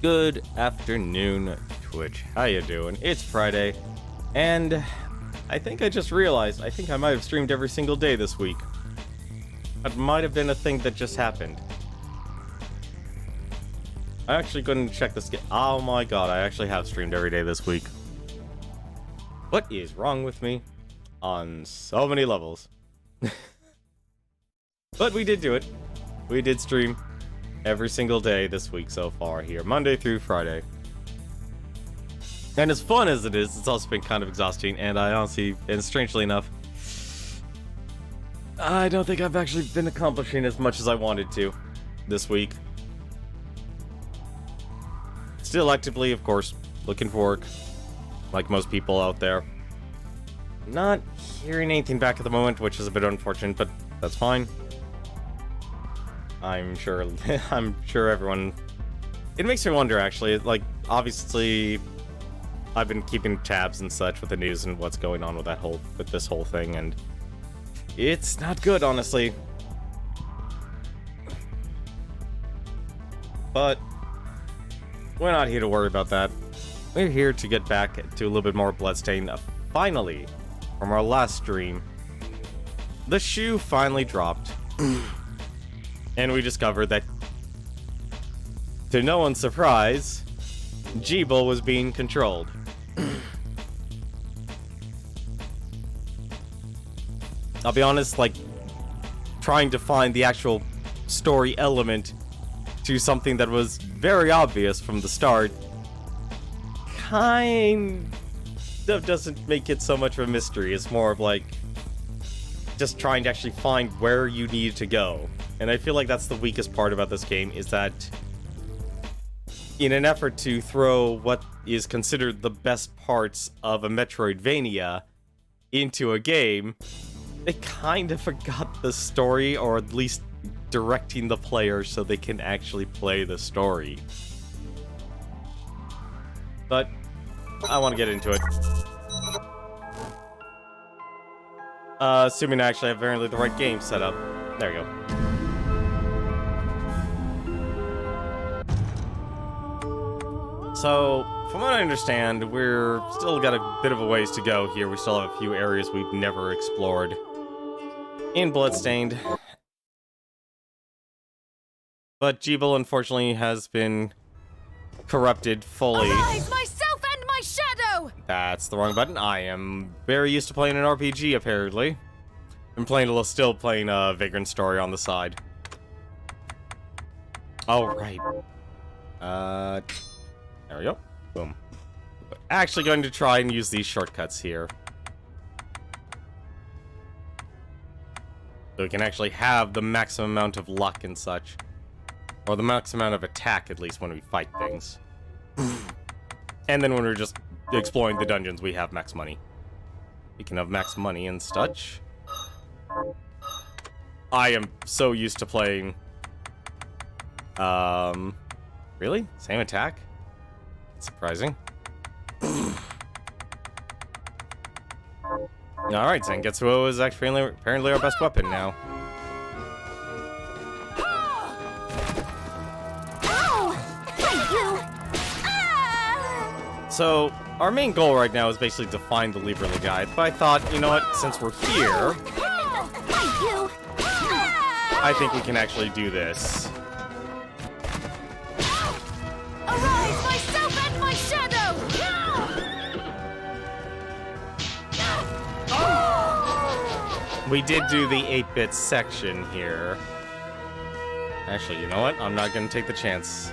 Good afternoon, Twitch. How you doing? It's Friday, and I think I just realized I think I might have streamed every single day this week. That might have been a thing that just happened. I actually couldn't check this. Oh my god, I actually have streamed every day this week. What is wrong with me? On so many levels. But we did do it. We did stream every single day this week so far here, Monday through Friday. And as fun as it is, it's also been kind of exhausting, and I honestly, and strangely enough, I don't think I've actually been accomplishing as much as I wanted to this week. Still actively, of course, looking for work, like most people out there. Not hearing anything back at the moment, which is a bit unfortunate, but that's fine. I'm sure everyone... It makes me wonder, actually, like, obviously, I've been keeping tabs and such with the news and what's going on with this whole thing, and it's not good, honestly. But we're not here to worry about that. We're here to get back to a little bit more Bloodstained. Finally, from our last stream, the shoe finally dropped. And we discovered that, to no one's surprise, Gebel was being controlled. I'll be honest, like, trying to find the actual story element to something that was very obvious from the start kind of doesn't make it so much of a mystery. It's more of like just trying to actually find where you need to go. And I feel like that's the weakest part about this game, is that in an effort to throw what is considered the best parts of a Metroidvania into a game, they kind of forgot the story, or at least directing the player so they can actually play the story. But I want to get into it. Assuming I actually have apparently the right game set up. There we go. So, from what I understand, we're still got a bit of a ways to go here. We still have a few areas we've never explored in Bloodstained. But Gebel, unfortunately, has been corrupted fully. Arise, myself and my shadow! That's the wrong button. I am very used to playing an RPG, apparently. I'm still playing a Vagrant Story on the side. Oh, right. There we go. Boom. We're actually going to try and use these shortcuts here, so we can actually have the maximum amount of luck and such. Or the maximum amount of attack, at least, when we fight things. And then when we're just exploring the dungeons, we have max money. We can have max money and such. I am so used to playing... Really? Same attack? Surprising. Alright, Zangetsuo is actually apparently our best weapon now. So, our main goal right now is basically to find the Liber Logaeth, but I thought, you know what, since we're here, I think we can actually do this. Arise, myself and my shadow! We did do the 8-bit section here. Actually, you know what? I'm not gonna take the chance.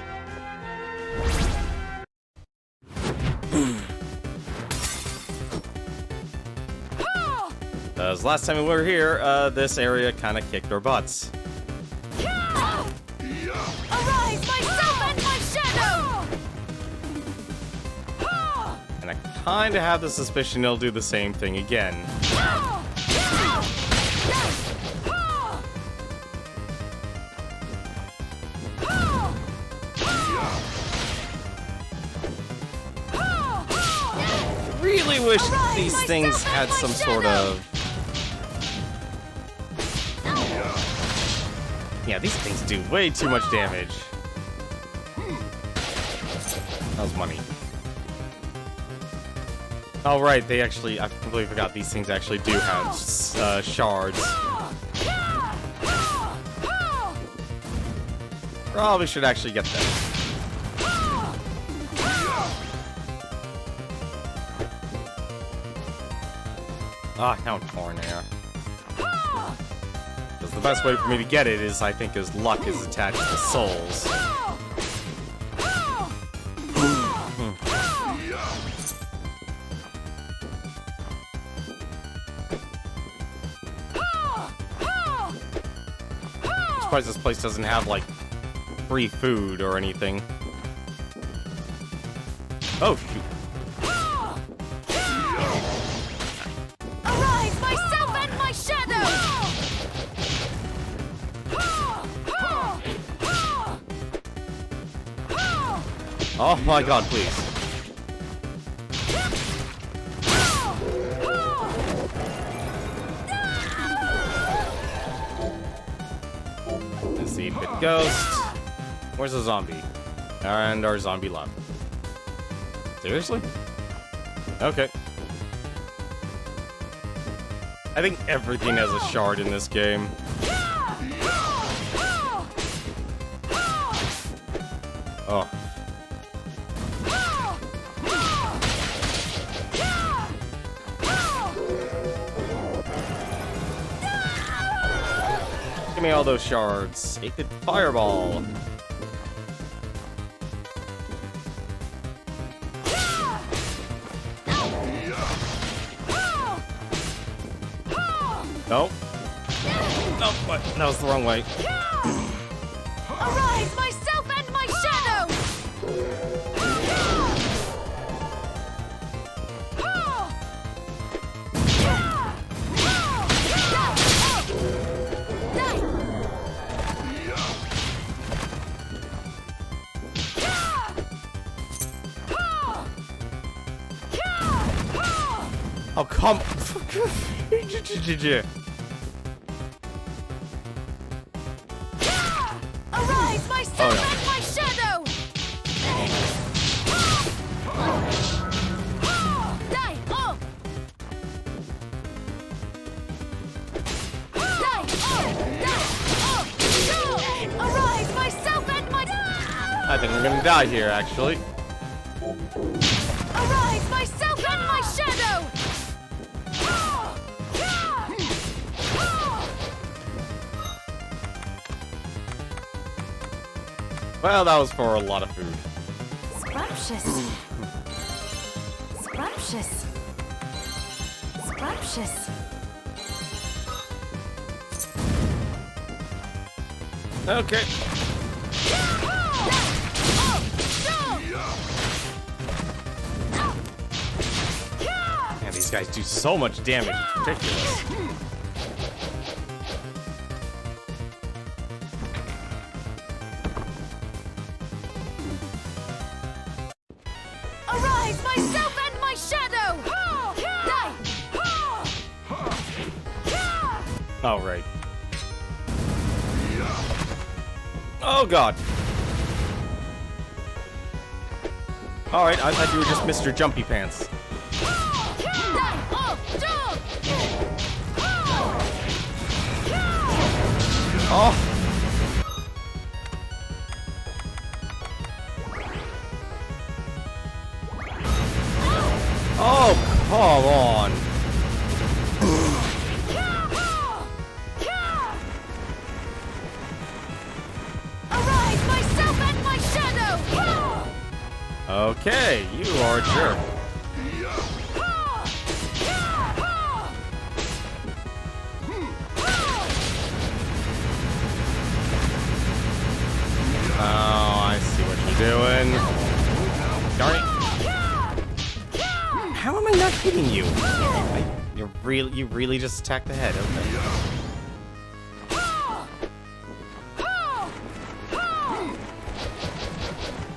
Because last time we were here, this area kind of kicked our butts. Arise, myself and my shadow! And I kind of have the suspicion they'll do the same thing again. Really wish these things had some sort of... Yeah, these things do way too much damage. That was money. Oh, right, they actually... I completely forgot these things actually do have shards. Probably should actually get them. Ah, now I'm torn air. Because the best way for me to get it is, I think, is luck is attached to souls. I'm surprised this place doesn't have, like, free food or anything. Oh, shoot. Arise, myself and my shadow! Oh my god, please. Let's see, bit ghost. Where's the zombie? And our zombie lab. Seriously? Okay. I think everything has a shard in this game. Oh. Give me all those shards. Aphid fireball. Nope. Nope, what? That was the wrong way. Arise, myself and my shadow! Oh, come. Arise, myself Oh, no. and my shadow! Die! Oh! Die! Oh! Die! Oh! Arise, myself and my... I think we're gonna die here, actually. Arise, myself and my shadow! Well, that was for a lot of food. Scrumptious. Scrumptious. Scrumptious. Okay. Man, these guys do so much damage. It's ridiculous. Arise, myself and my shadow! Die! Oh, right. Oh, God. Alright, I thought you were just Mr. Jumpy Pants. Oh! Oh, come on! Arise, myself and my shadow! Okay, you are a jerk. Oh, I see what you're doing. Darn it. How am I not hitting you? You really just attacked the head, okay.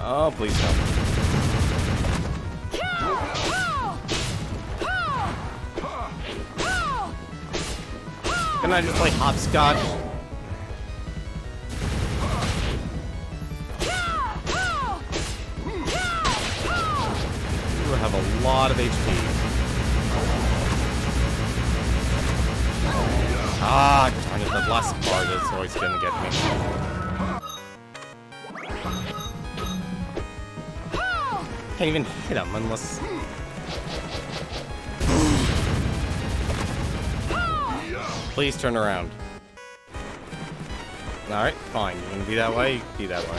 Oh, please no. Can I just play hopscotch? have a lot of HP. Ah, darn it, that last part is always gonna get me. Can't even hit him unless... Please turn around. Alright, fine. You wanna be that way? Be that way.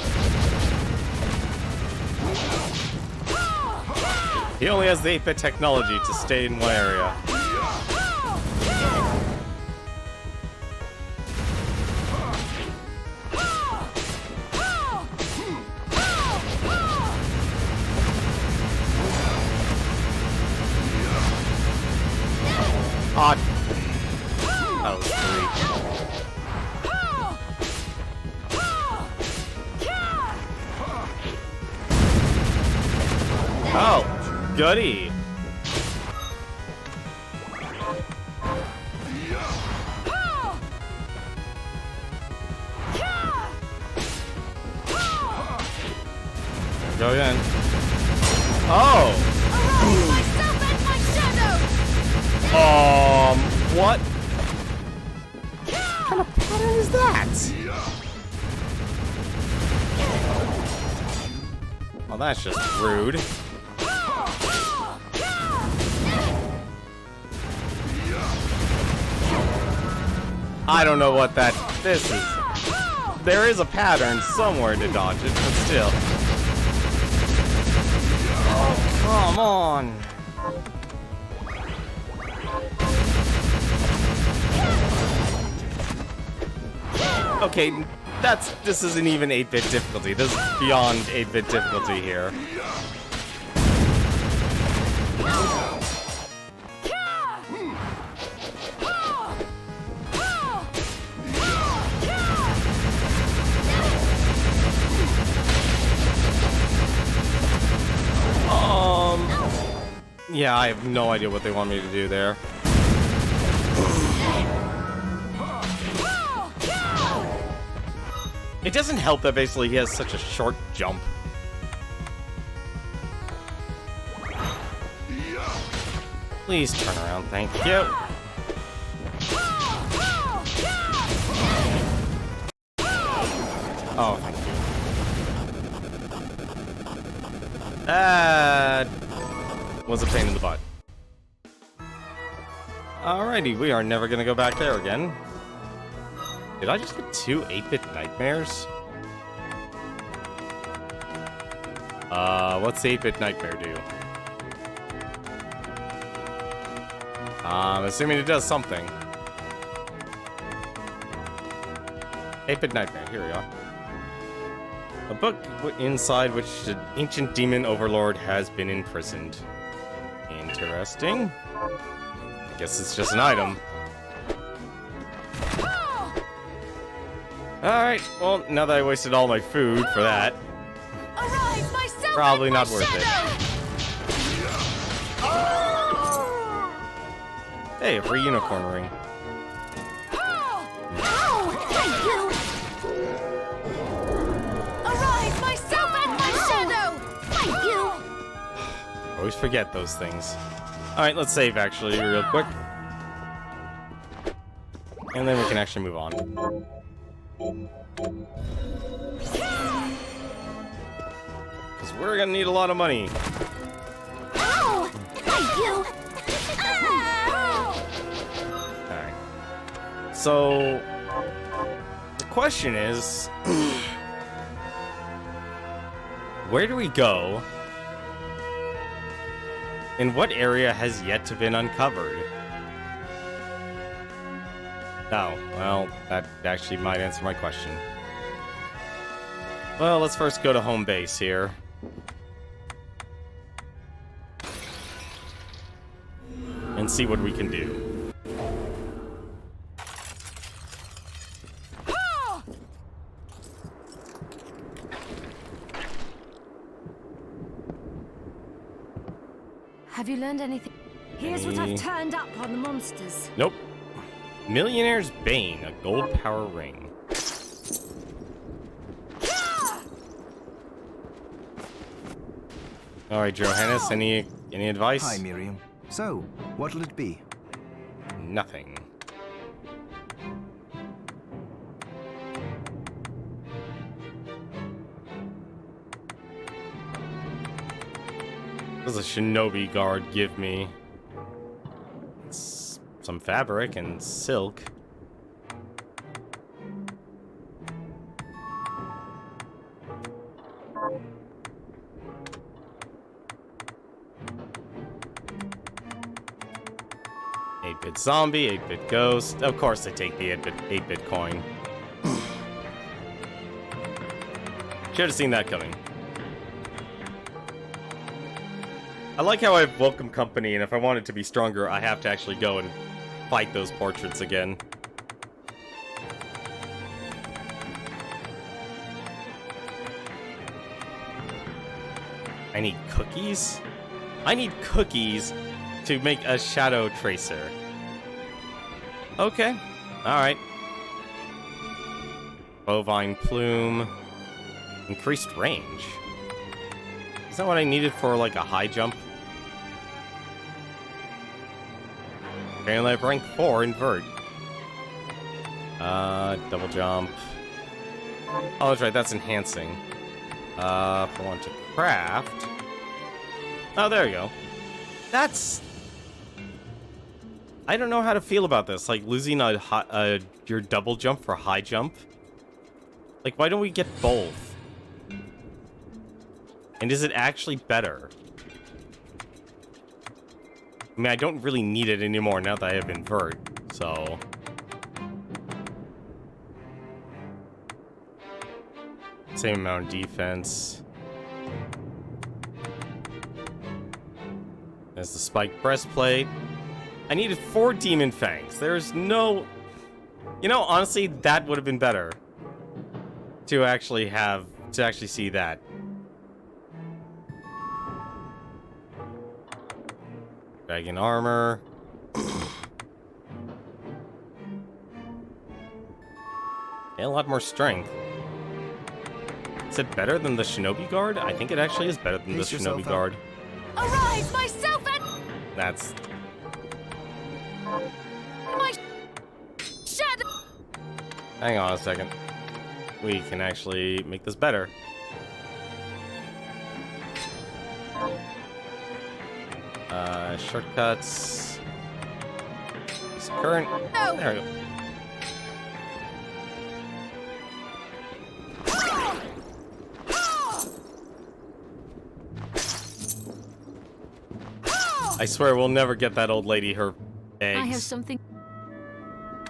He only has the 8-bit technology to stay in one area. Odd. That was 3. Oh, goody. Go again. Oh. Myself and my shadow. What? What kind of pattern is that? Oh, that's just rude. I don't know what this is. There is a pattern somewhere to dodge it, but still. Oh, come on. Okay, this isn't even 8-bit difficulty. This is beyond 8-bit difficulty here. Yeah, I have no idea what they want me to do there. It doesn't help that basically he has such a short jump. Please turn around, thank you. Oh, thank you. That was a pain in the butt. Alrighty, we are never gonna go back there again. Did I just get 2 8-bit nightmares? What's the 8-bit nightmare do? I'm assuming it does something. 8-bit nightmare, here we are. A book inside which the ancient demon overlord has been imprisoned. Interesting. I guess it's just an item. Alright, well, now that I wasted all my food for that, Arise, myself probably and not my worth shadow. it. Hey, a free unicorn ring. Thank you. Arise, myself and my shadow. Thank you. Always forget those things. Alright, let's save actually real quick. And then we can actually move on. Because we're gonna need a lot of money. Oh, thank you. Alright. So, the question is... where do we go? And what area has yet to been uncovered? Oh, well, that actually might answer my question. Well, let's first go to home base here. And see what we can do. Have you learned anything? Here's what I've turned up on the monsters. Nope. Millionaire's Bane, a gold power ring. All right, Johannes, any advice? Hi, Miriam. So, what'll it be? Nothing. What does a shinobi guard give me? It's some fabric and silk. Eight-bit zombie, 8-bit ghost. Of course they take the 8-bit coin. Should have seen that coming. I like how I've welcomed company, and if I want it to be stronger, I have to actually go and fight those portraits again. I need cookies? I need cookies to make a shadow tracer. Okay. Alright. Bovine plume. Increased range. Is that what I needed for, like, a high jump? Apparently I have rank 4 invert. Double jump. Oh, that's right, that's enhancing. If I want to craft... Oh, there you go. That's... I don't know how to feel about this. Like, losing your double jump for high jump? Like, why don't we get both? And is it actually better? I mean, I don't really need it anymore now that I have invert, so... Same amount of defense. There's the spiked breastplate. I needed 4 demon fangs. There's no... You know, honestly, that would have been better. To actually see that. Dragon armor. Yeah, a lot more strength. Is it better than the Shinobi Guard? I think it actually is better than the Shinobi Guard. Arise, myself and That's... my shadow. Hang on a second. We can actually make this better. Shortcuts. Use current. No. There we go. I swear we'll never get that old lady her eggs. I have something.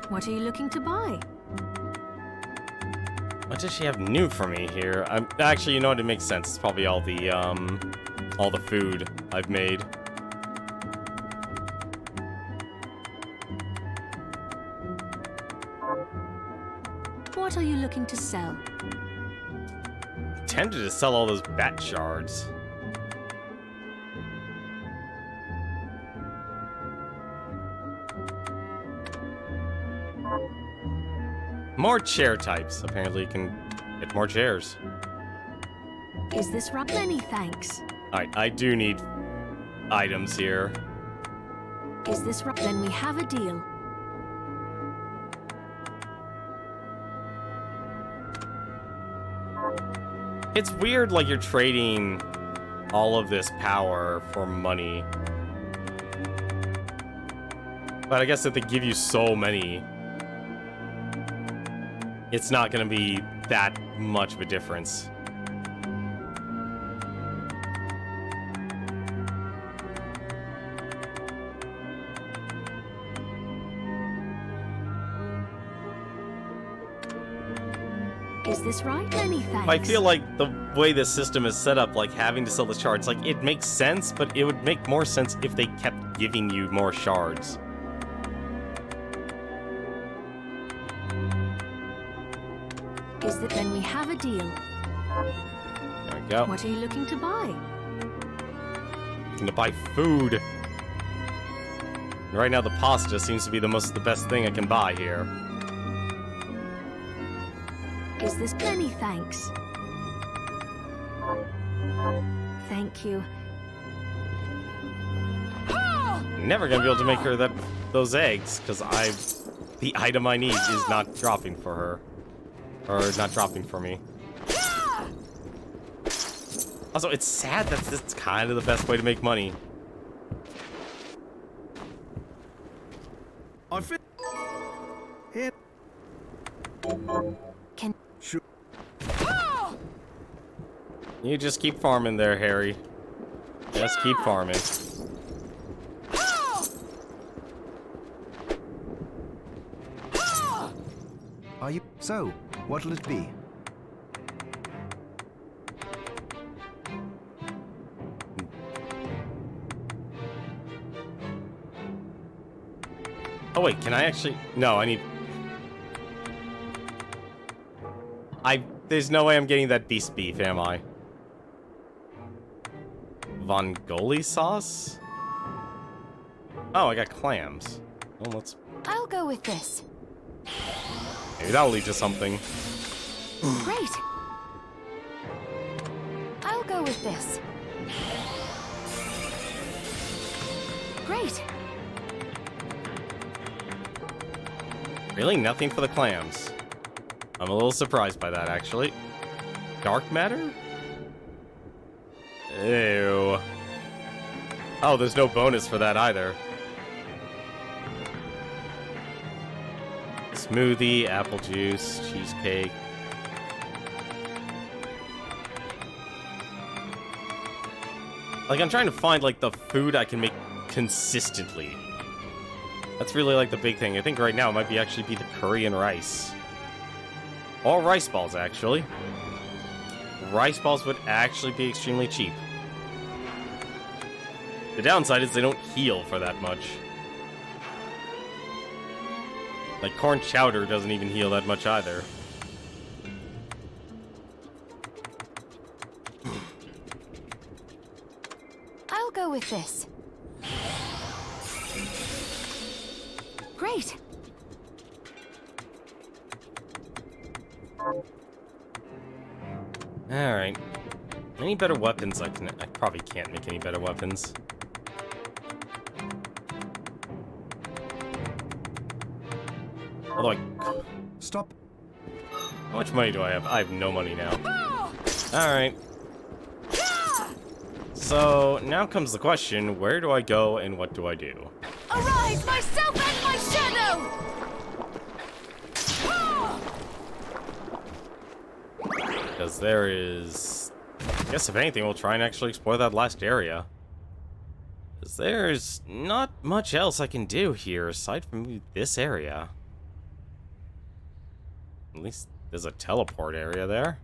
What are you looking to buy? What does she have new for me here? Actually, you know what? It makes sense. It's probably all the food I've made. What are you looking to sell? Tempted to sell all those bat shards. More chair types. Apparently you can get more chairs. Is this right? Many thanks. Alright, I do need items here. Is this right? Then we have a deal. It's weird, like, you're trading all of this power for money. But I guess that they give you so many, it's not gonna be that much of a difference. Is this right? Many thanks. I feel like the way this system is set up, like having to sell the shards, like it makes sense, but it would make more sense if they kept giving you more shards. Is that then we have a deal? There we go. What are you looking to buy? Looking to buy food. And right now the pasta seems to be the best thing I can buy here. Is this many thanks? Thank you. Never gonna be able to make her those eggs, because the item I need is not dropping for her. Or not dropping for me. Also, it's sad that that's kind of the best way to make money. I fit. Here. Can Sure. You just keep farming there, Harry. Just keep farming. Are you? So, what'll it be? Oh wait, can I actually? No, I need. There's no way I'm getting that beast beef, am I? Vongoli sauce? Oh, I got clams. Well, let's. I'll go with this. Maybe that'll lead to something. Great. I'll go with this. Great. Really? Nothing for the clams. I'm a little surprised by that, actually. Dark matter? Ew. Oh, there's no bonus for that either. Smoothie, apple juice, cheesecake. Like, I'm trying to find, like, the food I can make consistently. That's really, like, the big thing. I think right now it might actually be the curry and rice. Or rice balls, actually. Rice balls would actually be extremely cheap. The downside is they don't heal for that much. Like, corn chowder doesn't even heal that much either. I'll go with this. Great. Alright. Any better weapons? I probably can't make any better weapons. Although Stop. how much money do I have? I have no money now. Alright. So, now comes the question, where do I go and what do I do? Arise, myself and my shadow! Because there is... I guess if anything, we'll try and actually explore that last area. Because there's not much else I can do here, aside from this area. At least there's a teleport area there.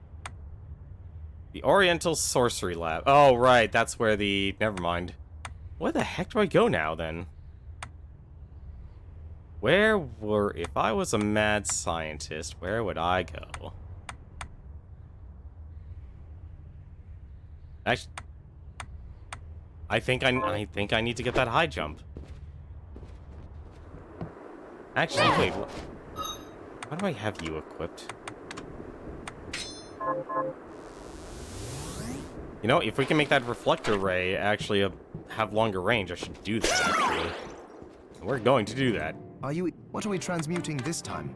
The Oriental Sorcery Lab. Oh, right, that's where the... Never mind. Where the heck do I go now, then? If I was a mad scientist, where would I go? Actually, I think I need to get that high jump. Actually, wait. Why do I have you equipped? You know, if we can make that reflector ray actually have longer range, I should do that, actually. We're going to do that. Are you? What are we transmuting this time?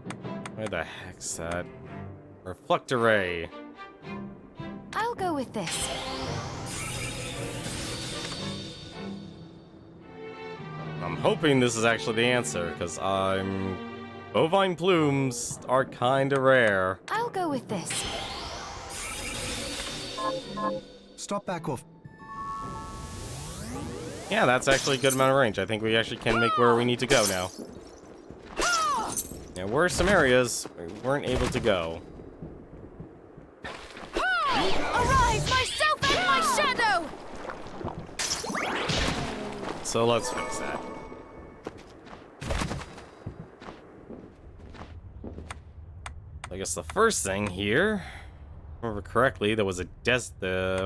Where the heck's that? Reflector ray. I'll go with this. I'm hoping this is actually the answer, because bovine plumes are kinda rare. I'll go with this. Stop back off. Yeah, that's actually a good amount of range. I think we actually can make where we need to go now. There were some areas we weren't able to go. Arise, myself and my shadow! So let's fix that. I guess the first thing here, if I remember correctly, there was a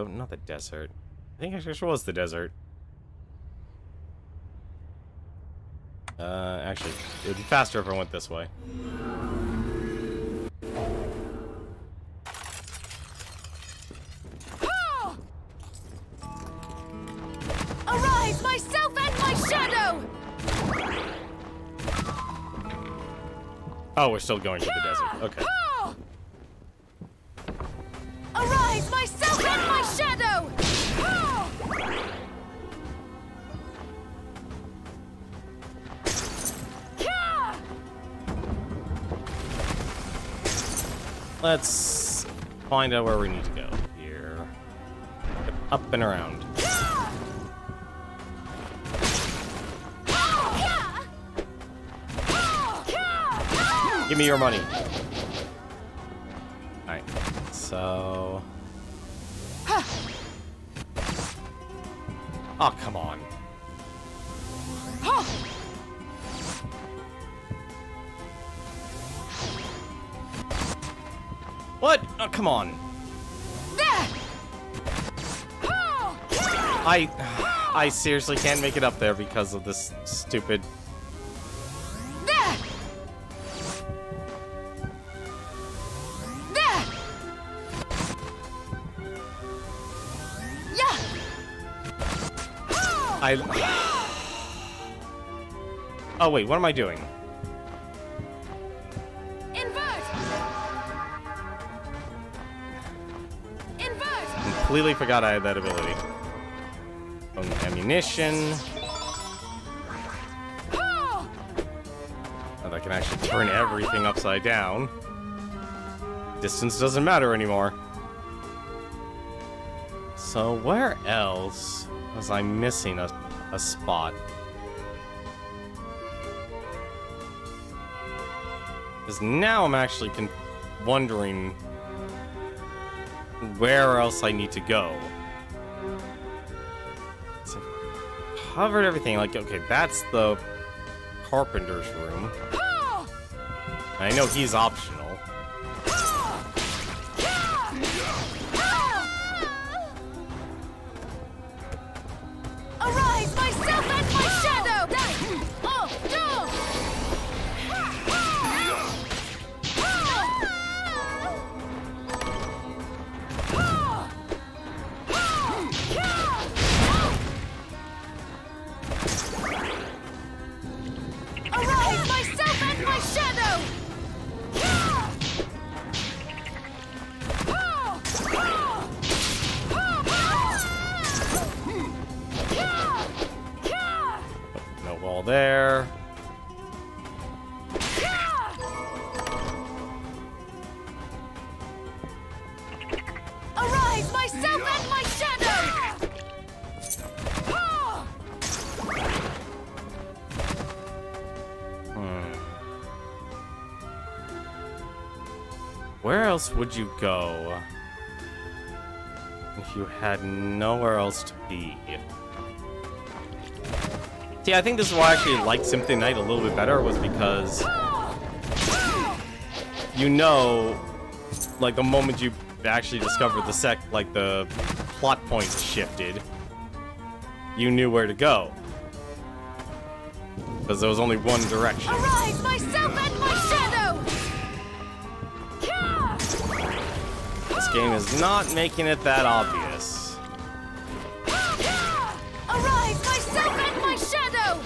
not the desert. I think it actually was the desert. Actually, it would be faster if I went this way. Arise, myself and my my shadow! Oh, we're still going to the desert. Okay. Oh! Arise, myself and my shadow! Oh! Yeah! Let's find out where we need to go here. Up and around. Give me your money. Alright, so... Oh, come on. What? Oh, come on. I seriously can't make it up there because of this stupid... Oh wait, what am I doing? Invert! Completely forgot I had that ability. Ammunition. And I can actually turn everything upside down. Distance doesn't matter anymore. So where else was I missing a spot? Because now I'm actually wondering where else I need to go. So I've covered everything. Like, okay, that's the carpenter's room. I know he's optional. Arise, myself and my shadow! Oh, no! Arise, myself and my shadow! No wall there. Arise, myself and my shadow! Where else would you go if you had nowhere else to be? See, I think this is why I actually liked Symphony Night a little bit better, was because you know, like the moment you actually discovered the plot point shifted, you knew where to go. Because there was only one direction. Arise, myself and my shadow! This game is not making it that obvious. Arise, myself and my shadow!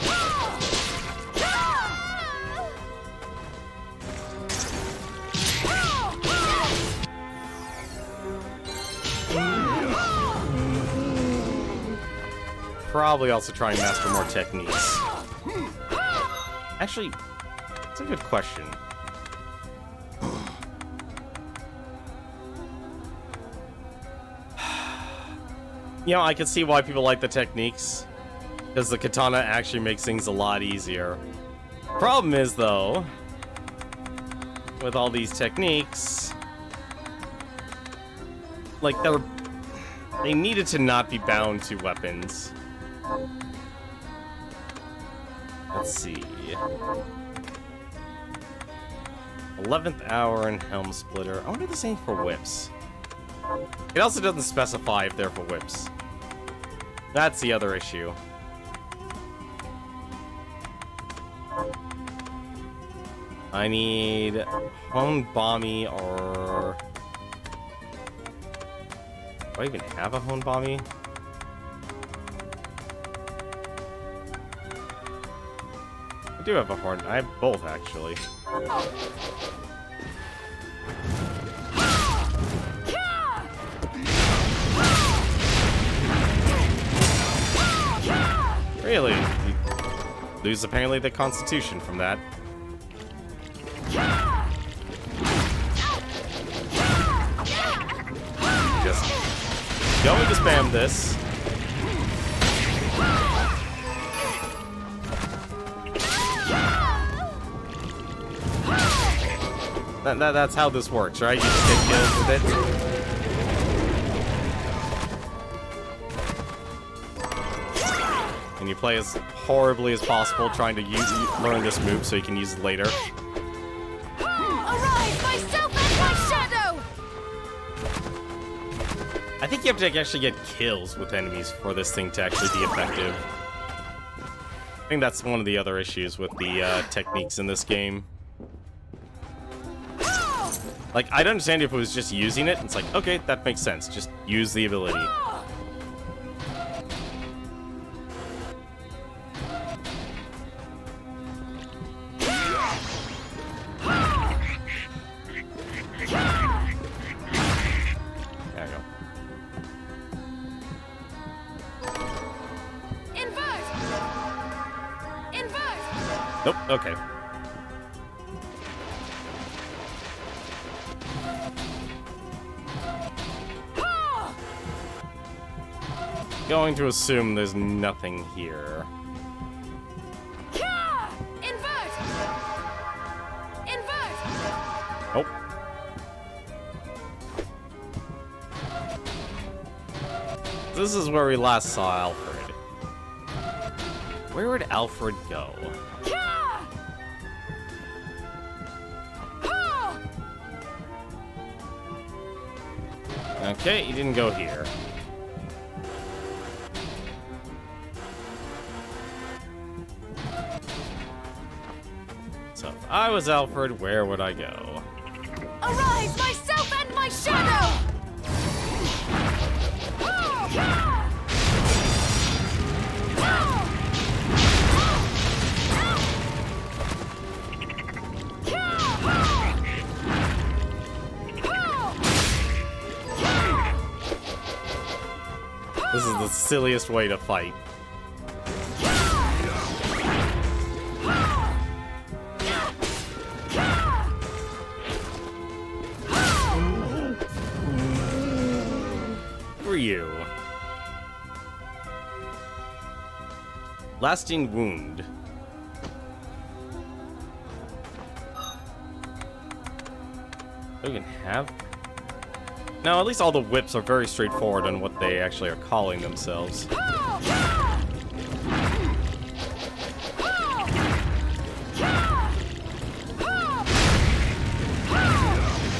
Probably also try and master more techniques. Actually, that's a good question. You know, I can see why people like the techniques, because the katana actually makes things a lot easier. Problem is, though, with all these techniques, like, they needed to not be bound to weapons. Let's see. 11th hour and Helm Splitter. I wonder if the same for whips. It also doesn't specify if they're for whips. That's the other issue. I need Hone Bomby or... Do I even have a Hone Bomby? I do have a horn. I have both, actually. Really? You lose apparently the constitution from that. Just going to spam this. That's how this works, right? You just get kills with it. And you play as horribly as possible, trying to learn this move so you can use it later. Arise, myself and my shadow! I think you have to actually get kills with enemies for this thing to actually be effective. I think that's one of the other issues with the techniques in this game. Like, I'd understand if it was just using it. It's like, okay, that makes sense. Just use the ability. There you go. Invert! Invert! Nope, okay. Going to assume there's nothing here. Invert! Invert! Nope. This is where we last saw Alfred. Where would Alfred go? Okay, he didn't go here. So if I was Alfred, where would I go? Arise, myself and my shadow! This is the silliest way to fight. For you. Lasting wound. We can have. No, at least all the whips are very straightforward on what they actually are calling themselves. You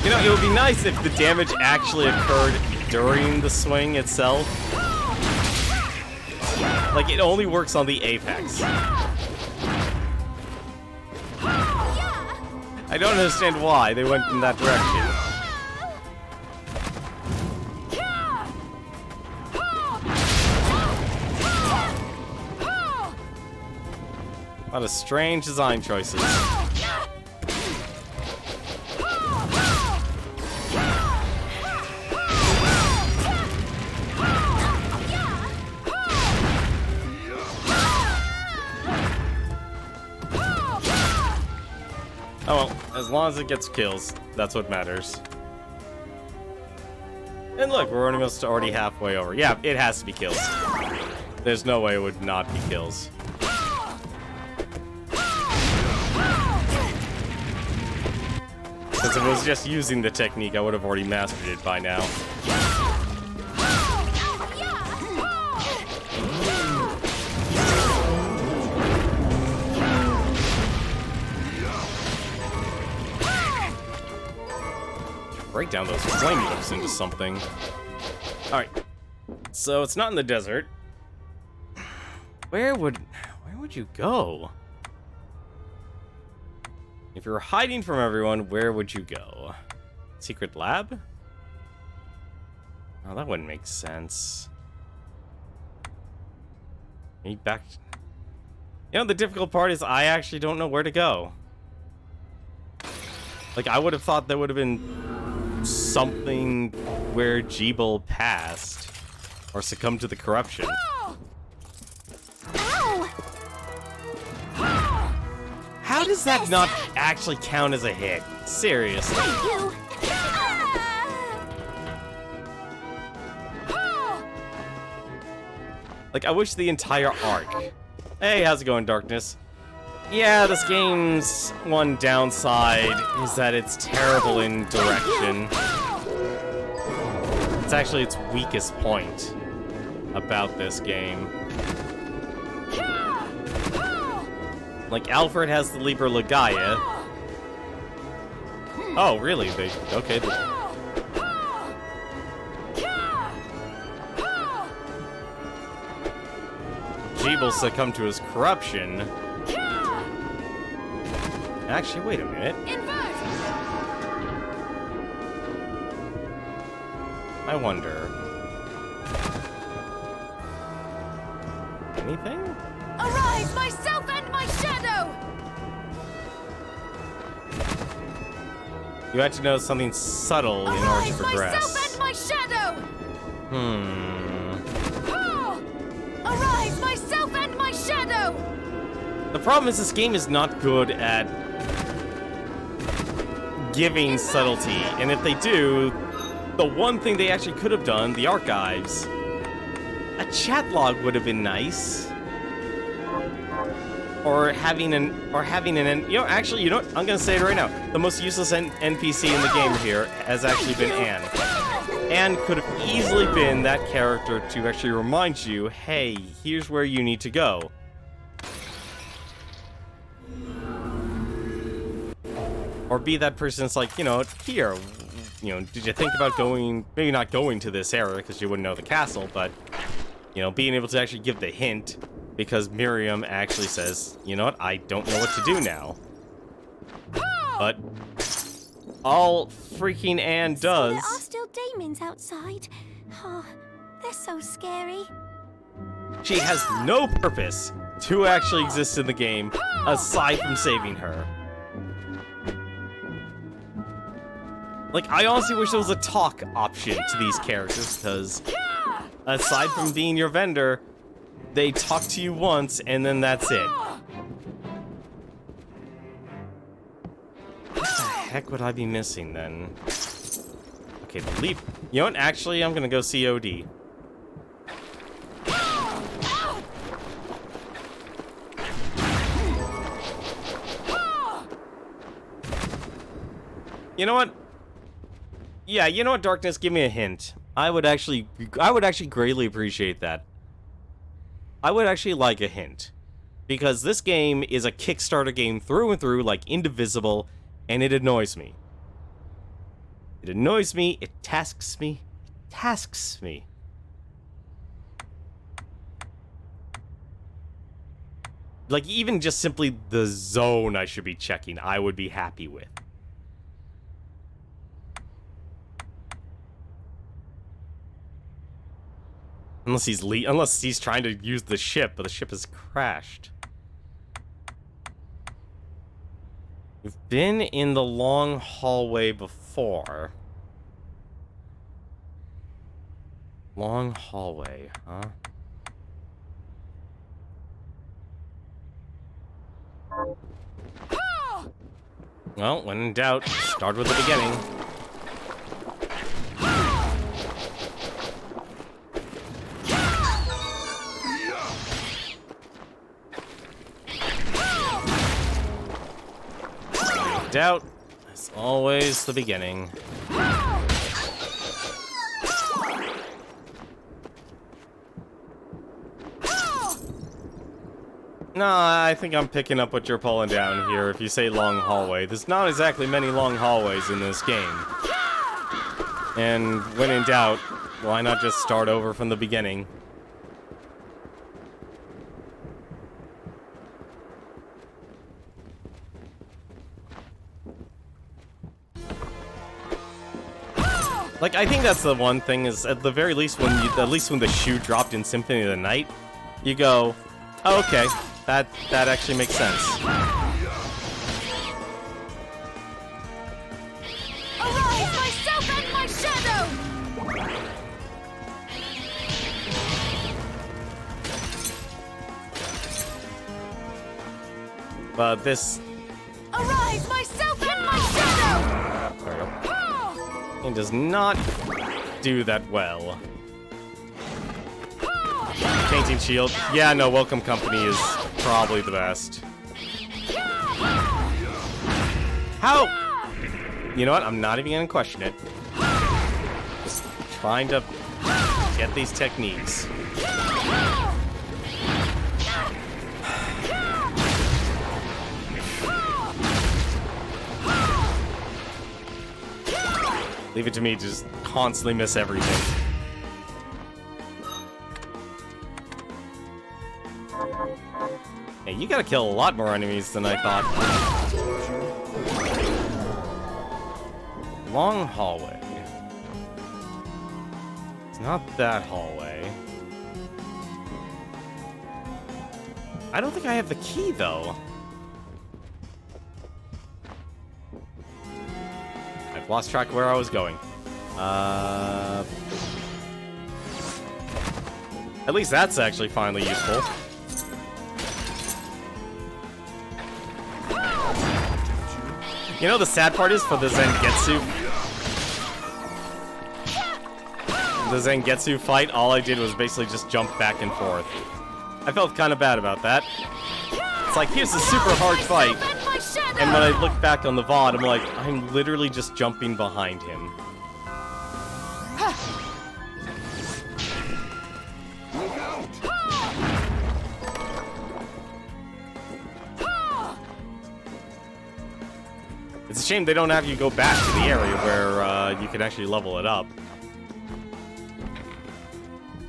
know, it would be nice if the damage actually occurred during the swing itself. Like, it only works on the apex. I don't understand why they went in that direction. A lot of strange design choices. Oh well, as long as it gets kills, that's what matters. And look, we're almost already halfway over. Yeah, it has to be kills. There's no way it would not be kills. Since if it was just using the technique, I would have already mastered it by now. Break down those flame whips into something. Alright. So it's not in the desert. Where would you go? If you were hiding from everyone, where would you go? Secret lab? Oh, that wouldn't make sense. Maybe back. You know, the difficult part is I actually don't know where to go. Like, I would have thought there would have been something where Jeeble passed or succumbed to the corruption. Ow! How does that not actually count as a hit? Seriously. You! Like, I wish the entire arc. Hey, how's it going, Darkness? Yeah, this game's one downside is that it's terrible in direction. It's actually its weakest point about this game. Like, Alfred has the Liber Logaeth. Oh, really? Okay. Jeeble succumbed to his corruption. Actually, wait a minute. I wonder. Anything? Arise, myself and my shadow! You had to know something subtle in order to progress. Myself and my shadow! Arise, myself and my shadow! The problem is this game is not good at giving subtlety, and if they do, the one thing they actually could have done, the archives, a chat log would have been nice. Or having an, you know, actually, you know what? I'm gonna say it right now. The most useless NPC in the game here has actually been Anne. Anne could have easily been that character to actually remind you, hey, here's where you need to go. Or be that person that's like, you know, here, you know, did you think about going, maybe not going to this area because you wouldn't know the castle, but, you know, being able to actually give the hint because Miriam actually says, you know what, I don't know what to do now. But all freaking Anne does... There are still demons outside. Oh, they're so scary. She has no purpose to actually exist in the game aside from saving her. Like, I honestly wish there was a talk option to these characters, because aside from being your vendor, they talk to you once, and then that's it. What the heck would I be missing, then? Okay, the leap... You know what? Actually, I'm gonna go COD. You know what? Yeah, you know what, Darkness? Give me a hint. I would actually greatly appreciate that. I would actually like a hint. Because this game is a Kickstarter game through and through, like Indivisible, and it annoys me. It annoys me, it tasks me, Like, even just simply the zone I should be checking, I would be happy with. Unless he's trying to use the ship, but the ship has crashed. We've been in the long hallway before. Long hallway, huh? Well, when in doubt, start with the beginning. Doubt is always the beginning. No, I think I'm picking up what you're pulling down here if you say long hallway. There's not exactly many long hallways in this game. And when in doubt, why not just start over from the beginning? Like, I think that's the one thing is, at the very least, when the shoe dropped in Symphony of the Night, you go, oh, okay, That actually makes sense. Arise, myself and my shadow! But this... Arise, myself and my shadow! There we go. It does not do that well. Painting shield. Yeah, no, Welcome Company is probably the best. How? You know what? I'm not even gonna question it. Just trying to get these techniques. Leave it to me to just constantly miss everything. Hey, you gotta kill a lot more enemies than I thought. Long hallway. It's not that hallway. I don't think I have the key, though. I've lost track of where I was going. At least that's actually finally useful. You know the sad part is for the Zangetsu fight, all I did was basically just jump back and forth. I felt kind of bad about that. It's like, here's a super hard fight. And when I look back on the VOD, I'm like, I'm literally just jumping behind him. It's a shame they don't have you go back to the area where you can actually level it up.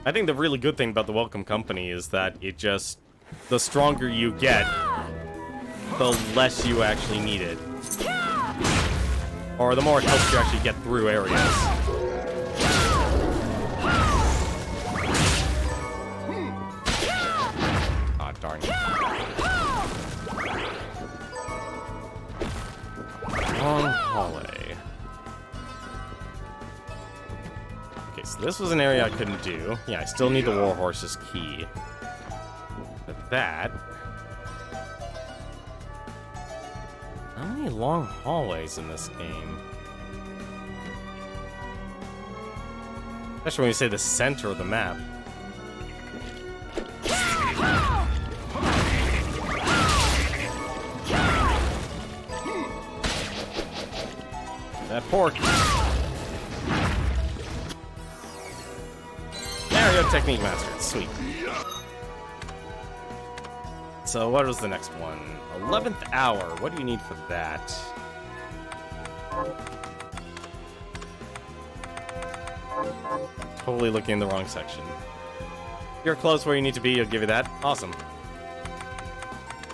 I think the really good thing about the Welcome Company is that it just... the stronger you get, the less you actually need it. Or the more it helps you actually get through areas. Aw, darn. Long hallway. Okay, so this was an area I couldn't do. Yeah, I still need the Warhorse's key. But that... how many long hallways in this game? Especially when you say the center of the map. That pork. Mario Technique Mastered. Sweet. So what was the next one? 11th hour. What do you need for that? Totally looking in the wrong section. You're close where you need to be. I'll give you that. Awesome.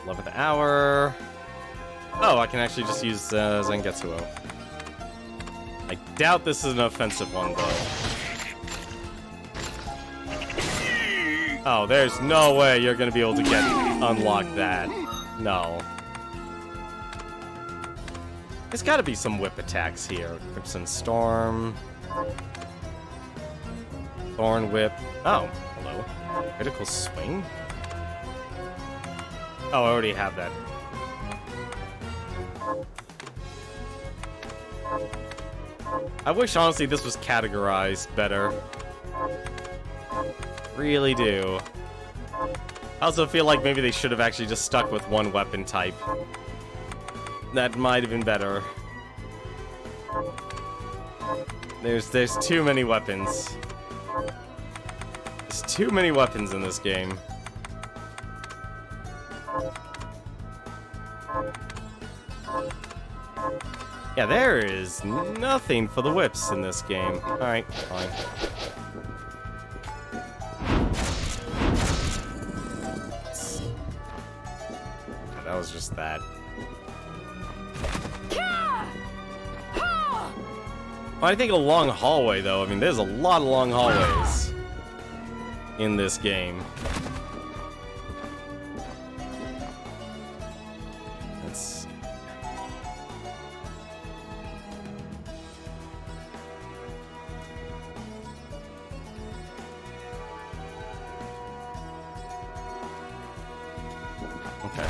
11th hour. Oh, I can actually just use Zangetsuo. I doubt this is an offensive one, though. Oh, there's no way you're gonna be able to unlock that. No. There's gotta be some whip attacks here. Crimson Storm. Thorn Whip. Oh, hello. Critical Swing? Oh, I already have that. I wish, honestly, this was categorized better. Really do. I also feel like maybe they should have actually just stuck with one weapon type. That might have been better. There's too many weapons. There's too many weapons in this game. Yeah, there is nothing for the whips in this game. Alright, fine. That was just that. Well, I think a long hallway, though. I mean, there's a lot of long hallways in this game. Okay.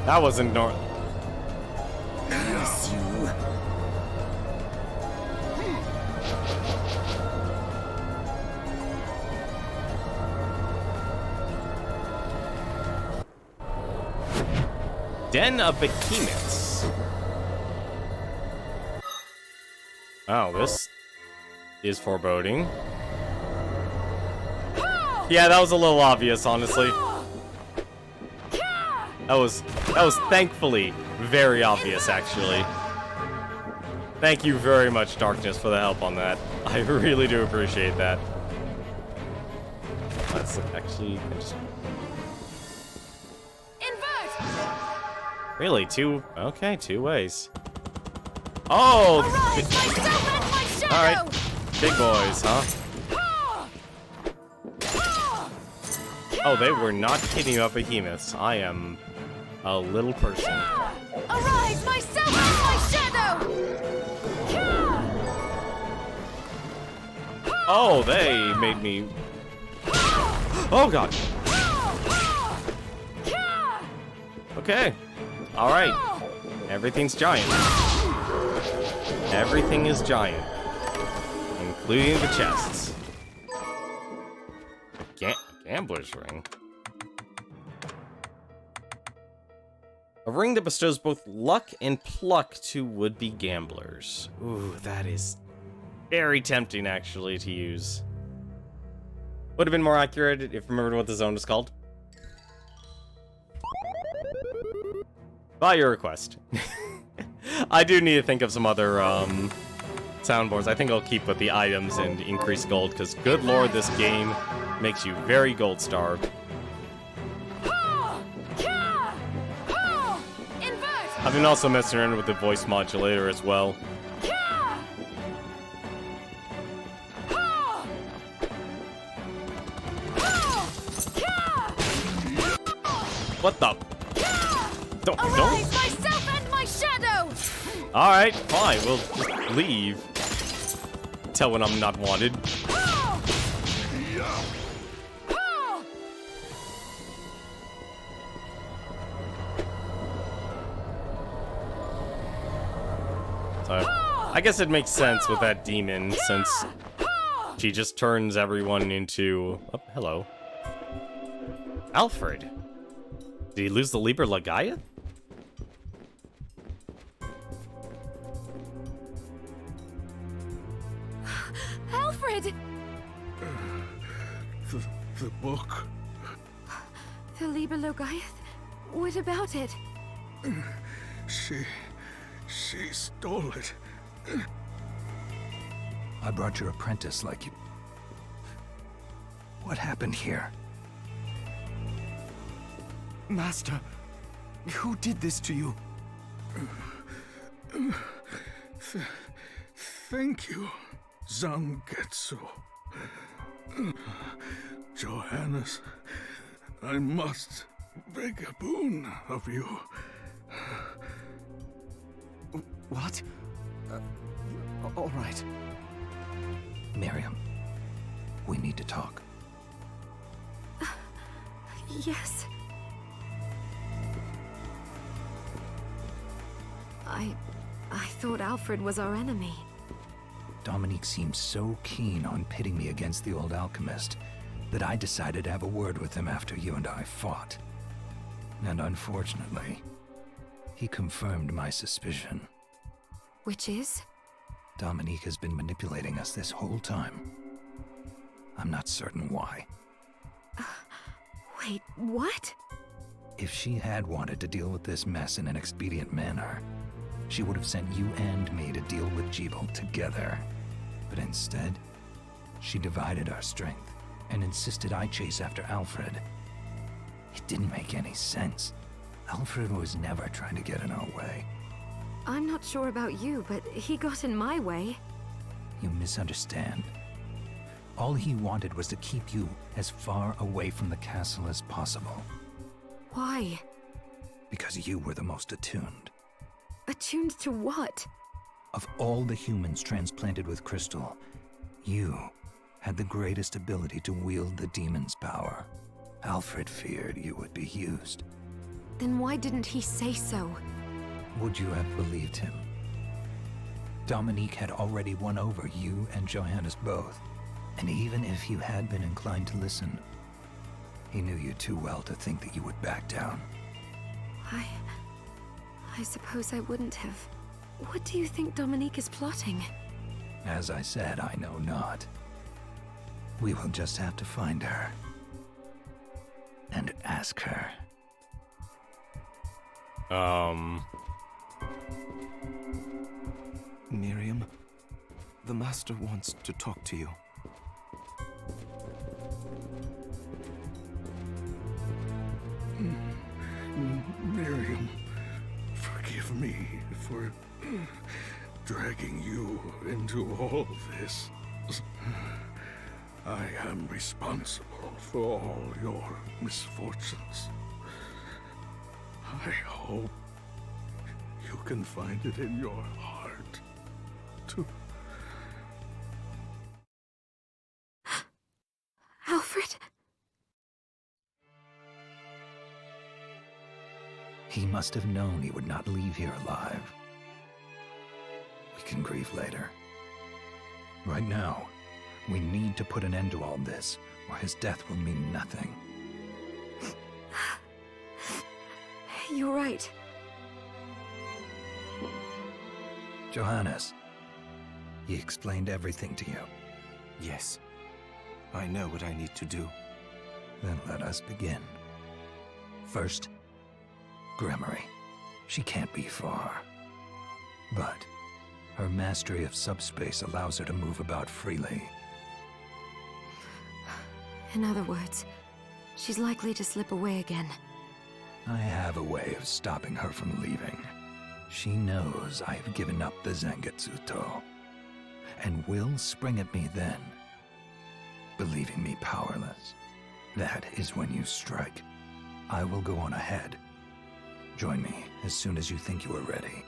That wasn't normal. Curse you. Den of Behemoths. Wow, this is foreboding. Yeah, that was a little obvious, honestly. That was thankfully very obvious, actually. Thank you very much, Darkness, for the help on that. I really do appreciate that. That's actually interesting. Really? Two ways. Oh! Alright. Big boys, huh? Oh, they were not kidding about behemoths. I am a little person. Arise, myself and my shadow! Oh, they made me... Oh, God. Okay. Alright. Everything's giant. Everything is giant. Including the chests. Gambler's ring. A ring that bestows both luck and pluck to would-be gamblers. Ooh, that is very tempting, actually, to use. Would have been more accurate if remembered what the zone was called. By your request. I do need to think of some other soundboards. I think I'll keep with the items and increase gold, because good lord, this game makes you very gold starved. I've been also messing around with the voice modulator as well. What the? Don't. Myself and my shadow! Alright, fine, we'll just leave. Tell when I'm not wanted. So, I guess it makes sense with that demon, since she just turns everyone into... Oh, hello. Alfred. Did he lose the Liber Logaeth? Alfred! The book. The Liber Logaeth? What about it? She stole it. I brought your apprentice like you. What happened here? Master, who did this to you? Thank you, Zangetsu. Johannes, I must beg a boon of you. What? All right. Miriam, we need to talk. Yes. I thought Alfred was our enemy. Dominique seemed so keen on pitting me against the old alchemist that I decided to have a word with him after you and I fought. And unfortunately, he confirmed my suspicion. Which is? Dominique has been manipulating us this whole time. I'm not certain why. Wait, what? If she had wanted to deal with this mess in an expedient manner, she would have sent you and me to deal with Jebel together. But instead, she divided our strength and insisted I chase after Alfred. It didn't make any sense. Alfred was never trying to get in our way. I'm not sure about you, but he got in my way. You misunderstand. All he wanted was to keep you as far away from the castle as possible, Why? because you were the most attuned. Attuned to what? Of all the humans transplanted with Crystal, you had the greatest ability to wield the demon's power. Alfred feared you would be used. Then why didn't he say so? Would you have believed him? Dominique had already won over you and Johannes both. And even if you had been inclined to listen, he knew you too well to think that you would back down. I suppose I wouldn't have. What do you think Dominique is plotting? As I said, I know not. We will just have to find her. And ask her. Miriam, the Master wants to talk to you. Miriam, forgive me for dragging you into all this. I am responsible for all your misfortunes. I hope you can find it in your heart to... Alfred? He must have known he would not leave here alive. We can grieve later. Right now, we need to put an end to all this, or his death will mean nothing. You're right. Johannes, he explained everything to you. Yes, I know what I need to do. Then let us begin. First, Gremory. She can't be far. But her mastery of subspace allows her to move about freely. In other words, she's likely to slip away again. I have a way of stopping her from leaving. She knows I have given up the Zangetsuto, and will spring at me then, believing me powerless. That is when you strike. I will go on ahead. Join me as soon as you think you are ready.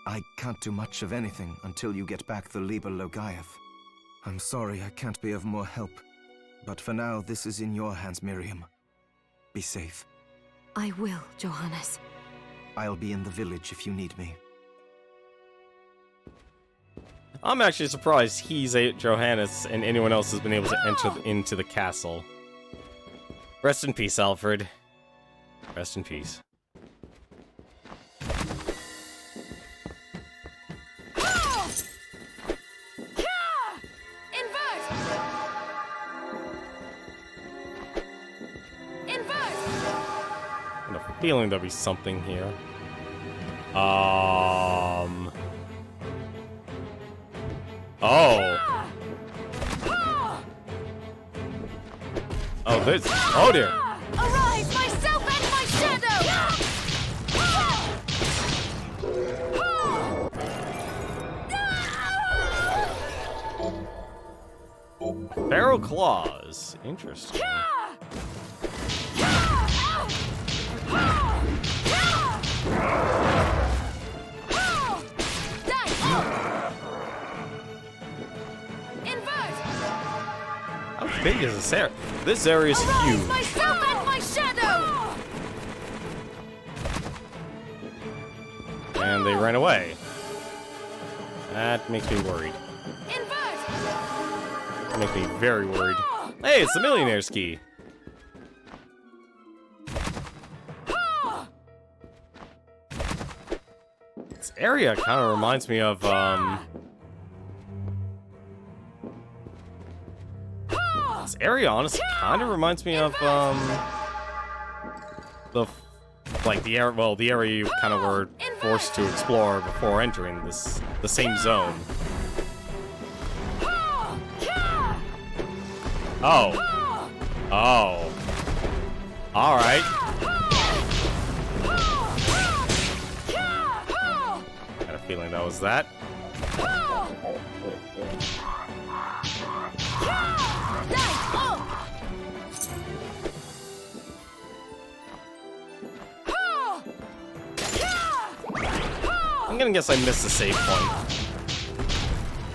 I can't do much of anything until you get back the Liber Logaeth. I'm sorry I can't be of more help, but for now this is in your hands, Miriam. Be safe. I will, Johannes. I'll be in the village if you need me. I'm actually surprised Johannes and anyone else has been able to enter into the castle. Rest in peace, Alfred. Rest in peace. I have a feeling there'll be something here. Oh. Oh, this. Oh dear. Arise, myself and my shadow! Barrel claws. Interesting. How big is this area? This area is huge. Myself and my shadow! And they ran away. That makes me worried. That makes me very worried. Hey, it's the Millionaire's Key. This area kind of reminds me of, This area honestly kind of reminds me of, the area you kind of were forced to explore before entering the same zone. Oh. Oh. Alright. Got a feeling that was that. I'm gonna guess I missed the save point.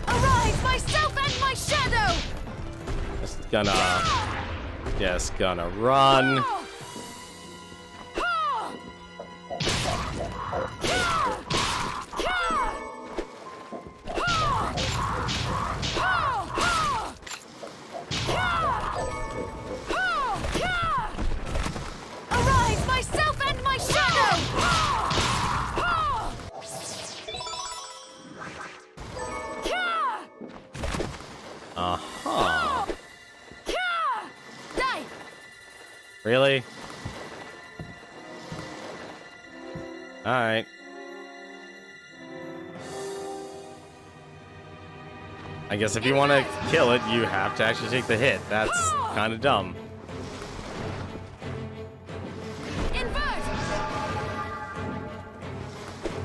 Arise, myself and my shadow! Just gonna run. Arise, myself and my shadow! Uh-huh. Die! Really? Alright. I guess if you want to kill it, you have to actually take the hit. That's kind of dumb.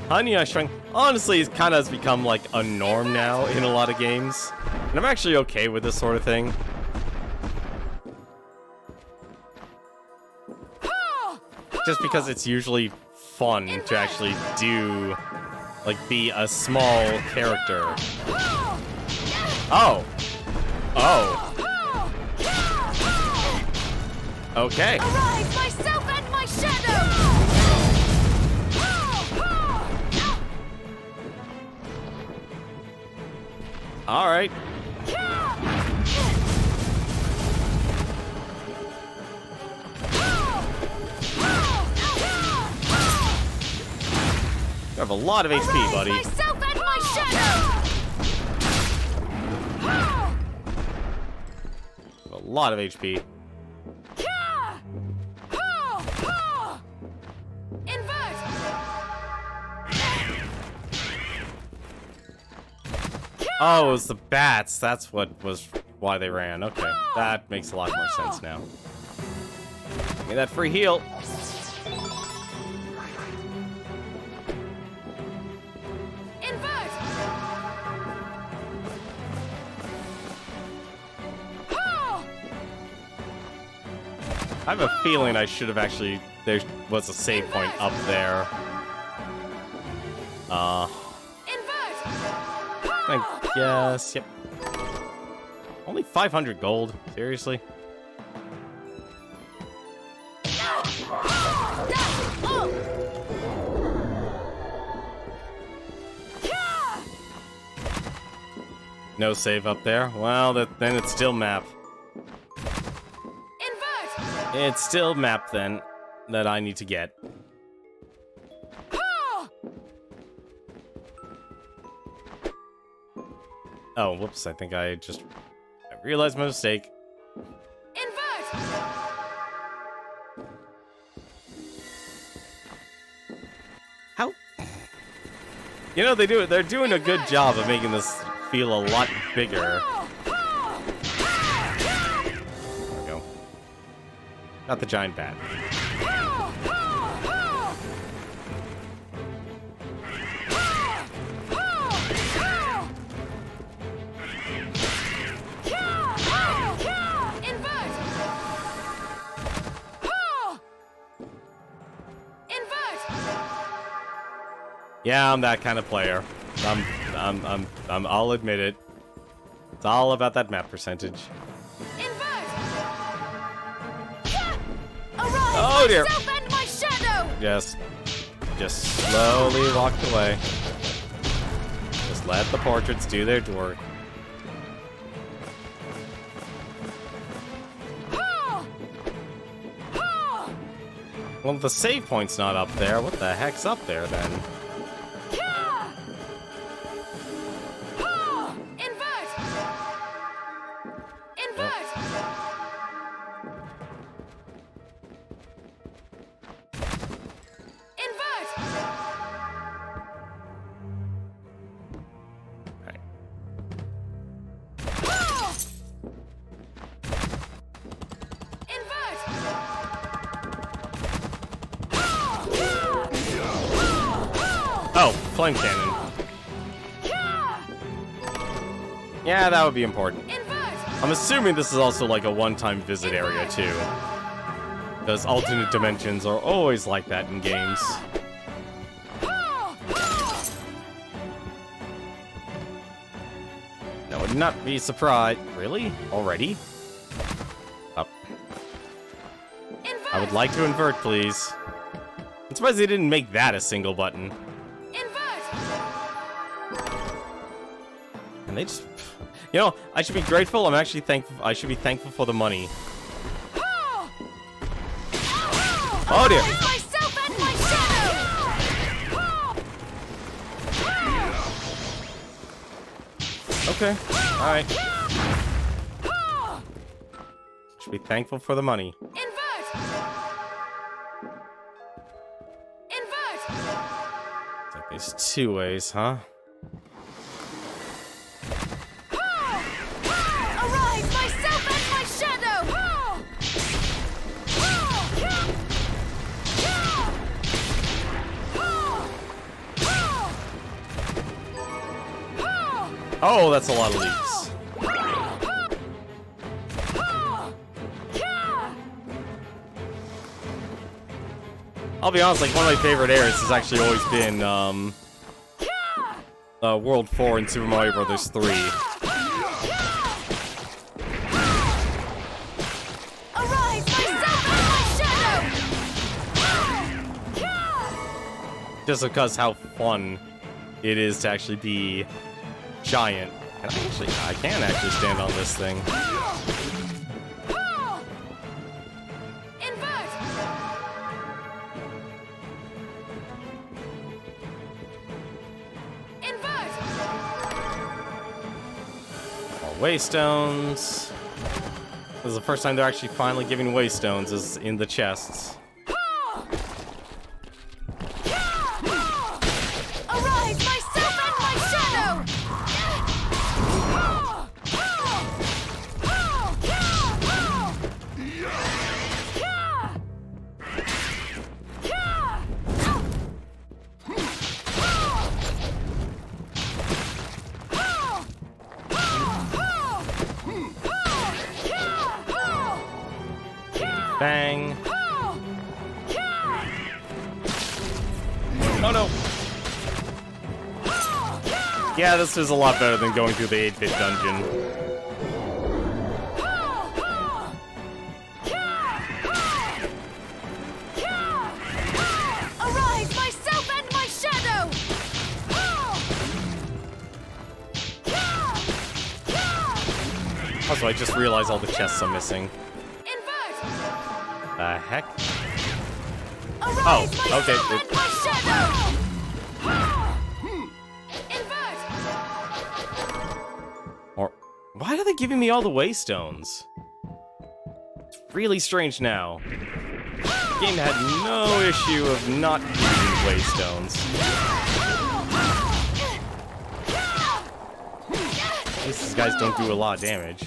Honey, I Shrunk honestly kind of has become like a norm now in a lot of games. And I'm actually okay with this sort of thing. Just because it's usually fun to actually do, like, be a small character. Oh. Oh. Okay. Arise, myself and my shadow! All right. You have a lot of HP, buddy. Myself and my shadow! A lot of HP. Invert! Oh, it was the bats. That's what was why they ran. Okay, that makes a lot more sense now. Give me that free heal. Invert! I have a feeling I should have actually... There was a save point up there. I guess, yep. Only 500 gold? Seriously? No save up there? Well, then it's still map. It's still map, then, that I need to get. Oh, whoops, I think I realized my mistake. Invert! How? You know, they're doing a good job of making this feel a lot bigger. There we go. Got the giant bat. Yeah, I'm that kind of player. I'll admit it. It's all about that map percentage. Oh dear. And my shadow! Just slowly walked away. Just let the portraits do their work. Well, the save point's not up there. What the heck's up there then? Oh, flame cannon. Yeah, that would be important. Invert! I'm assuming this is also like a one-time visit area, too. Because alternate dimensions are always like that in games. I would not be surprised. Really? Already? Up. I would like to invert, please. I'm surprised they didn't make that a single button. Invert! And they just... You know, I should be grateful. I'm actually thankful. I should be thankful for the money. Oh dear. Myself and my shadow! Okay. Alright. Should be thankful for the money. Invert! Invert! It's like there's two ways, huh? Arise, myself and my shadow! Oh, that's a lot of leaves. I'll be honest, like, one of my favorite areas has actually always been, World 4 in Super Mario Bros. 3. Arise, myself and my shadow! Just because how fun it is to actually be giant. And I can actually stand on this thing. Invert! Invert! More waystones. This is the first time they're actually finally giving waystones, is in the chests. Arise, myself and my shadow! Bang. Oh no. Yeah, this is a lot better than going through the 8-bit dungeon. Arise, myself and my shadow! Also, I just realized all the chests I'm missing. Invert! The heck? Arise, myself okay. and my shadow! Invert! Or why are they giving me all the waystones? It's really strange now. The game had no issue of not giving waystones. At least these guys don't do a lot of damage.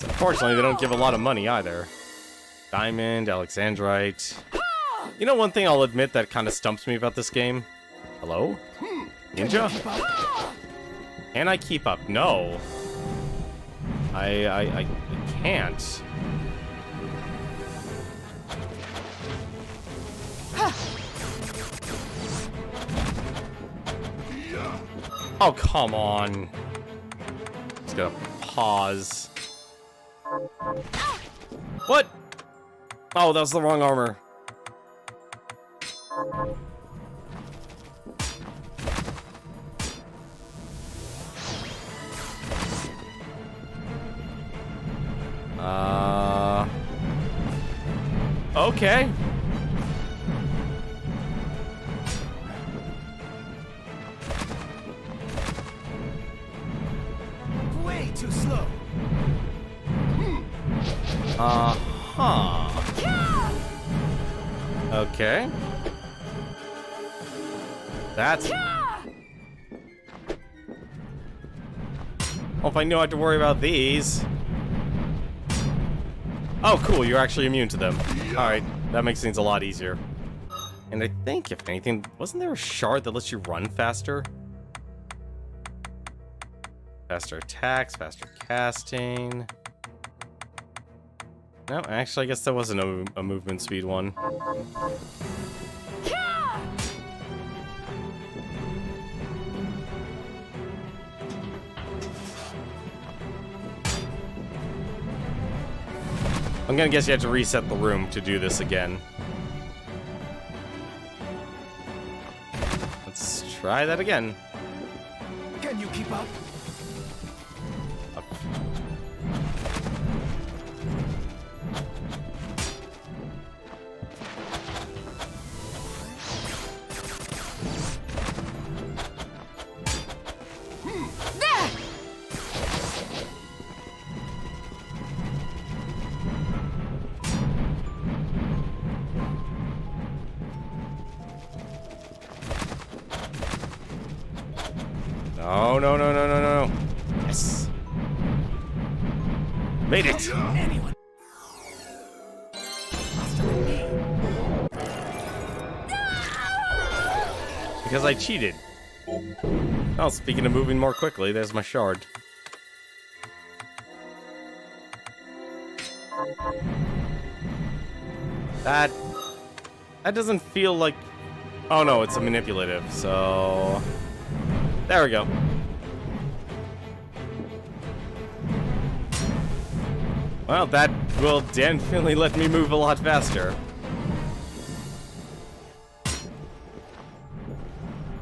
Unfortunately, they don't give a lot of money either. Diamond, Alexandrite. You know one thing I'll admit that kind of stumps me about this game? Hello? Ninja? Can I keep up? No. I can't. Oh, come on. Just gonna pause. What? Oh, that was the wrong armor. Okay. Way too slow. Uh-huh. Okay. That's... Well, if I knew I had to worry about these... Oh, cool, you're actually immune to them. Alright, that makes things a lot easier. And I think, if anything, wasn't there a shard that lets you run faster? Faster attacks, faster casting. No, actually, I guess that wasn't a movement speed one. I'm gonna guess you have to reset the room to do this again. Let's try that again. Can you keep up? No, no, no, no, no, no. Yes. Made it. Because I cheated. Oh, speaking of moving more quickly, there's my shard. That doesn't feel like... Oh no, it's a manipulative, so... There we go. Well, that will definitely let me move a lot faster.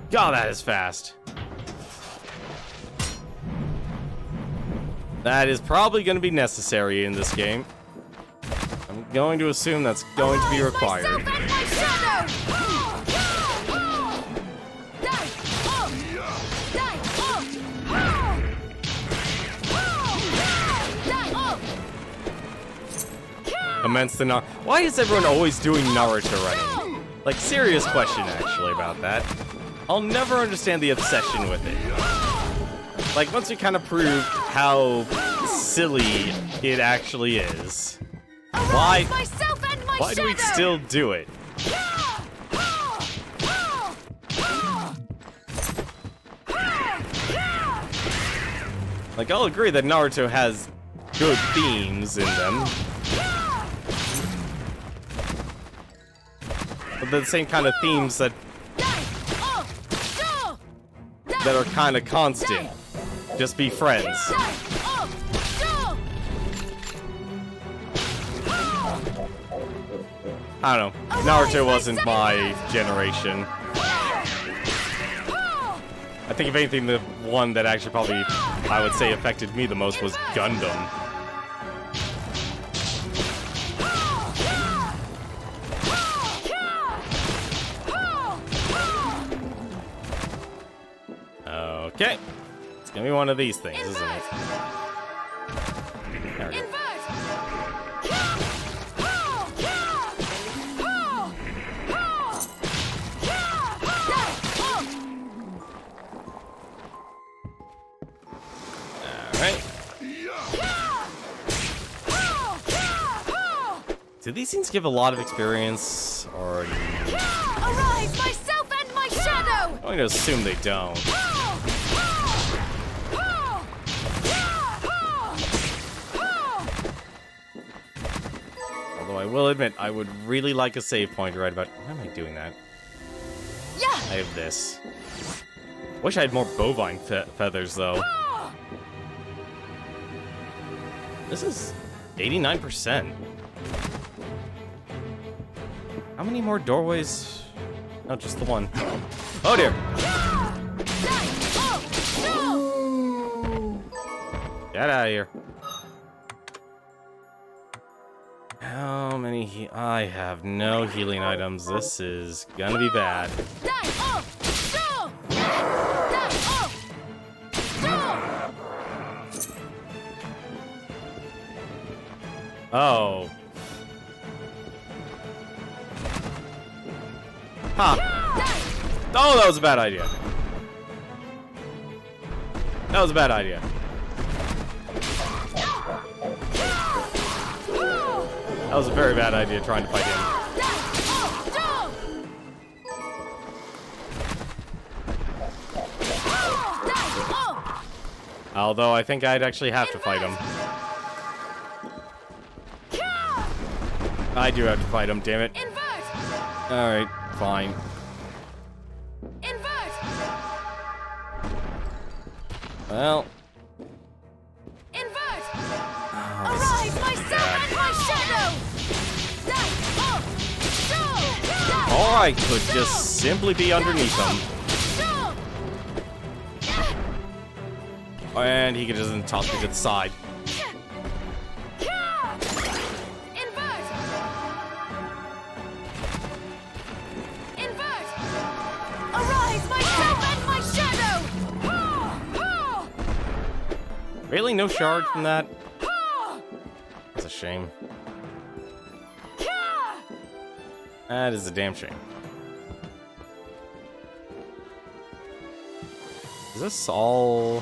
God, that is fast. That is probably going to be necessary in this game. I'm going to assume that's going to be required. Commence the Naruto. Why is everyone always doing Naruto running? Like, serious question, actually, about that. I'll never understand the obsession with it. Like, once you kind of prove how silly it actually is, why do we still do it? Like, I'll agree that Naruto has good themes in them. But they're the same kind of themes that are kind of constant. Just be friends. I don't know. Naruto wasn't my generation. I think if anything, the one that actually probably, I would say, affected me the most was Gundam. Okay. It's gonna be one of these things, isn't it? There we go. Alright. Do these things give a lot of experience, or... Arise, myself and my shadow! I'm going to assume they don't. Although I will admit, I would really like a save point right about... Why am I doing that? Yeah. I have this. Wish I had more bovine feathers, though. This is 89%. How many more doorways? No, just the one. Oh dear. Get out of here. How many I have no healing items. This is gonna be bad. Oh. Huh. Oh, that was a bad idea. That was a bad idea. That was a very bad idea trying to fight him. Although I think I'd actually have to fight him. I do have to fight him, damn it. Invert! Alright, fine. Invert! Well. Invert! Oh, Arise, myself and my shadow! or I could just simply be underneath him. And he can just toss me to the side. Really? No shard from that? That's a shame. That is a damn shame. Is this all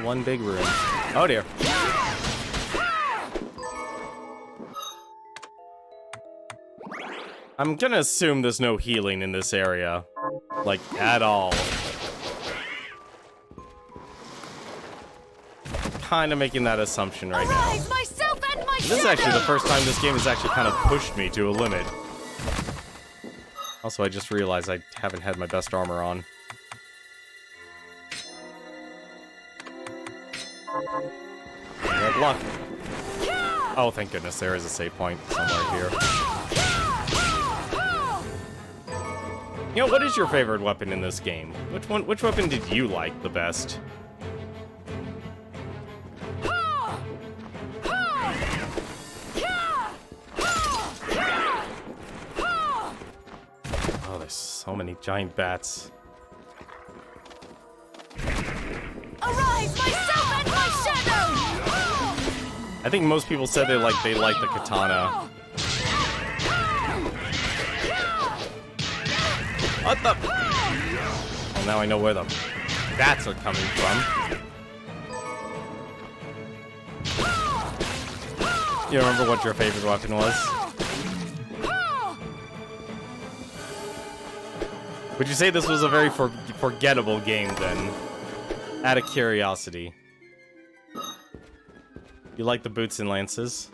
one big room? Oh dear. I'm gonna assume there's no healing in this area. Like, at all. Kind of making that assumption right now. This is actually the first time this game has actually kind of pushed me to a limit. Also, I just realized I haven't had my best armor on. Good luck. Oh, thank goodness, there is a save point somewhere here. You know, what is your favorite weapon in this game? Which weapon did you like the best? Oh, there's so many giant bats. Arise, myself and my shadow! I think most people said they like the katana. What the? Well, now I know where the bats are coming from. You remember what your favorite weapon was? Would you say this was a very forgettable game then? Out of curiosity. You like the boots and lances?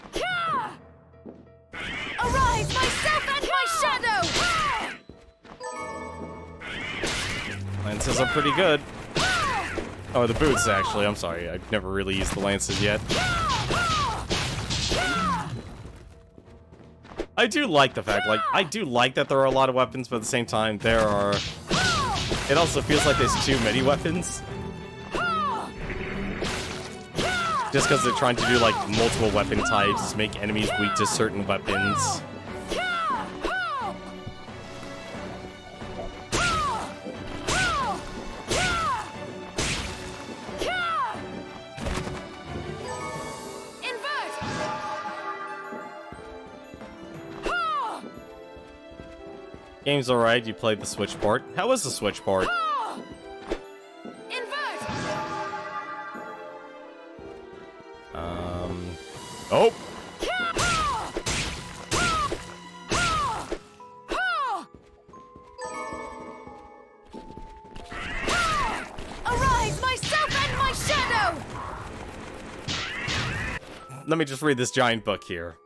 Arise, myself and my shadow! Lances are pretty good. Oh, the boots, actually. I'm sorry. I've never really used the lances yet. I do like the fact, like, I do like that there are a lot of weapons, but at the same time, there are... It also feels like there's too many weapons. Just because they're trying to do, like, multiple weapon types, make enemies weak to certain weapons. Game's alright, you played the Switch port. How was the Switch port? Oh! Arise, myself and my shadow! Let me just read this giant book here.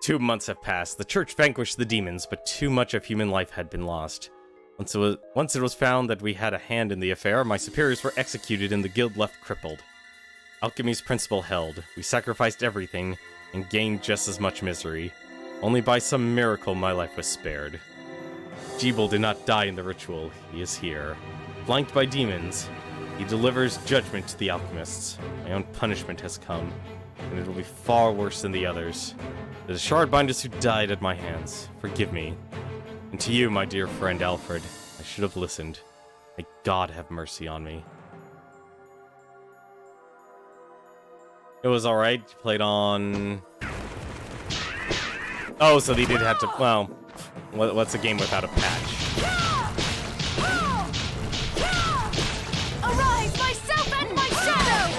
2 months have passed. The church vanquished the demons, but too much of human life had been lost. Once it was found that we had a hand in the affair, my superiors were executed and the guild left crippled. Alchemy's principle held. We sacrificed everything and gained just as much misery. Only by some miracle my life was spared. Jebel did not die in the ritual. He is here. Flanked by demons, he delivers judgment to the alchemists. My own punishment has come, and it will be far worse than the others. The shardbinders who died at my hands, forgive me. And to you, my dear friend Alfred, I should have listened. May God have mercy on me. It was alright, you played on... Oh, so they did have to... Well, what's a game without a patch? Arise, myself and my shadow!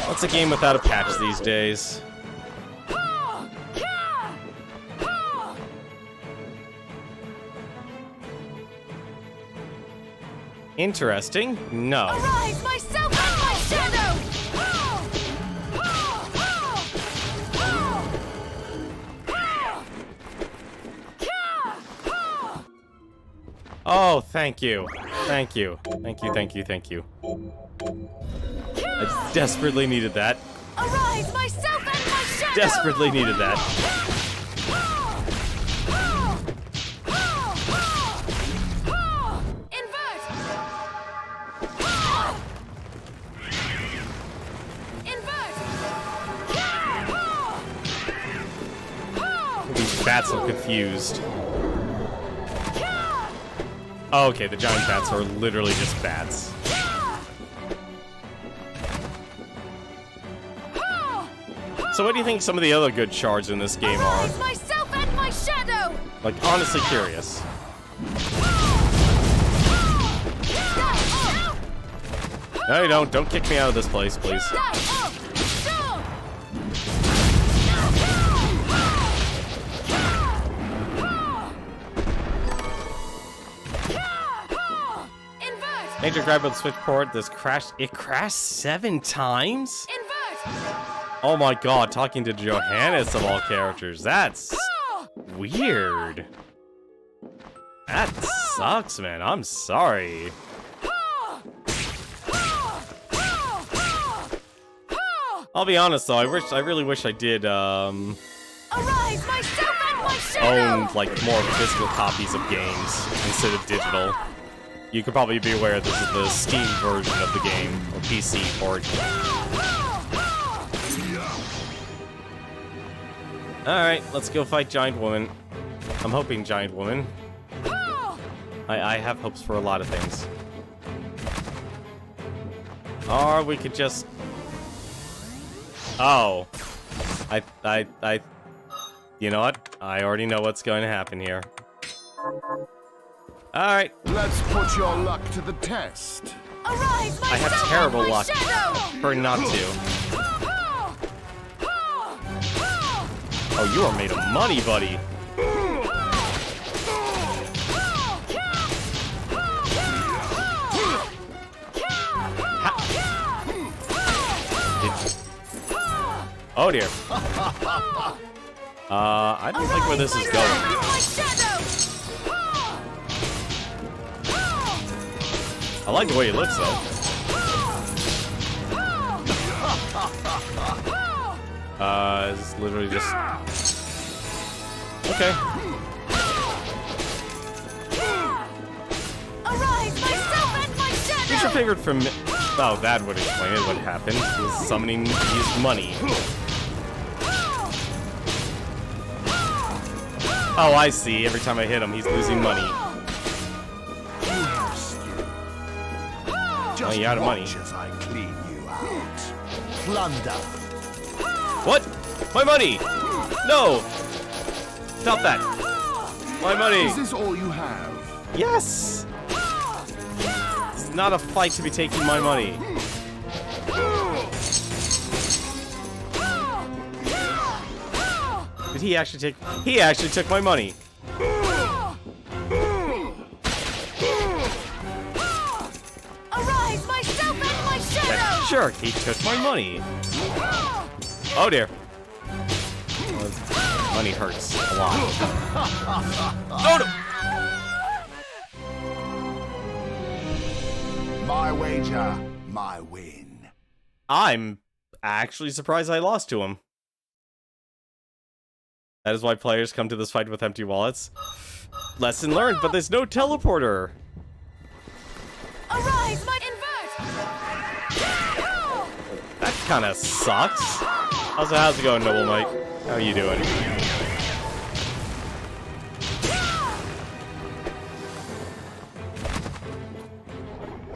What's a game without a patch these days? Interesting? No. Arise, myself and Oh, thank you. Thank you. Thank you, thank you, thank you. I desperately needed that. Arise, myself and my shadow! Desperately needed that. Invert! Invert! These bats are confused. Oh, okay, the giant bats are literally just bats. So what do you think some of the other good shards in this game are? Arise, myself and my shadow! Like, honestly curious. No, you don't. Don't kick me out of this place, please. Major grab with the switchboard. This crashed. It crashed 7 times? Oh my god, talking to Johannes of all characters. That's weird. That sucks, man. I'm sorry. I'll be honest though, I really wish I did Arise, myself and my shadow! own like more physical copies of games instead of digital. You could probably be aware this is the Steam version of the game, or PC port. Alright, let's go fight Giant Woman. I'm hoping Giant Woman. I have hopes for a lot of things. Or we could just... Oh. You know what? I already know what's going to happen here. Alright. Let's put your luck to the test. Arise, I have myself terrible and my luck. shadow! I prefer not to. Oh, you are made of money, buddy. Oh dear. I don't like where this is going. I like the way it looks, though. It's literally just... Okay. Arise, myself and my shadow! Who's your favorite from... Oh, that would explain it. What happened. He was summoning his money. Oh, I see. Every time I hit him, he's losing money. Oh, you out of money. As I clean you out. Plunder. What? My money! No! Stop that! My money! Is this all you have? Yes! It's not a fight to be taking my money. Did he actually take... He actually took my money. Arise, myself and my shadow! That jerk, he took my money. Oh dear. Well, money hurts a lot. Oh no! My wager, my win. I'm actually surprised I lost to him. That is why players come to this fight with empty wallets. Lesson learned, but there's no teleporter. Arise, my invert! That kind of sucks. How's it going, Noble Mike? How are you doing?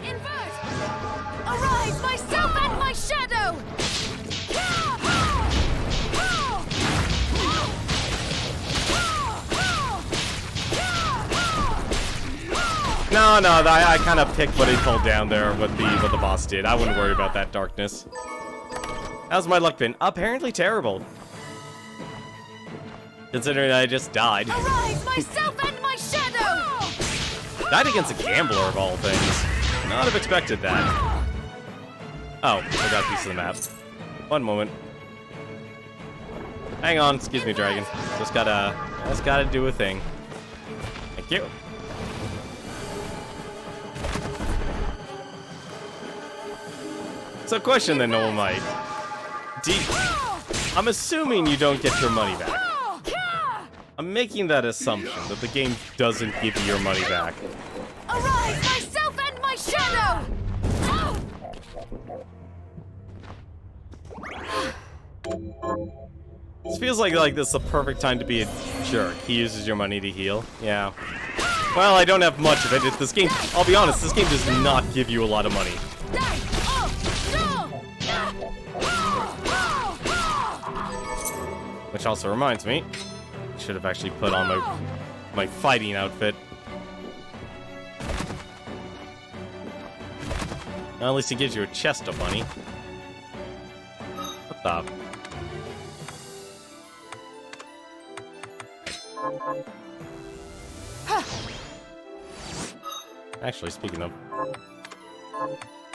Invert! Arise, myself and my shadow! No, I kind of picked what he pulled down there, what the boss did. I wouldn't worry about that darkness. How's my luck been? Apparently terrible. Considering I just died. Arise, myself and my shadow! Died against a gambler of all things. Not have expected that. Oh, forgot a piece of the map. One moment. Hang on, excuse me, dragon. Just gotta do a thing. Thank you. So question then, Noel Might. I'm assuming you don't get your money back. I'm making that assumption that the game doesn't give you your money back. Arise, myself and my shadow! This feels like this is the perfect time to be a jerk. He uses your money to heal. Yeah. Well, I don't have much of it. This game, I'll be honest, this game does not give you a lot of money. Which also reminds me, I should have actually put on my fighting outfit. Well, at least it gives you a chest of money. What the? Actually, speaking of,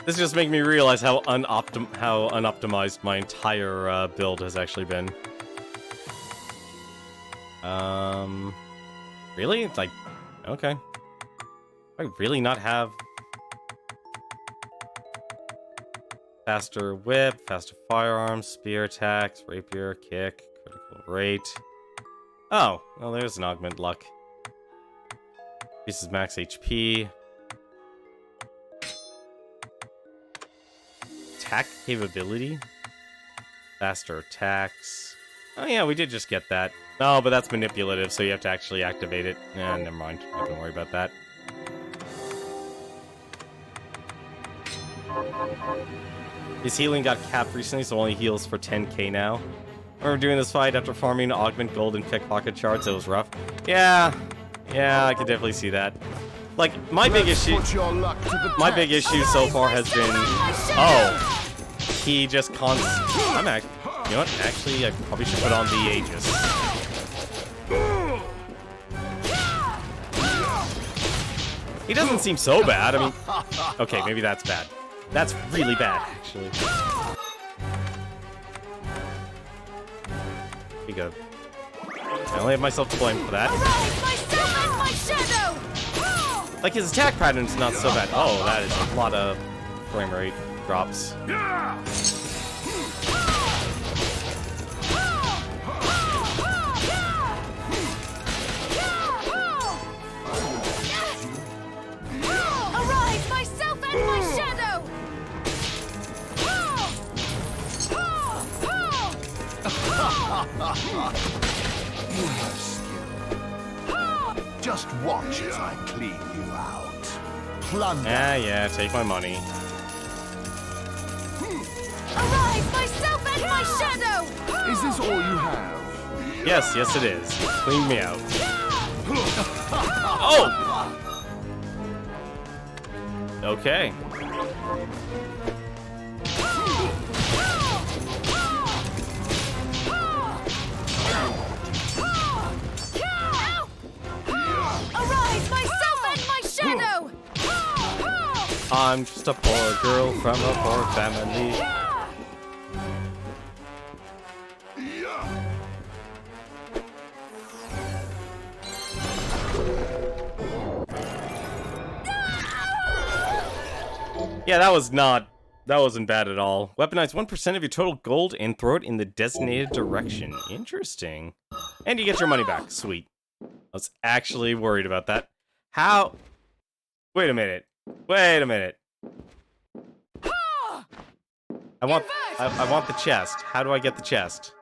this just makes me realize how unoptimized my entire build has actually been. Really? Like, okay. Do I really not have faster whip, faster firearms, spear attacks, rapier, kick, critical rate? Oh, well, there's an augment luck. Increases max HP. Attack capability? Faster attacks. Oh yeah, we did just get that. No, but that's manipulative, so you have to actually activate it. Nah, never mind. I don't worry about that. His healing got capped recently, so only heals for 10k now. I remember doing this fight after farming augment gold and pickpocket shards. It was rough. Yeah, I can definitely see that. Like, my big issue so far has been, oh, he just you know what? Actually, I probably should put on the Aegis. He doesn't seem so bad. I mean, okay, maybe that's bad. That's really bad, actually. Here you go. I only have myself to blame for that. Like, his attack pattern's not so bad. Oh, that is a lot of frame rate drops. Arise, myself and my shadow! You have skill. Just watch as I clean you out. Plunder. Yeah, take my money. Arise, myself and my shadow! Is this all you have? Yes, it is. Clean me out. Oh! Okay. Arise, myself and my shadow! I'm just a poor girl from a poor family. Yeah, that wasn't bad at all. Weaponize 1% of your total gold and throw it in the designated direction. Interesting. And you get your money back. Sweet. I was actually worried about that. How? Wait a minute. I want the chest. How do I get the chest?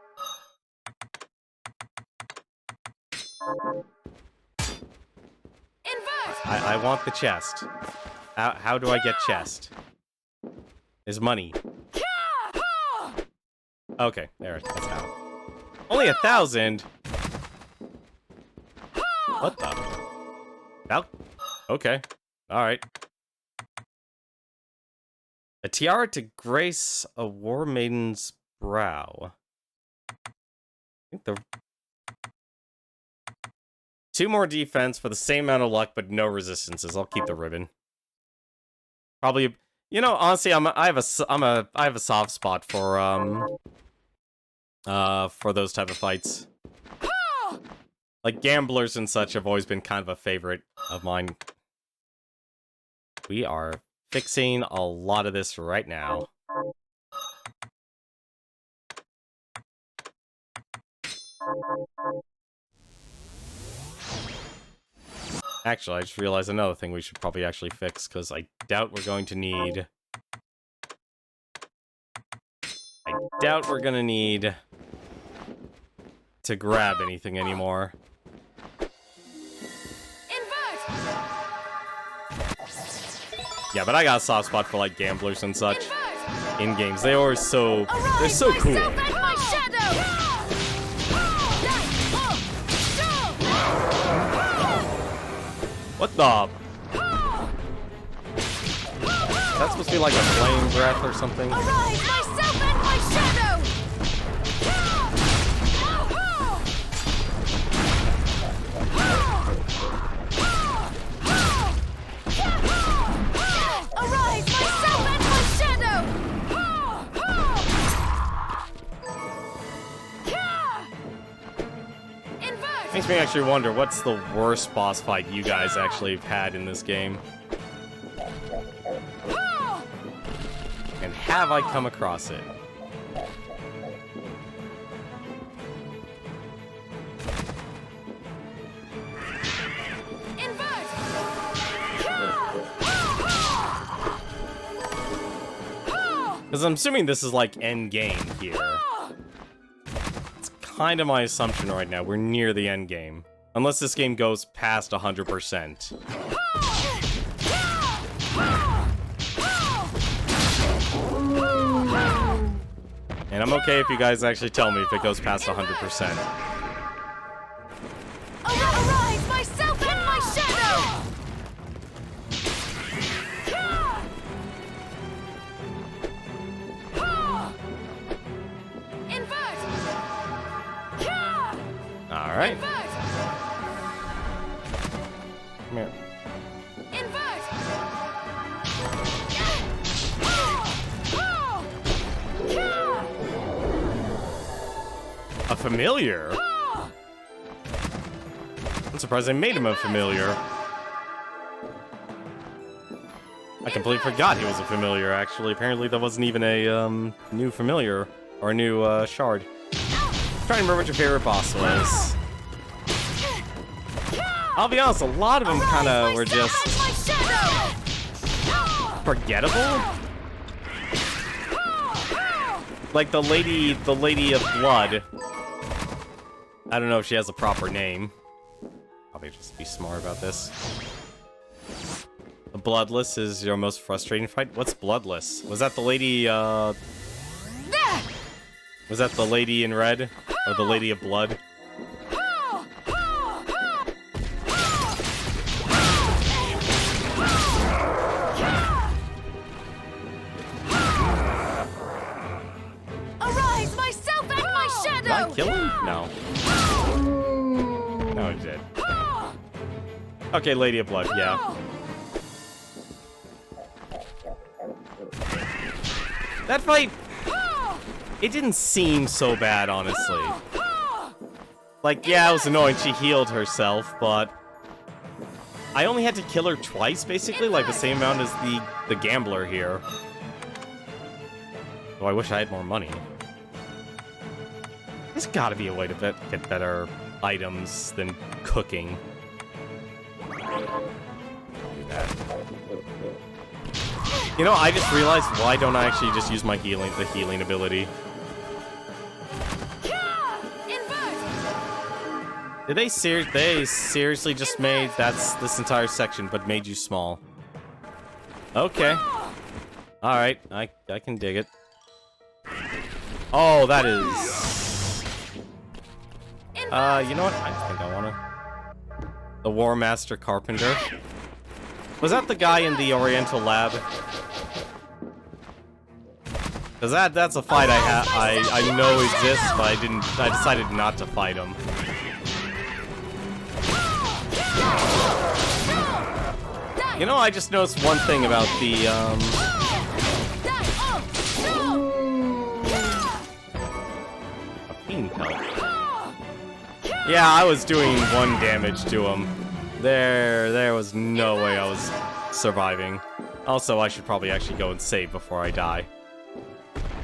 I want the chest. How do I get chest? There's money. Okay, there. That's how. Only 1,000. What the? Okay. All right. A tiara to grace a war maiden's brow. I think the 2 more defense for the same amount of luck, but no resistances. I'll keep the ribbon. Probably, you know, honestly, I have a soft spot for those type of fights. Like gamblers and such have always been kind of a favorite of mine. We are fixing a lot of this right now. Actually, I just realized another thing we should probably actually fix, because I doubt we're going to need... I doubt we're gonna need to grab anything anymore. Yeah, but I got a soft spot for, like, gamblers and such in games. They are so... they're so cool. What the... That's supposed to be like a flame breath or something? Arise, myself and my shadow! Arise, myself and my shadow! Invert! Makes me actually wonder, what's the worst boss fight you guys actually have had in this game? And have I come across it? Because I'm assuming this is like end game here. It's kind of my assumption right now. We're near the end game. Unless this game goes past 100%. And I'm okay if you guys actually tell me if it goes past 100%. Arise, myself and my shadow! Invert! Alright. Come here. Invert! A familiar? I'm surprised they made him a familiar. I completely forgot he was a familiar, actually. Apparently there wasn't even a new familiar, or a new shard. I'm trying to remember what your favorite boss was. I'll be honest, a lot of them kind of were just forgettable. Like the lady of blood. I don't know if she has a proper name. Probably just be smart about this. The Bloodless is your most frustrating fight? What's Bloodless? Was that the lady, Was that the lady in red? Or the lady of blood? Arise, myself and my shadow! Did I kill him? No. No, he did. Okay, Lady of Blood, yeah. That fight, it didn't seem so bad, honestly. Like, yeah, it was annoying, she healed herself, but I only had to kill her twice, basically, like the same amount as the gambler here. Oh, I wish I had more money. There's gotta be a way to get better items than cooking. Do that. You know, I just realized, why don't I actually just use my the healing ability? Did they seriously just made this entire section, but made you small? Okay. Alright, I can dig it. Oh, that is... you know what? I think I wanna... The War Master Carpenter. Was that the guy in the Oriental Lab? Cause that's a fight I know exists, but I decided not to fight him. You know, I just noticed one thing about the a fiend pelt. Yeah, I was doing 1 damage to him. There was no way I was surviving. Also, I should probably actually go and save before I die.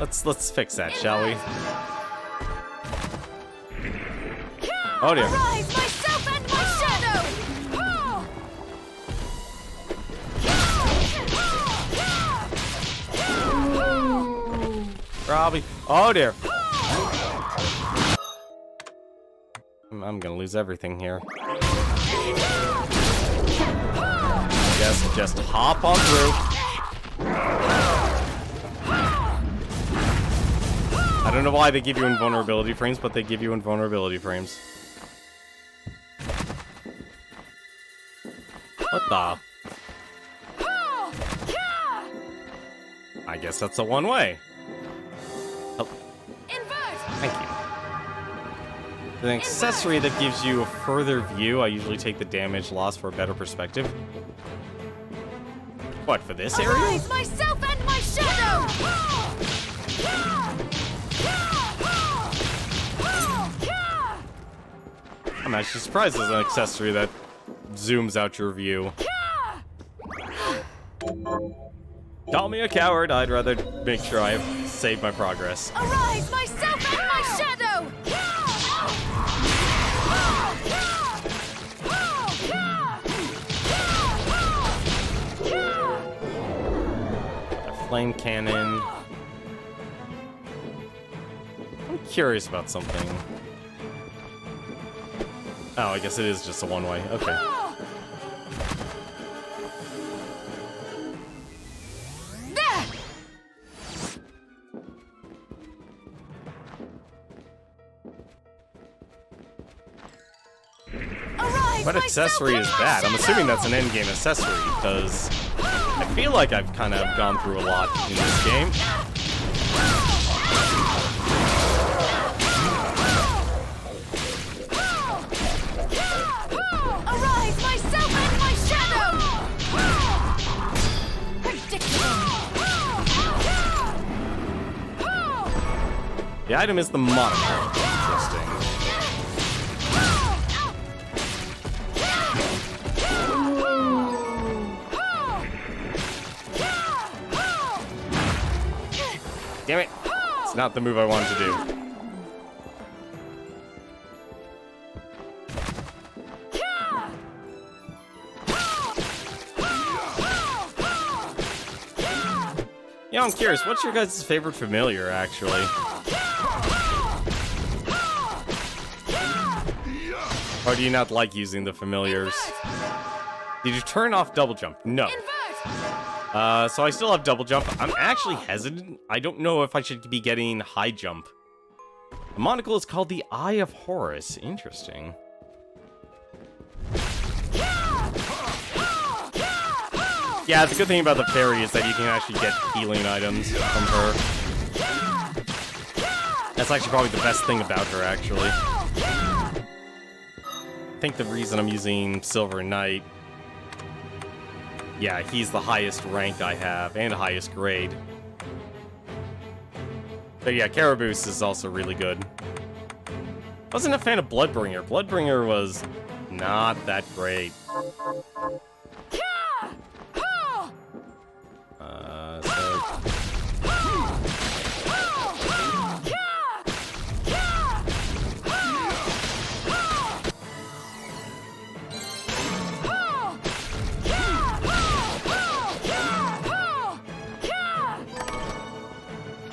Let's fix that, shall we? Oh dear. Arise, myself and my shadow! Robbie. Oh dear. I'm gonna lose everything here. I guess just hop on through. I don't know why they give you invulnerability frames, but they give you invulnerability frames. What the? I guess that's a one-way. Oh, thank you. An accessory that gives you a further view. I usually take the damage loss for a better perspective. What, for this area? Arise, myself and my shadow! I'm actually surprised there's an accessory that zooms out your view. Call me a coward. I'd rather make sure I have saved my progress. Arise, myself and my shadow! A flame cannon. I'm curious about something. Oh, I guess it is just a one-way. Okay. What accessory is that? I'm assuming that's an endgame accessory, because I feel like I've kind of gone through a lot in this game. Arise, myself and my shadow! The item is the monitor. Interesting. Damn it! It's not the move I wanted to do. Yeah, I'm curious, what's your guys' favorite familiar, actually? Or do you not like using the familiars? Did you turn off double jump? No. So I still have double jump. I'm actually hesitant. I don't know if I should be getting high jump. The monocle is called the Eye of Horus. Interesting. Yeah, the good thing about the fairy is that you can actually get healing items from her. That's actually probably the best thing about her, actually. I think the reason I'm using Silver Knight... Yeah, he's the highest rank I have, and highest grade. But yeah, Caraboose is also really good. Wasn't a fan of Bloodbringer. Bloodbringer was not that great.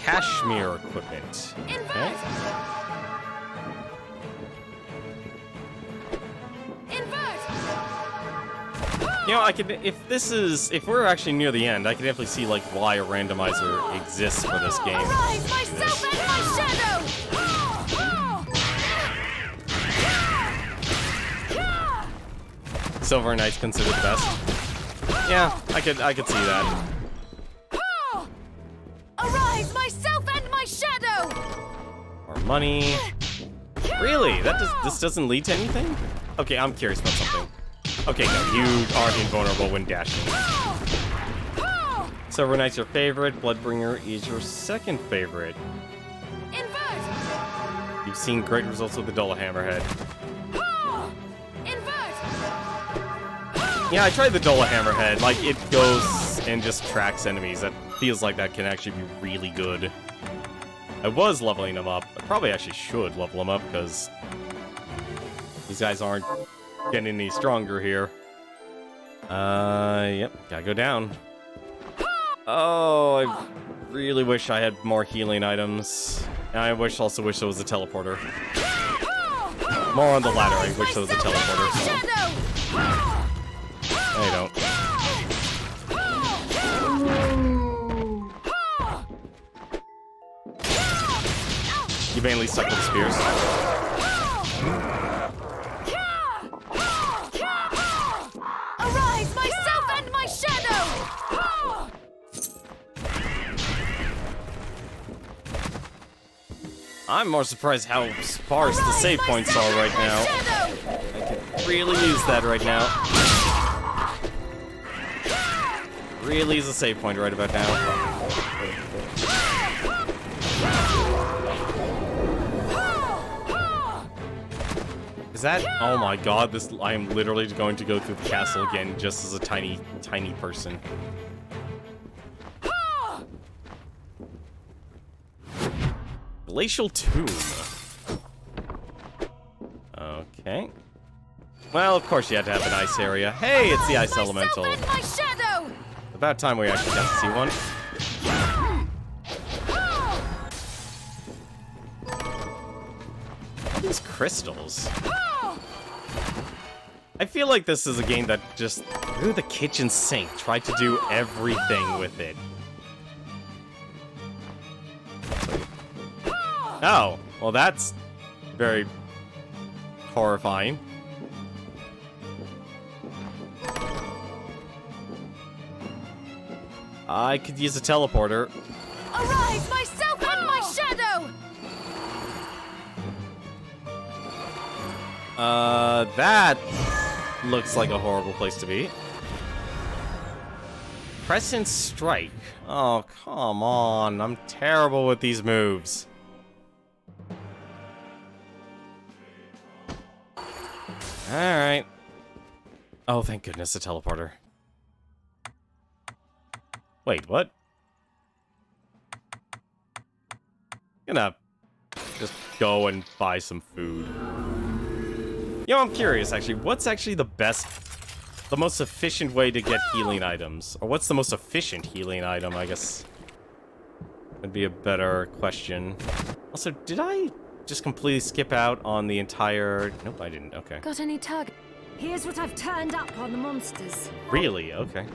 Cashmere equipment. Okay. You know, I could, if we're actually near the end, I can definitely see, like, why a randomizer exists for this game. Arise, myself and my shadow! Silver Knight's considered the best. Yeah, I could see that. Arise, myself and my shadow! More money. Really? This doesn't lead to anything? Okay, I'm curious about something. Okay, no, you are invulnerable when dashing. Silver Knight's your favorite. Bloodbringer is your second favorite. Invert! You've seen great results with the Dull Hammerhead. Invert! Yeah, I tried the Dull Hammerhead. Like, it goes and just tracks enemies. That feels like that can actually be really good. I was leveling him up. I probably actually should level him up, because these guys aren't getting any stronger here. Yep, gotta go down. Oh, I really wish I had more healing items. And I also wish there was a teleporter. More on the latter, I wish there was a teleporter. I don't. You mainly suck with spears. Arise, myself and my shadow! I'm more surprised how sparse the save points are right now. I could really use that right now. Really use a save point right about now. Is that? Oh my god, this I am literally going to go through the castle again just as a tiny person. Glacial Tomb. Okay. Well, of course you had to have an ice area. Hey, it's the ice elemental. About time we actually got to see one. All these crystals. I feel like this is a game that just through the kitchen sink tried to do everything with it. Oh, well that's very horrifying. I could use a teleporter. Arise, myself and my shadow! That looks like a horrible place to be. Crescent Strike. Oh, come on. I'm terrible with these moves. Alright. Oh, thank goodness, a teleporter. Wait, what? I'm gonna just go and buy some food. You know, I'm curious, actually. What's actually the most efficient way to get healing items? Or what's the most efficient healing item, I guess? Would be a better question. Also, did I just completely skip out on the entire... Nope, I didn't. Okay. Got any target? Here's what I've turned up on the monsters. Really? Okay.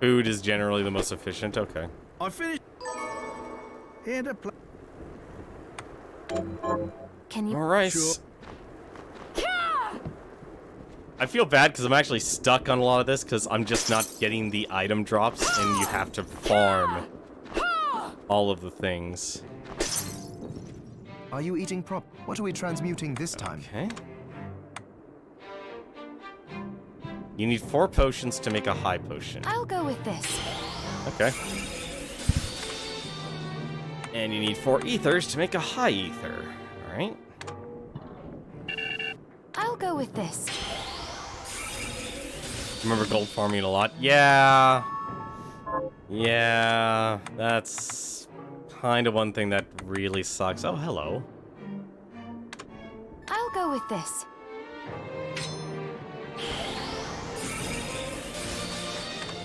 Food is generally the most efficient? Okay. I finished. Here to play. Can you... Alright. Sure. I feel bad because I'm actually stuck on a lot of this because I'm just not getting the item drops and you have to farm all of the things. Are you eating prop? What are we transmuting this time? Okay. You need 4 potions to make a high potion. I'll go with this. Okay. And you need 4 ethers to make a high ether. Alright. I'll go with this. Remember gold farming a lot? Yeah. Yeah. That's kind of one thing that really sucks. Oh, hello. I'll go with this.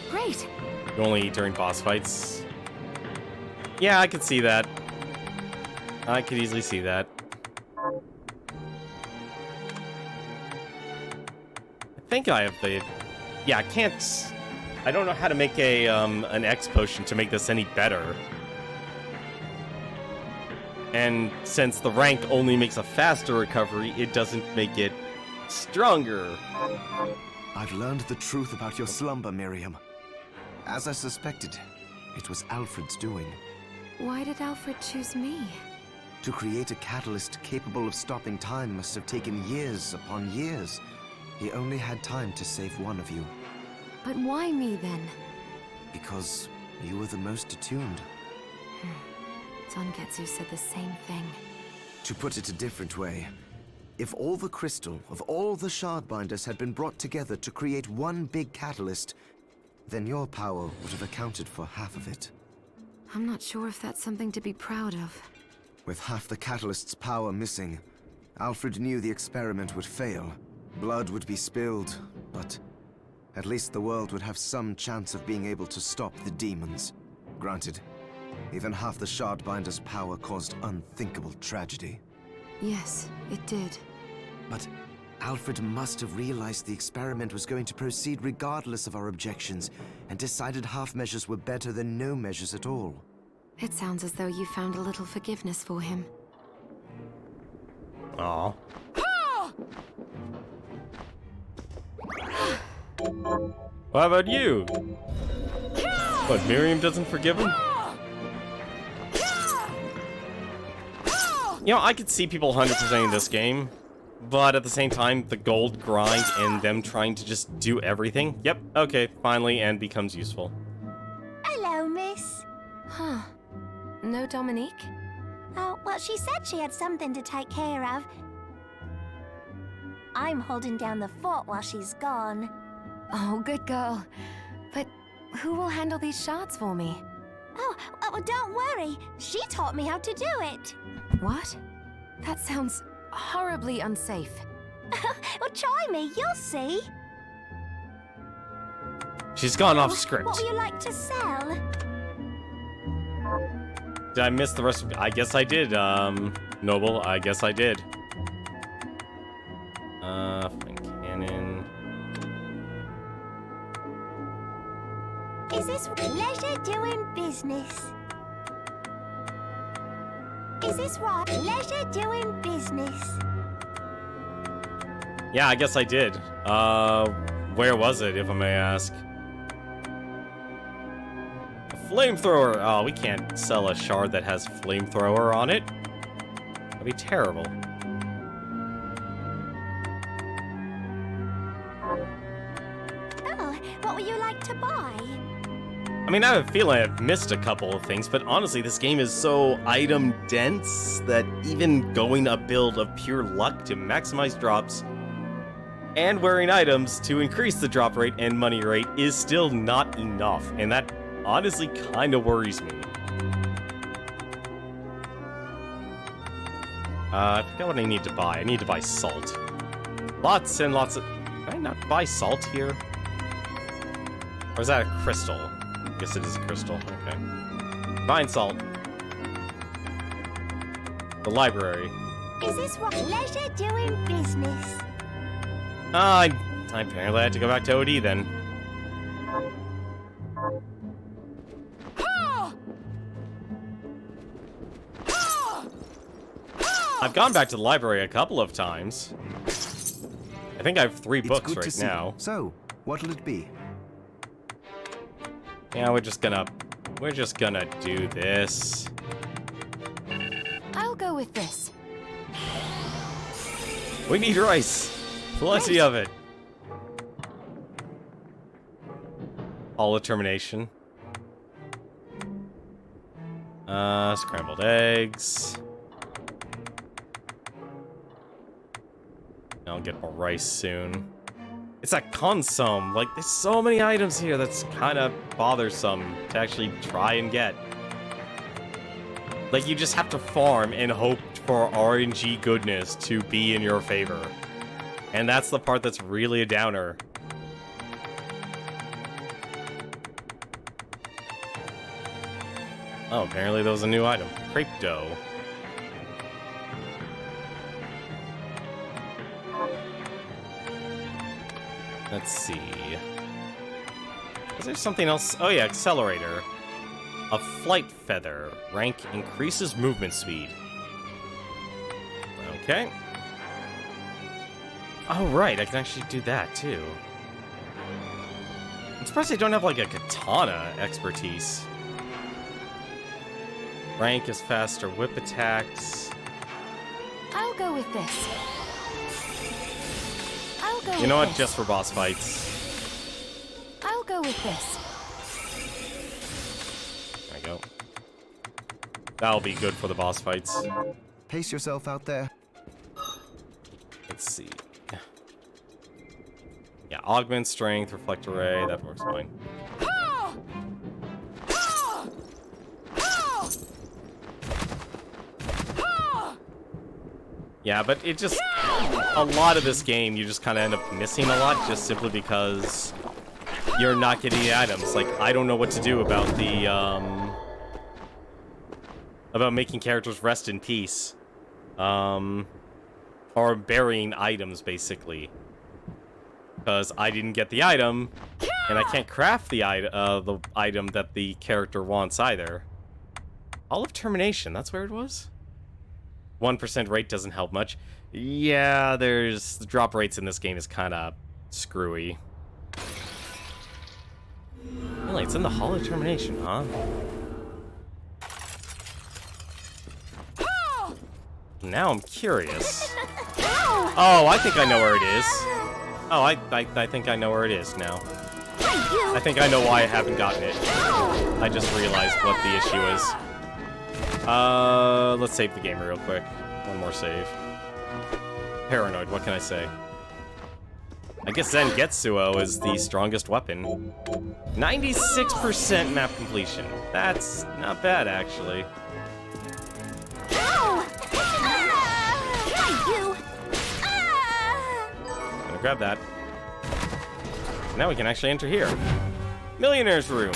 Great. You only eat during boss fights. Yeah, I could see that. I could easily see that. I think I have the... Yeah, I can't... I don't know how to make a an X potion to make this any better. And since the rank only makes a faster recovery, it doesn't make it stronger. I've learned the truth about your slumber, Miriam. As I suspected, it was Alfred's doing. Why did Alfred choose me? To create a catalyst capable of stopping time must have taken years upon years. He only had time to save one of you. But why me then? Because you were the most attuned. Zangetsu said the same thing. To put it a different way, if all the crystal of all the shardbinders had been brought together to create one big catalyst, then your power would have accounted for half of it. I'm not sure if that's something to be proud of. With half the catalyst's power missing, Alfred knew the experiment would fail. Blood would be spilled, but at least the world would have some chance of being able to stop the demons. Granted, even half the Shardbinder's power caused unthinkable tragedy. Yes, it did. But Alfred must have realized the experiment was going to proceed regardless of our objections, and decided half measures were better than no measures at all. It sounds as though you found a little forgiveness for him. Aw. What about you? What, Miriam doesn't forgive him? You know, I could see people 100%ing this game, but at the same time, the gold grind and them trying to just do everything. Yep, okay, finally, and becomes useful. Hello, miss. Huh. No Dominique? Oh, well, she said she had something to take care of. I'm holding down the fort while she's gone. Oh, good girl. But who will handle these shards for me? Oh, well, don't worry. She taught me how to do it. What? That sounds horribly unsafe. Well, try me. You'll see. She's gone off What script. would you like to sell? Did I miss the rest of it? I guess I did, Noble. I guess I did. Flame cannon. Is this pleasure doing business? Is this right? Pleasure doing business? Yeah, I guess I did. Where was it, if I may ask? A flamethrower! Oh, we can't sell a shard that has flamethrower on it. That'd be terrible. Oh, what would you like to buy? I mean, I have a feeling I've missed a couple of things, but honestly, this game is so item dense that even going a build of pure luck to maximize drops and wearing items to increase the drop rate and money rate is still not enough, and that honestly kind of worries me. I forgot what I need to buy. I need to buy salt. Lots and lots of... Can I not buy salt here? Or is that a crystal? I guess it is a crystal. Okay. Buying salt. The library. Is this right? Pleasure doing business? I apparently had to go back to OD then. I've gone back to the library a couple of times. I think I have 3 It's books good to right see. now. So, what'll it be? Yeah, we're just gonna do this. I'll go with this. We need rice. Plenty of it. All determination. Scrambled eggs. I'll get more rice soon. It's that consomme. Like, there's so many items here that's kind of bothersome to actually try and get. Like, you just have to farm and hope for RNG goodness to be in your favor. And that's the part that's really a downer. Oh, apparently there was a new item. Crepe dough. Let's see. Is there something else? Oh yeah, accelerator. A flight feather. Rank increases movement speed. Okay. Oh right, I can actually do that too. I'm surprised I don't have like a katana expertise. Rank is faster whip attacks. I'll go with this. I'll go You know with what? this. Just for boss fights. I'll go with this. There we go. That'll be good for the boss fights. Pace yourself out there. Let's see. Yeah, augment strength, reflect array, that works fine. Yeah, but it just... A lot of this game, you just kind of end up missing a lot just simply because you're not getting the items. Like, I don't know what to do about the, about making characters rest in peace. Or burying items, basically. Because I didn't get the item, and I can't craft the item that the character wants either. All of Termination, that's where it was? 1% rate doesn't help much. Yeah, the drop rates in this game is kind of screwy. Really, it's in the Hall of Termination, huh? Now I'm curious. Oh, I think I know where it is. Oh, I think I know where it is now. I think I know why I haven't gotten it. I just realized what the issue is. Let's save the game real quick. One more save. Paranoid, what can I say? I guess Zangetsuo is the strongest weapon. 96% map completion. That's not bad, actually. Gonna grab that. Now we can actually enter here. Millionaire's room.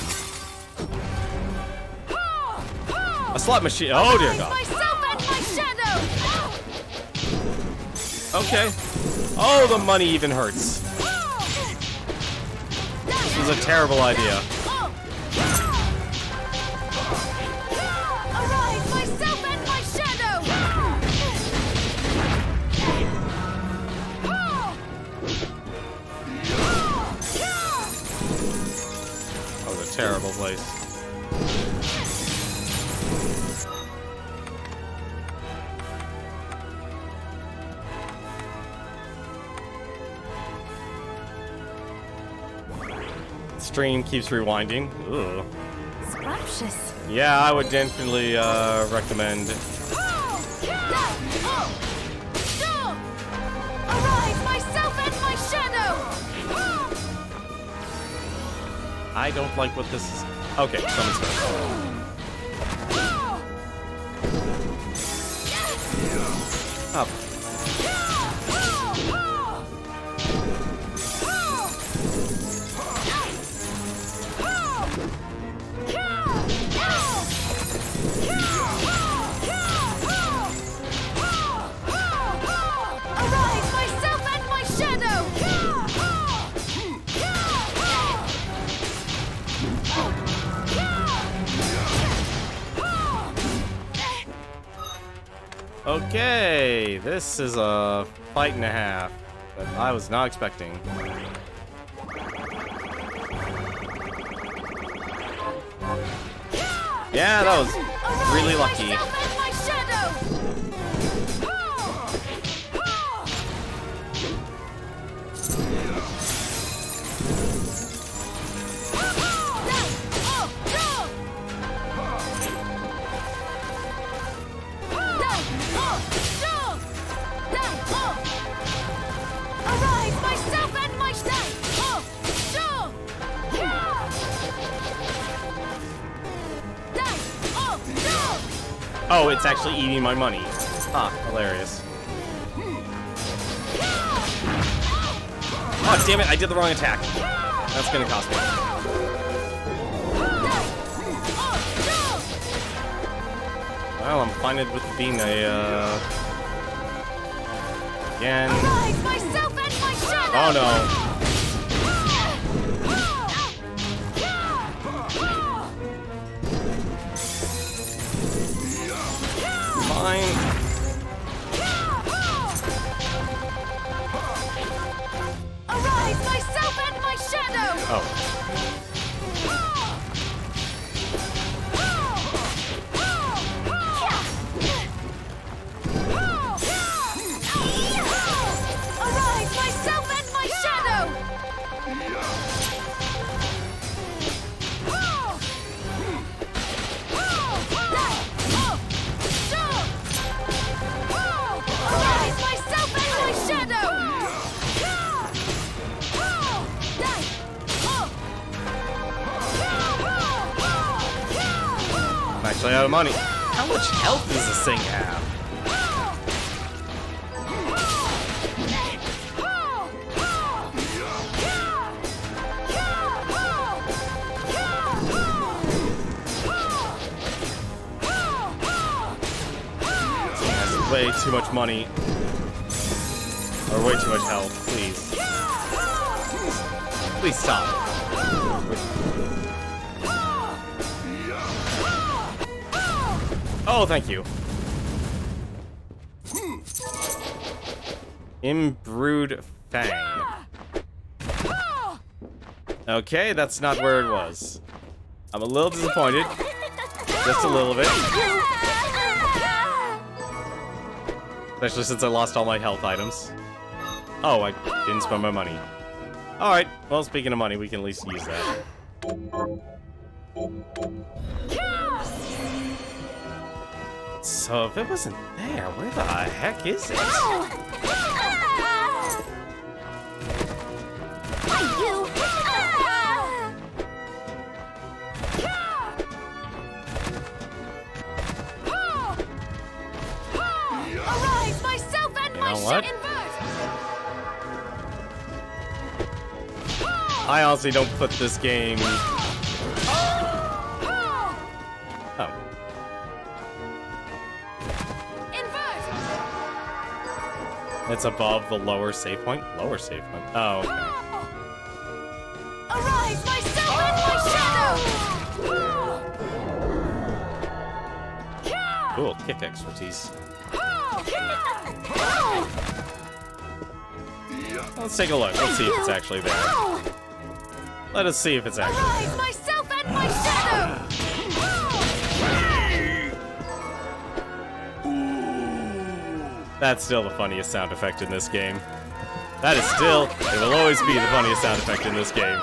A slot machine. Oh dear God. Okay. Oh, the money even hurts. This was a terrible idea. That was a terrible place. Stream keeps rewinding. Ooh. Scrumptious. Yeah, I would definitely recommend. Arise, myself and my shadow! I don't like what this is. Okay, someone's going. Up. Okay, this is a fight and a half that I was not expecting. Yeah, that was really lucky. Oh, it's actually eating my money. Ah, hilarious. Oh, damn it, I did the wrong attack. That's gonna cost me. Well, I'm fine with being a, again. Oh, no. Fine. Arise, myself and my shadow! Oh. Arise, myself and my shadow! I'm actually out of money. How much health does this thing have? way too much money. Or way too much health, please. Please stop. Oh, thank you. Imbrued Fang. Okay, that's not where it was. I'm a little disappointed. Just a little bit. Especially since I lost all my health items. Oh, I didn't spend my money. Alright, well, speaking of money, we can at least use that. So, if it wasn't there, where the heck is it? Arise, myself and You my know what? shit invert! I honestly don't put this game... Oh. Invert! It's above the lower save point? Lower save point. Oh, okay. Arise, myself and my shadow! Cool, kick expertise. Let's take a look. Let's see if it's actually there. Let us see if it's actually Arise, there. myself and my shadow! That's still the funniest sound effect in this game. That is still, it will always be the funniest sound effect in this game.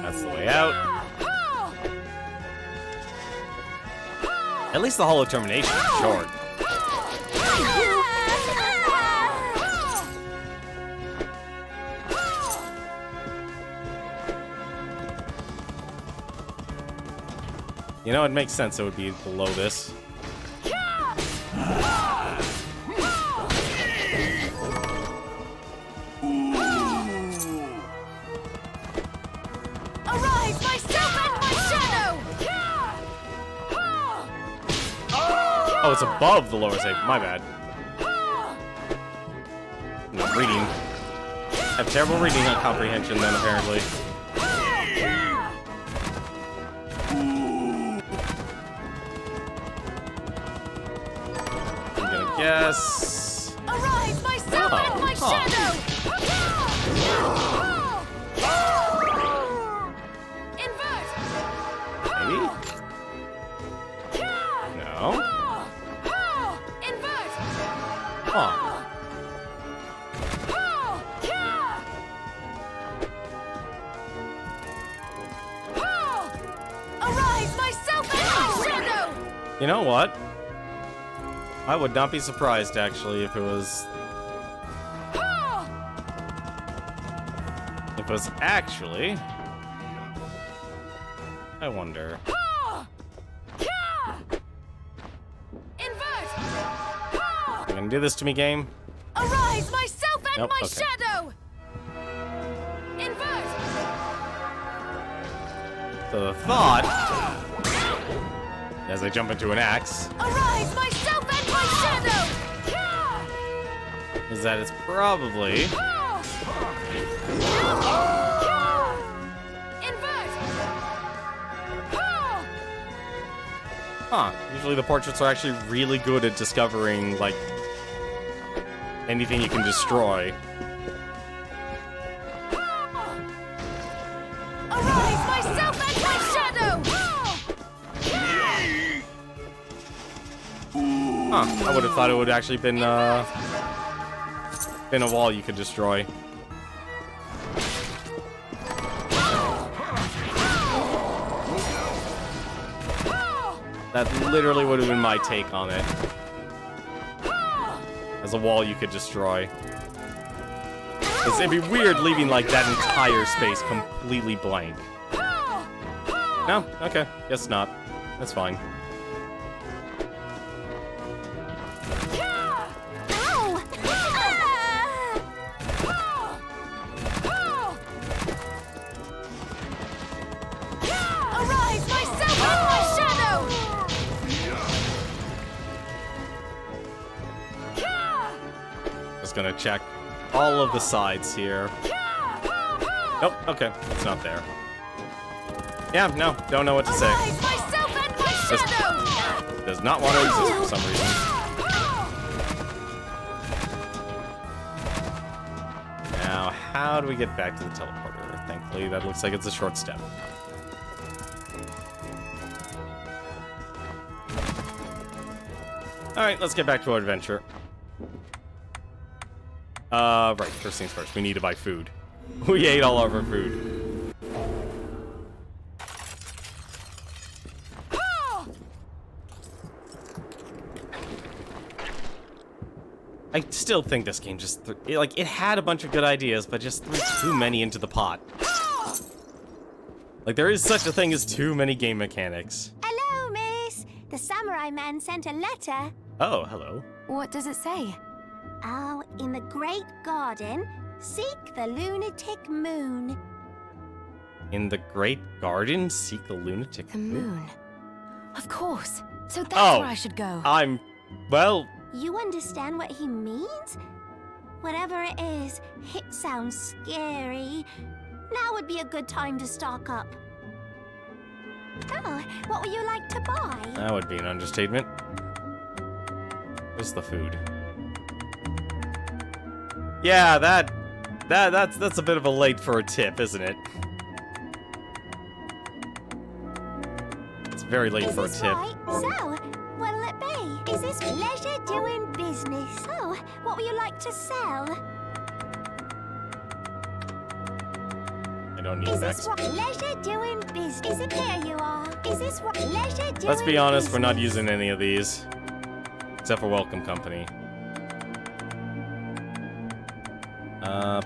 That's the way out. At least the Hollow Termination is short. You know, it makes sense it would be below this. Arise, myself and my shadow! Oh, it's above the lower save. My bad. No, reading. I have terrible reading and comprehension then, apparently. I'm gonna guess... Arise, myself and my shadow! Invert! Maybe? No? Invert! Huh. Arise, myself and my shadow! You know what? I would not be surprised, actually, if it was... If it was actually... I wonder... Invert! You gonna do this to me, game? Arise, myself and Nope, my okay. shadow! Invert! So the thought... As I jump into an axe... Arise, myself and my shadow! Is that it's probably... Invert! Huh. Usually the portraits are actually really good at discovering, like... anything you can destroy. Arise, myself and my shadow! Huh. I would have thought it would actually been a wall you could destroy. That literally would have been my take on it. As a wall you could destroy. 'Cause it'd be weird leaving like that entire space completely blank. No? Okay. Guess not. That's fine. Arise! just gonna check all of the sides here. Nope, okay, it's not there. Yeah, no, don't know what to say. Arise, myself and my shadow! Does not want to exist for some reason. Now, how do we get back to the teleporter? Thankfully, that looks like it's a short step. Alright, let's get back to our adventure. Right, first things first, we need to buy food. We ate all of our food. I still think this game just, it had a bunch of good ideas, but just threw too many into the pot. Like, there is such a thing as too many game mechanics. Hello, miss. The samurai man sent a letter. Oh, hello. What does it say? Oh, in the great garden, seek the lunatic moon. In the Great Garden, seek the lunatic The moon. Of course. So that's Oh. where I should go. Well, You understand what he means? Whatever it is, it sounds scary. Now would be a good time to stock up. Oh, what would you like to buy? that would be an understatement. Where's the food? Yeah, that's a bit of a late for a tip, isn't it? It's very late Is for a this tip. right? So, what'll it be? Is this pleasure doing business? Oh, what would you like to sell? I don't need Is max. this what pleasure doing business? Is it there you are? Is this what pleasure doing Let's be honest, we're not business? using any of these. Except for Welcome Company.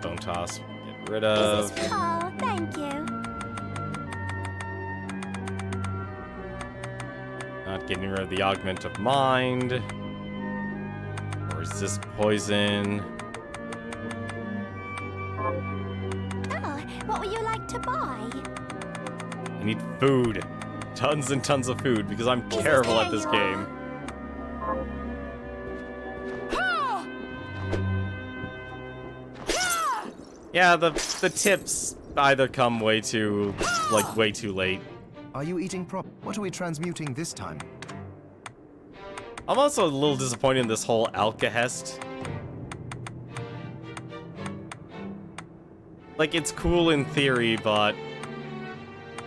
Bone toss. Get rid of. Is this... Oh, thank you. Not getting rid of the augment of mind. Resist poison. Oh, what would you like to buy? I need food. Tons and tons of food because I'm this terrible at this there you game. Yeah, the tips either come way too late. Are you eating prop? What are we transmuting this time? I'm also a little disappointed in this whole Alkahest. Like, it's cool in theory, but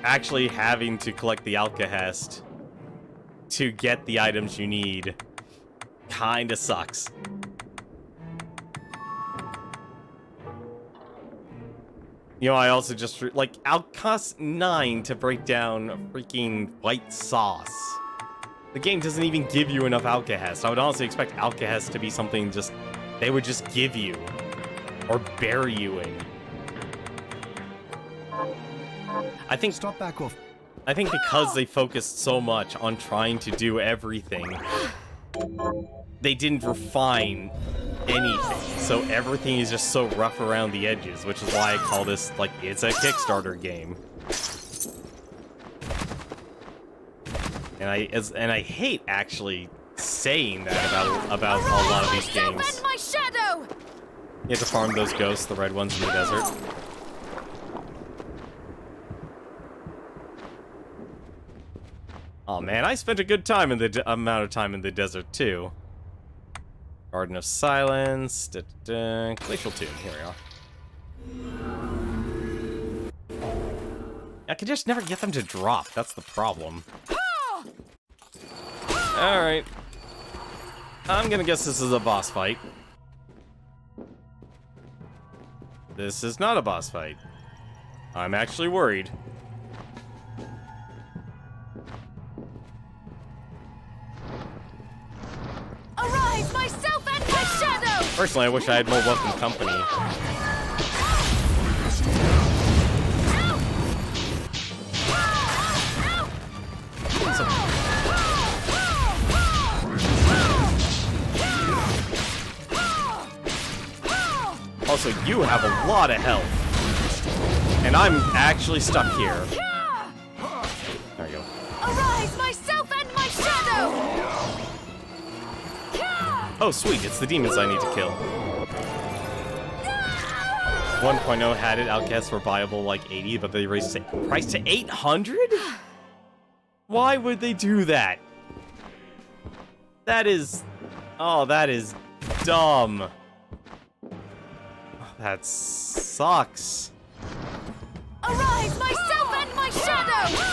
actually having to collect the Alkahest to get the items you need kinda sucks. You know, I also just, I'll cost 9 to break down freaking white sauce. The game doesn't even give you enough Alkahest. I would honestly expect Alkahest to be something they would just give you. Or bury you in. I think Stop back off. I think because they focused so much on trying to do everything, they didn't refine anything. So everything is just so rough around the edges, which is why I call this, it's a Kickstarter game. And I hate actually saying that about a lot of these games. And my shadow! You have to farm those ghosts, the red ones in the desert. Oh man, I spent a good time in the amount of time in the desert too. Garden of Silence, Glacial Tomb, here we are. I can just never get them to drop, that's the problem. Alright. I'm gonna guess this is a boss fight. This is not a boss fight. I'm actually worried. Arise, myself and my shadow! Personally, I wish I had more welcome company. Also, you have a lot of health. And I'm actually stuck here. There you go. Arise, myself and my shadow! Oh, sweet, it's the demons I need to kill. 1.0 had it, outcasts were buyable like 80, but they raised the price to 800? Why would they do that? That is... Oh, that is dumb. That sucks. Arise, myself and my shadow!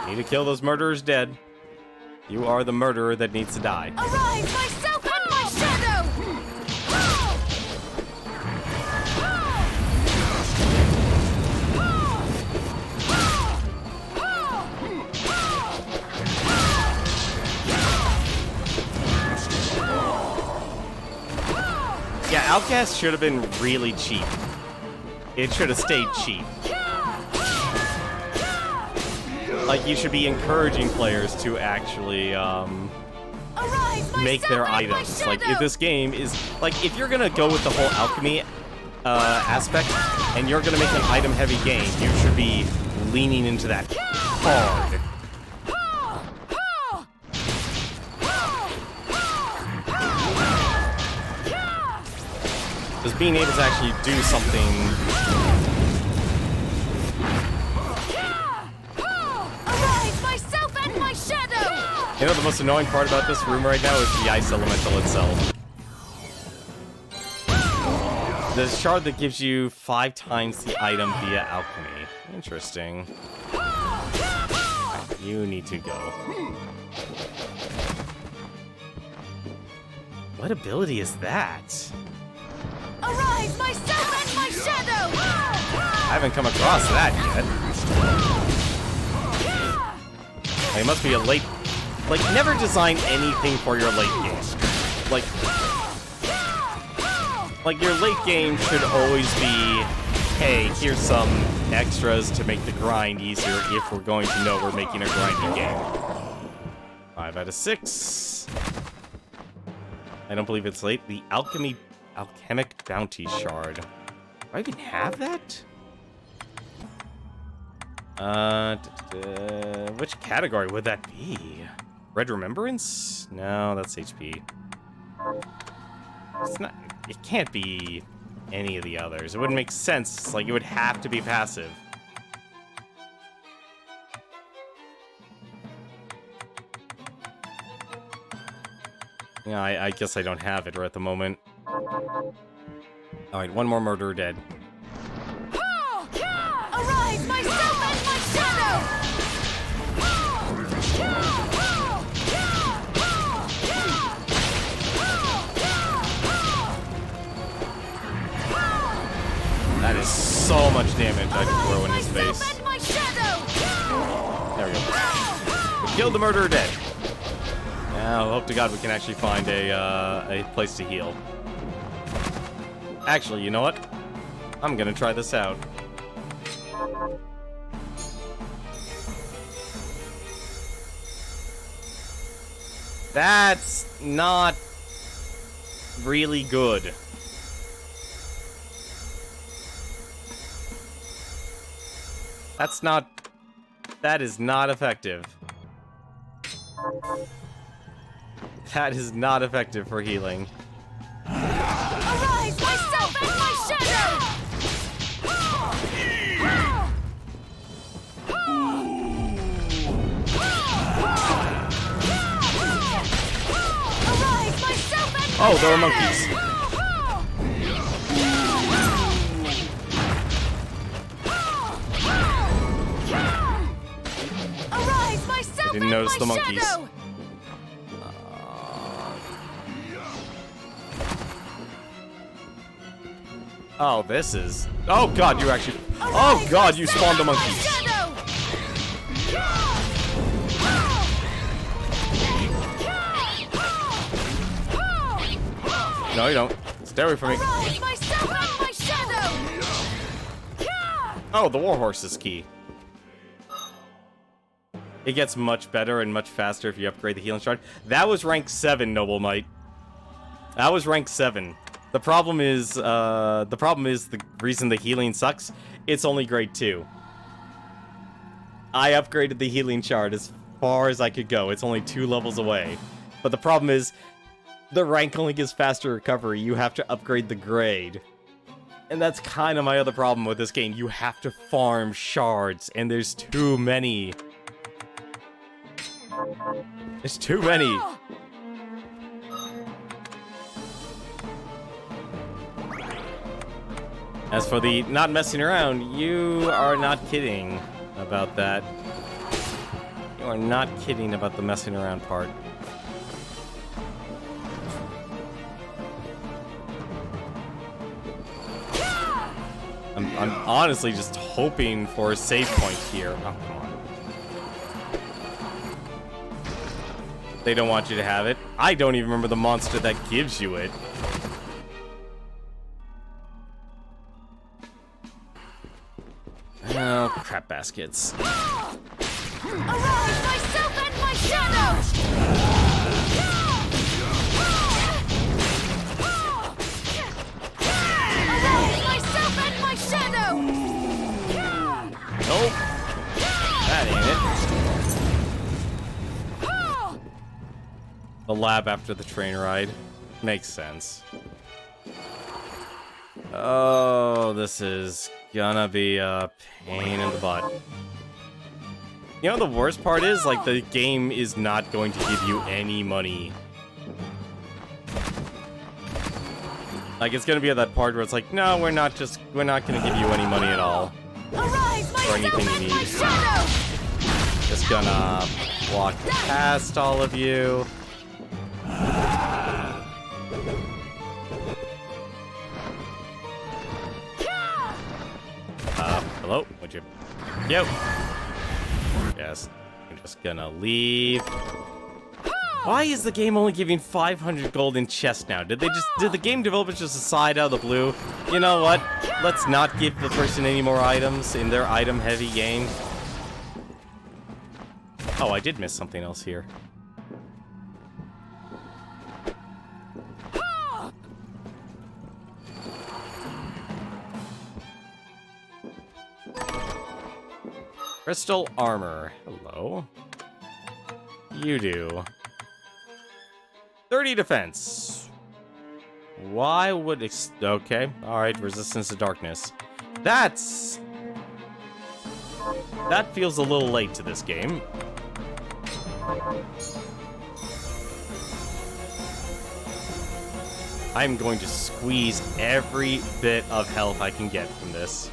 Need to kill those murderers dead. You are the murderer that needs to die. Arise, myself and my shadow! Yeah, Outcast should have been really cheap. It should have stayed cheap. Like, you should be encouraging players to actually, make their items. Like, if this game is... Like, if you're gonna go with the whole alchemy, aspect, and you're gonna make an item-heavy game, you should be leaning into that hard. Because being able to actually do something... You know, the most annoying part about this room right now is the ice elemental itself. The shard that gives you 5 times the item via alchemy. Interesting. You need to go. What ability is that? Arise, myself and my shadow! I haven't come across that yet. Like, it must be a late... Like, never design anything for your late game. Like your late game should always be, hey, here's some extras to make the grind easier if we're going to know we're making a grinding game. 5 out of 6. I don't believe it's late. The Alchemic Bounty Shard. Do I even have that? Which category would that be? Red Remembrance? No, that's HP. It's not... It can't be any of the others. It wouldn't make sense. Like, it would have to be passive. Yeah, I guess I don't have it right at the moment. Alright, one more murderer dead. Arise, myself and my shadow! That is so much damage I can throw in his face. There we go. We killed the murderer dead. Now, hope to God we can actually find a place to heal. Actually, you know what? I'm gonna try this out. That's not really good. That is not effective. That is not effective for healing. Arise, myself and my shadow! Arise, myself and my Oh, there are monkeys. I didn't notice the monkeys. Oh, this is... Oh, God, you actually... Oh, God, you spawned the monkeys. No, you don't. Stay away from me. Oh, the warhorse is key. It gets much better and much faster if you upgrade the healing shard. That was rank 7, Noble Might. That was rank 7. The problem is the reason the healing sucks, it's only grade 2. I upgraded the healing shard as far as I could go. It's only 2 levels away. But the problem is, the rank only gives faster recovery. You have to upgrade the grade. And that's kind of my other problem with this game. You have to farm shards, and there's too many. There's too many. As for the not messing around, you are not kidding about that. You are not kidding about the messing around part. I'm honestly just hoping for a save point here. Oh, come on. They don't want you to have it. I don't even remember the monster that gives you it. Oh, crap baskets. Arise, myself and my shadow! Arise, myself and my shadow! Nope. That ain't it. The lab after the train ride. Makes sense. Oh, this is gonna be a pain in the butt. You know, the worst part is, like, the game is not going to give you any money. Like, it's gonna be at that part where it's like, no, we're not gonna give you any money at all. Arise, Or anything you need. Just gonna walk past all of you. Hello? Would you? Yo! Yes. I'm just gonna leave. Why is the game only giving 500 gold in chests now? Did the game developers just decide out of the blue, you know what? Let's not give the person any more items in their item-heavy game. Oh, I did miss something else here. Crystal armor. Hello. You do. 30 defense. Why would okay. Alright, resistance to darkness. That feels a little late to this game. I'm going to squeeze every bit of health I can get from this.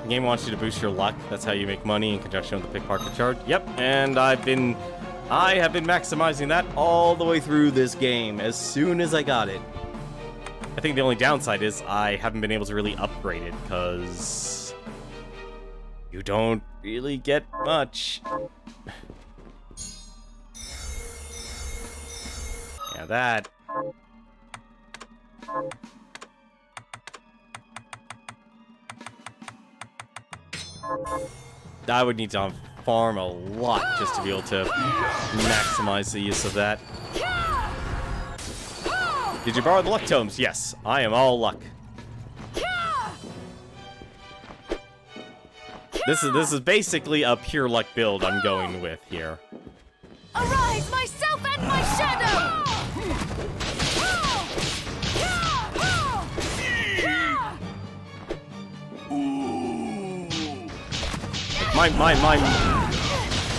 The game wants you to boost your luck. That's how you make money in conjunction with the pickpocket shard. Yep, and I have been maximizing that all the way through this game as soon as I got it. I think the only downside is I haven't been able to really upgrade it because you don't really get much. Yeah, that. I would need to farm a lot just to be able to maximize the use of that. Did you borrow the luck tomes? Yes, I am all luck. This is basically a pure luck build I'm going with here. Arise, myself and my shadow!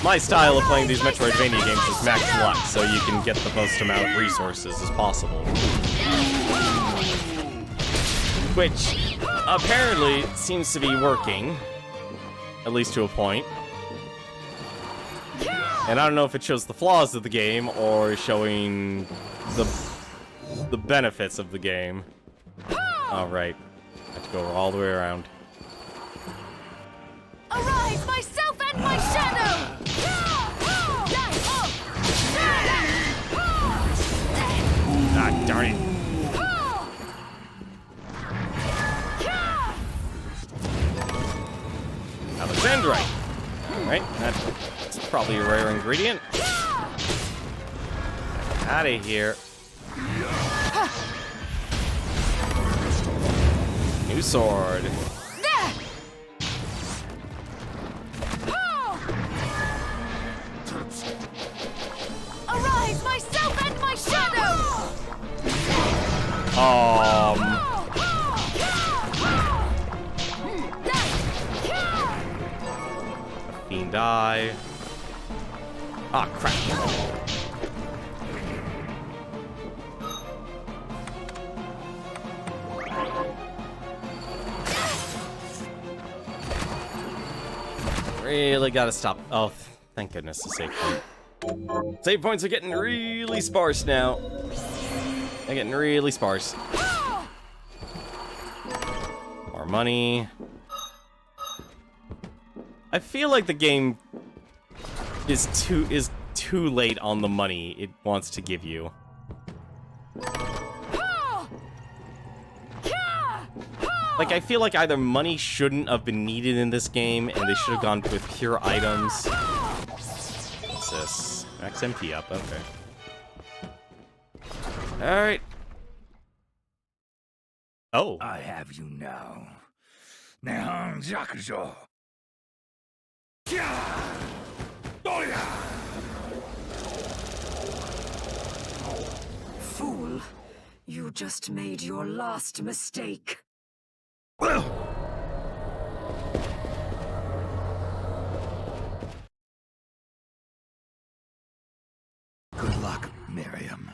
My style of playing these Metroidvania games is max luck, so you can get the most amount of resources as possible. Which, apparently, seems to be working. At least to a point. And I don't know if it shows the flaws of the game, or showing the benefits of the game. Alright. I have to go all the way around. Arise, myself and my shadow! Ah, darn it. Alexandrite. Right? That's probably a rare ingredient. Out of here. New sword. Arise, myself and my shadow! Fiend die. Ah, crap. Really gotta stop. Oh, thank goodness the save point. Save points are getting really sparse now. They're getting really sparse. More money. I feel like the game is too late on the money it wants to give you. Like, I feel like either money shouldn't have been needed in this game, and they should have gone with pure items. What's this? Max MP up, okay. Alright. Oh. I have you now. Now, Jakujo. Fool, you just made your last mistake. Good luck, Miriam.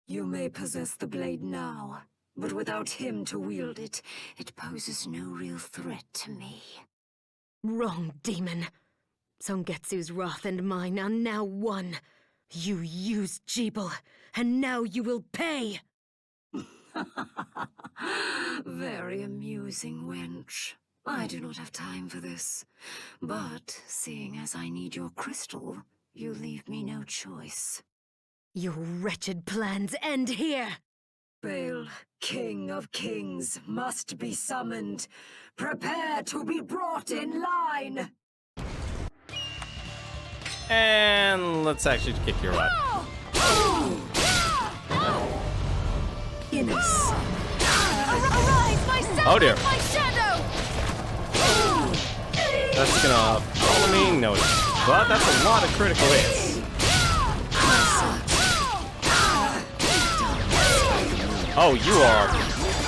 You may possess the blade now, but without him to wield it, it poses no real threat to me. Wrong, demon. Songetsu's wrath and mine are now one. You used Jeeble, and now you will pay! Very amusing, wench. I do not have time for this. But, seeing as I need your crystal, you leave me no choice. Your wretched plans end here! Baal, King of Kings, must be summoned. Prepare to be brought in line! And let's actually kick your butt. Innis. Arise, myself Oh dear. and my shadow! That's gonna follow me? No. But that's a lot of critical hits. Oh, you are.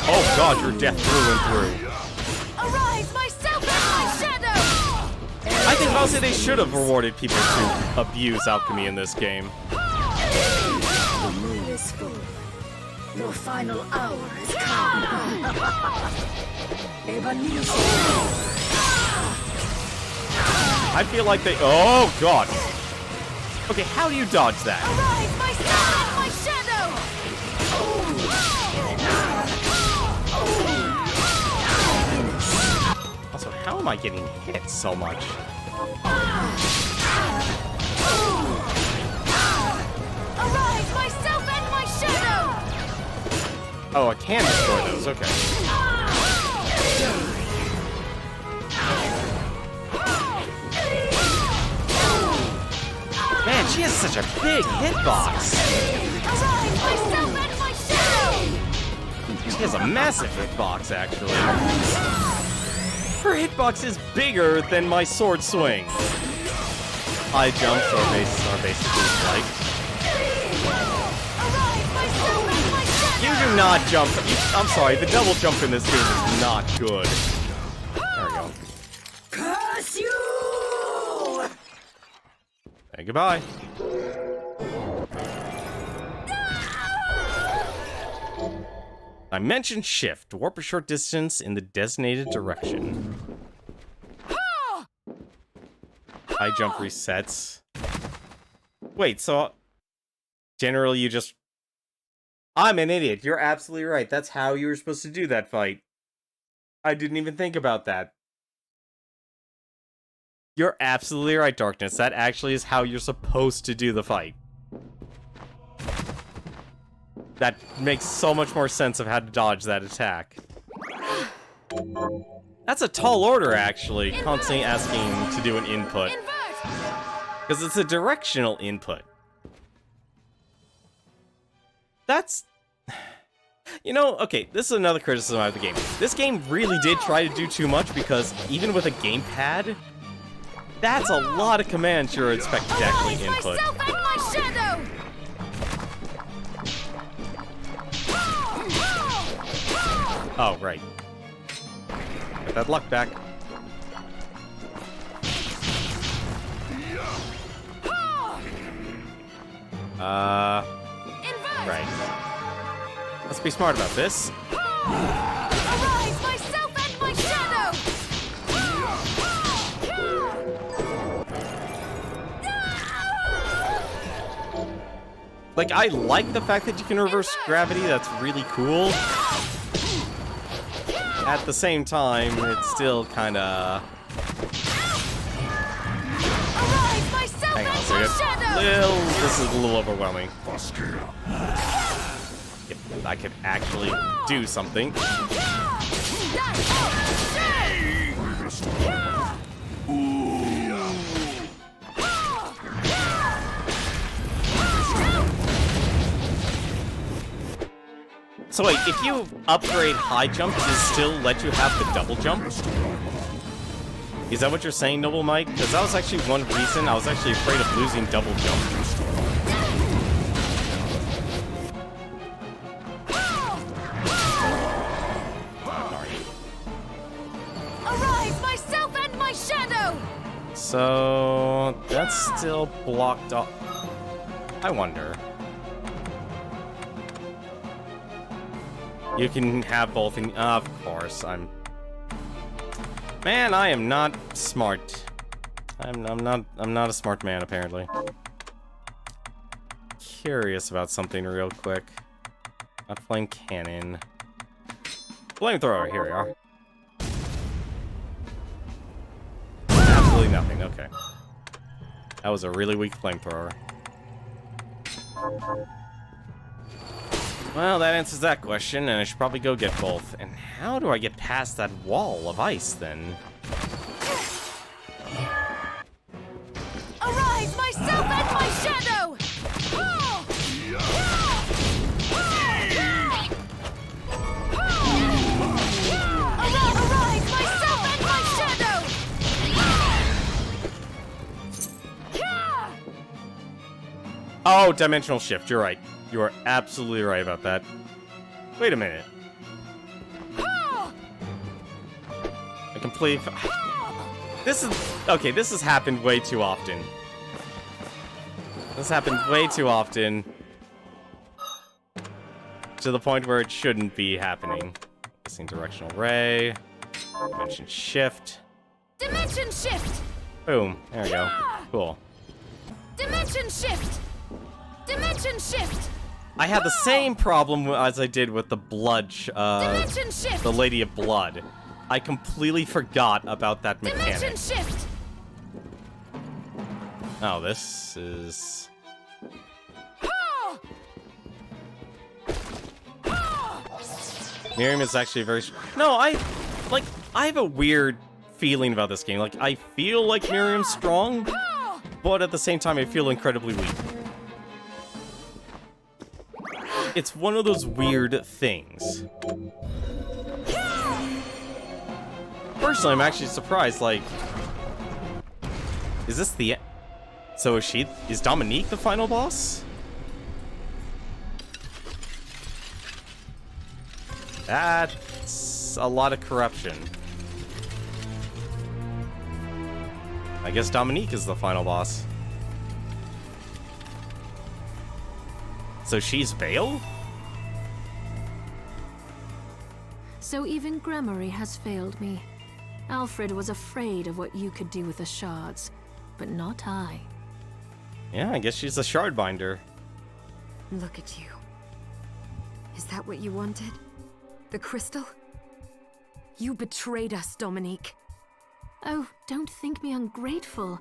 Oh god, you're death through and through. Arise, myself and my shadow! I think honestly they should have rewarded people who abuse alchemy in this game. The moon is full. Your final hour is come. I feel like they. Oh god. Okay, how do you dodge that? Arise, myself and my shadow! Also, how am I getting hit so much? Arise, myself and my shadow! Oh, I can destroy those, okay. Man, she has such a big hitbox. Arise, myself and my shadow! She has a massive hitbox, actually. Her hitbox is bigger than my sword swing. High jumps are basically like. You do not jump. I'm sorry, the double jump in this game is not good. There we go. Curse you! Hey, goodbye. I mentioned shift. Warp a short distance in the designated direction. High jump resets. Wait, so... Generally you just... I'm an idiot. You're absolutely right. That's how you were supposed to do that fight. I didn't even think about that. You're absolutely right, Darkness. That actually is how you're supposed to do the fight. That makes so much more sense of how to dodge that attack. That's a tall order, actually, constantly asking to do an input. Because it's a directional input. That's... You know, okay, this is another criticism of the game. This game really did try to do too much because even with a gamepad, that's a lot of commands you're expected to actually input. Myself and my shadow! Oh, right. Get that luck back. Right. Let's be smart about this. Arise, myself and my shadow! Like, I like the fact that you can reverse gravity. That's really cool. At the same time, it's still kinda... Arise, myself Hang on a and my second. shadow! This is a little overwhelming. If I could actually do something. So wait, if you upgrade high jump, does it still let you have the double jump? Is that what you're saying, Noble Mike? Because that was actually one reason I was actually afraid of losing double jump. Arise, myself and my shadow! So that's still blocked off. I wonder. You can have both in. Of course, I'm. Man, I am not smart. I'm not a smart man apparently. Curious about something real quick. Not flame cannon. Flamethrower. Here we are. Absolutely nothing. Okay. That was a really weak flamethrower. Well, that answers that question, and I should probably go get both. And how do I get past that wall of ice, then? Arise, myself and my shadow! Arise, myself and my shadow! Oh, dimensional shift. You're right. You are absolutely right about that. Wait a minute. I completely... This is... Okay, this has happened way too often. This happened way too often. To the point where it shouldn't be happening. Missing directional ray. Dimension shift. Dimension shift! Boom. There we go. Cool. Dimension shift! Dimension shift! I had the same problem as I did with the Dimension shift! the Lady of Blood. I completely forgot about that mechanic. Dimension shift! Oh, this is... Miriam is actually very... No, I have a weird feeling about this game. Like, I feel like Miriam's strong, but at the same time, I feel incredibly weak. It's one of those weird things. Personally, I'm actually surprised, like... Is this the... So is Dominique the final boss? That's a lot of corruption. I guess Dominique is the final boss. So she's Vale? So even Gremory has failed me. Alfred was afraid of what you could do with the shards, but not I. Yeah, I guess she's a shardbinder. Look at you. Is that what you wanted? The crystal? You betrayed us, Dominique. Oh, don't think me ungrateful.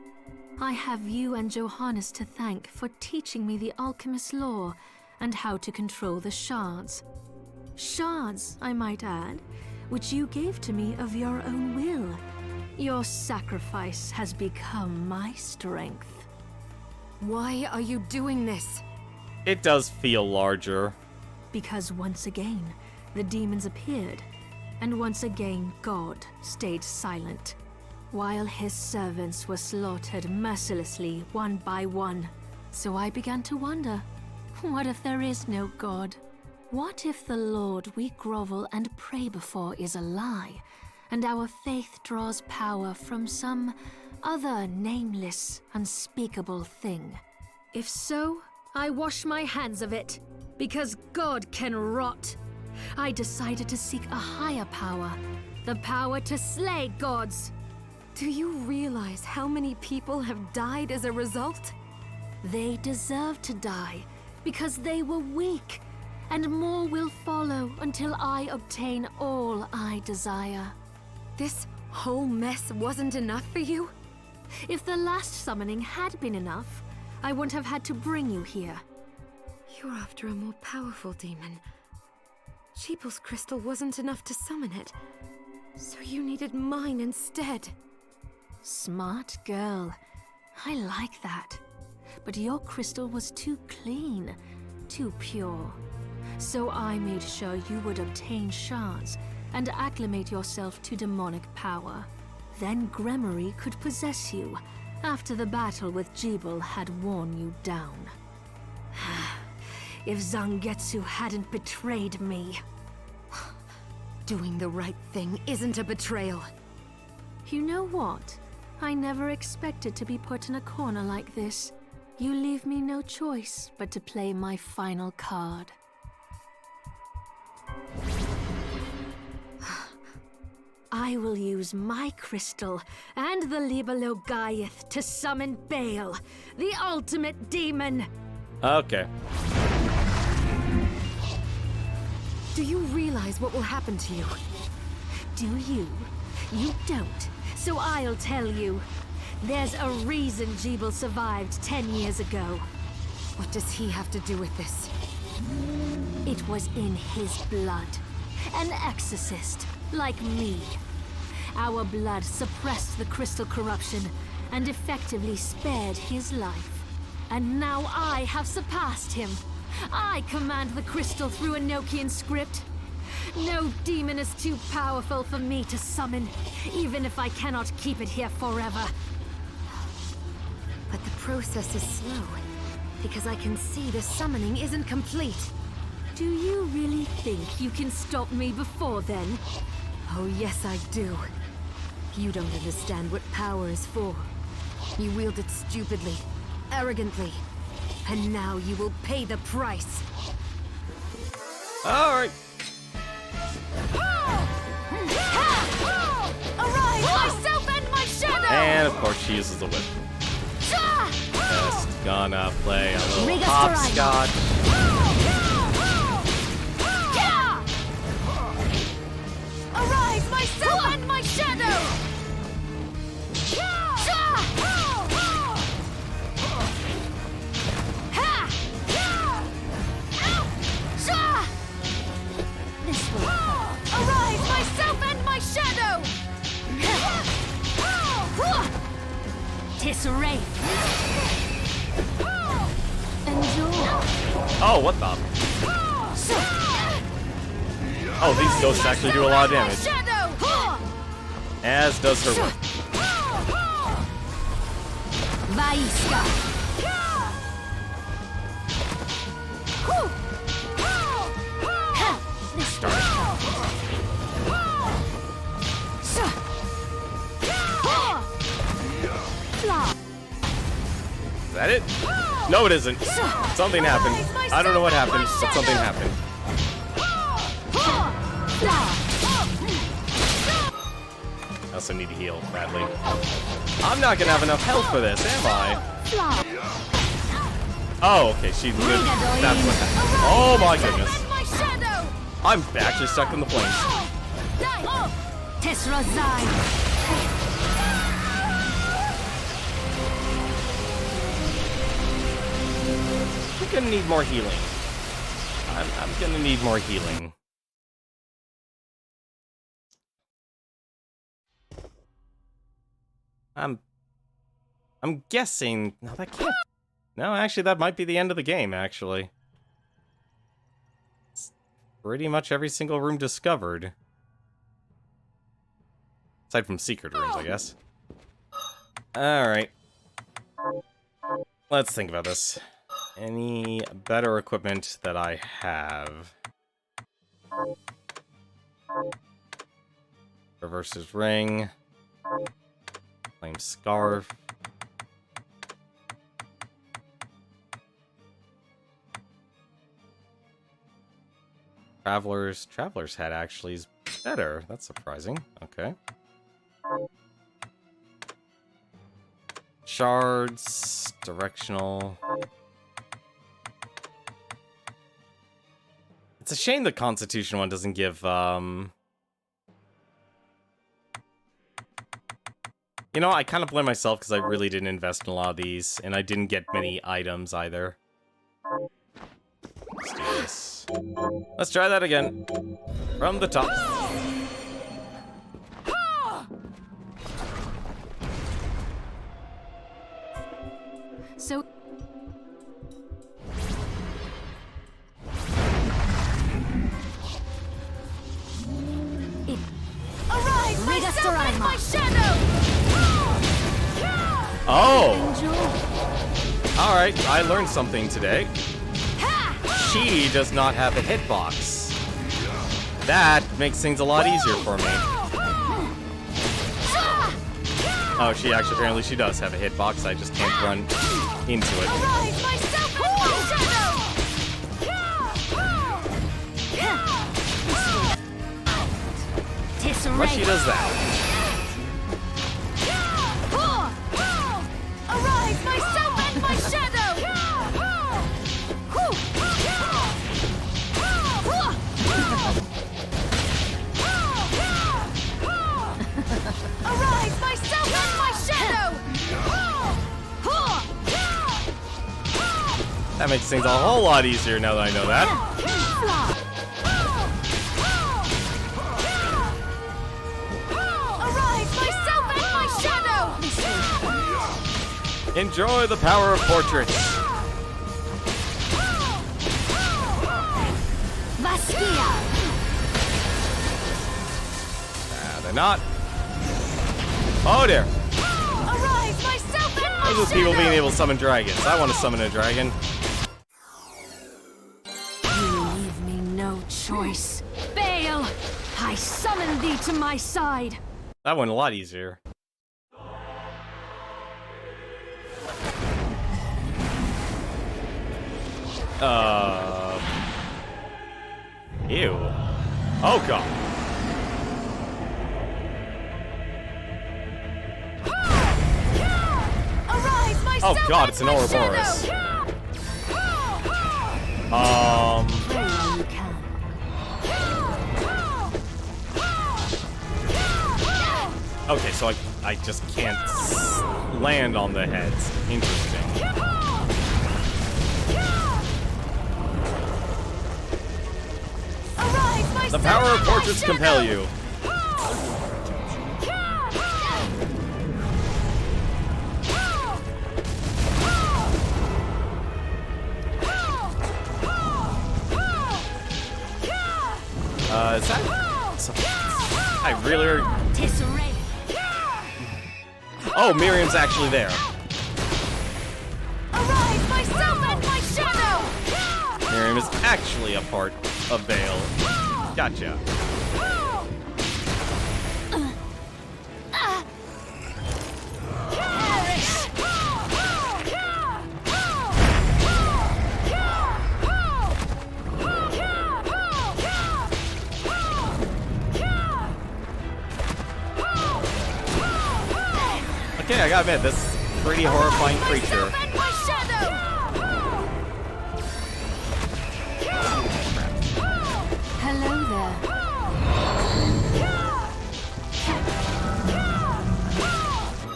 I have you and Johannes to thank for teaching me the alchemist's lore and how to control the shards. Shards, I might add, which you gave to me of your own will. Your sacrifice has become my strength. Why are you doing this? It does feel larger. Because once again, the demons appeared, and once again God stayed silent, while his servants were slaughtered mercilessly one by one. So I began to wonder, what if there is no God? What if the Lord we grovel and pray before is a lie, and our faith draws power from some other nameless, unspeakable thing? If so, I wash my hands of it, because God can rot. I decided to seek a higher power, the power to slay gods. Do you realize how many people have died as a result? They deserve to die, because they were weak, and more will follow until I obtain all I desire. This whole mess wasn't enough for you? If the last summoning had been enough, I wouldn't have had to bring you here. You're after a more powerful demon. Sheeple's crystal wasn't enough to summon it, so you needed mine instead. Smart girl. I like that. But your crystal was too clean, too pure. So I made sure you would obtain shards and acclimate yourself to demonic power. Then Gremory could possess you after the battle with Jebel had worn you down. If Zangetsu hadn't betrayed me... Doing the right thing isn't a betrayal. You know what? I never expected to be put in a corner like this. You leave me no choice but to play my final card. I will use my crystal and the Liber Logaeth to summon Baal, the ultimate demon. Okay. Do you realize what will happen to you? Do you? You don't. So I'll tell you. There's a reason Jebel survived 10 years ago. What does he have to do with this? It was in his blood. An exorcist, like me. Our blood suppressed the crystal corruption and effectively spared his life. And now I have surpassed him. I command the crystal through Enochian script. No demon is too powerful for me to summon, even if I cannot keep it here forever. But the process is slow, because I can see the summoning isn't complete. Do you really think you can stop me before then? Oh yes, I do. You don't understand what power is for. You wield it stupidly, arrogantly, and now you will pay the price. Alright. Arise, myself and my shadow! And of course she uses the whip. Just gonna play a little hopscotch. Arise, myself and my shadow! This will hurt. Arise, myself and my shadow! Tis Wraith. Endure. Oh, what the? Oh, these ghosts actually do a lot of damage. As does her whip. Vaiska. Is that it? No, it isn't. Something happened. I don't know what happened, but something happened. I also need to heal badly. I'm not gonna have enough health for this, am I? Oh, okay, she lived. That's what happened. Oh my goodness. I'm actually stuck in the flames. I'm gonna need more healing. I'm gonna need more healing. I'm guessing... No, that can't... No, actually, that might be the end of the game, actually. It's pretty much every single room discovered. Aside from secret rooms, I guess. Alright. Let's think about this. Any better equipment that I have? Reverse's ring. Flame scarf. Traveler's hat actually is better. That's surprising. Okay. Shards, directional. It's a shame the Constitution one doesn't give, You know, I kind of blame myself because I really didn't invest in a lot of these, and I didn't get many items either. Let's do this. Let's try that again. From the top. So... Arise, myself and my shadow! Oh! Alright, I learned something today. She does not have a hitbox. That makes things a lot easier for me. Oh, apparently she does have a hitbox, I just can't run into it. Arise, myself and my shadow! But she does that. Arise, myself and my shadow! Arise, myself and my shadow! That makes things a whole lot easier now that I know that. Enjoy the power of portraits. Vaskia! They're not. Oh dear. Arise, myself and my Those are people being able to summon dragons. I want to summon a dragon. You leave me no choice. Baal, I summon thee to my side. That went a lot easier. Ew. Oh god. Arise, myself Oh god, it's an Ouroboros. Okay, so I just can't land on the heads. Interesting. The power of portraits compel you. Is that... I really... Oh, Miriam's actually there. Arise, myself and my shadow! Miriam is actually a part of Baal. Gotcha. Okay, I gotta admit, this is a pretty horrifying creature. Hello there.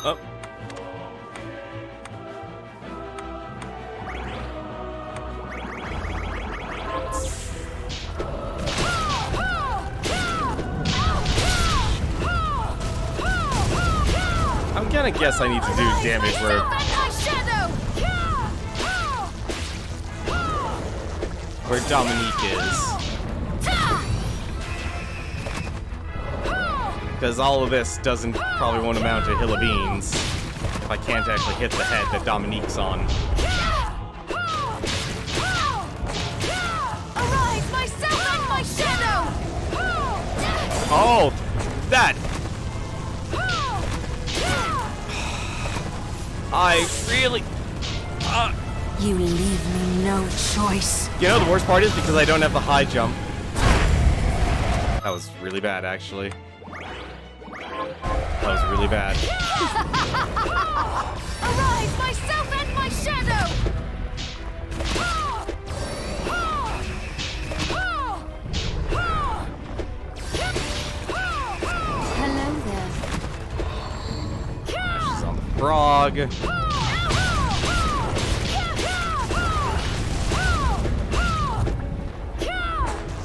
Oh. I'm gonna gonna guess I need to do damage where... where Dominique is. Because all of this doesn't probably won't amount to a hill of beans if I can't actually hit the head that Dominique's on. Arise, myself and my shadow! Oh! That! I really... You leave me no choice. You know, the worst part is because I don't have the high jump. That was really bad, actually. That was really bad. Arise, myself and my shadow! Hello there. She's on the frog.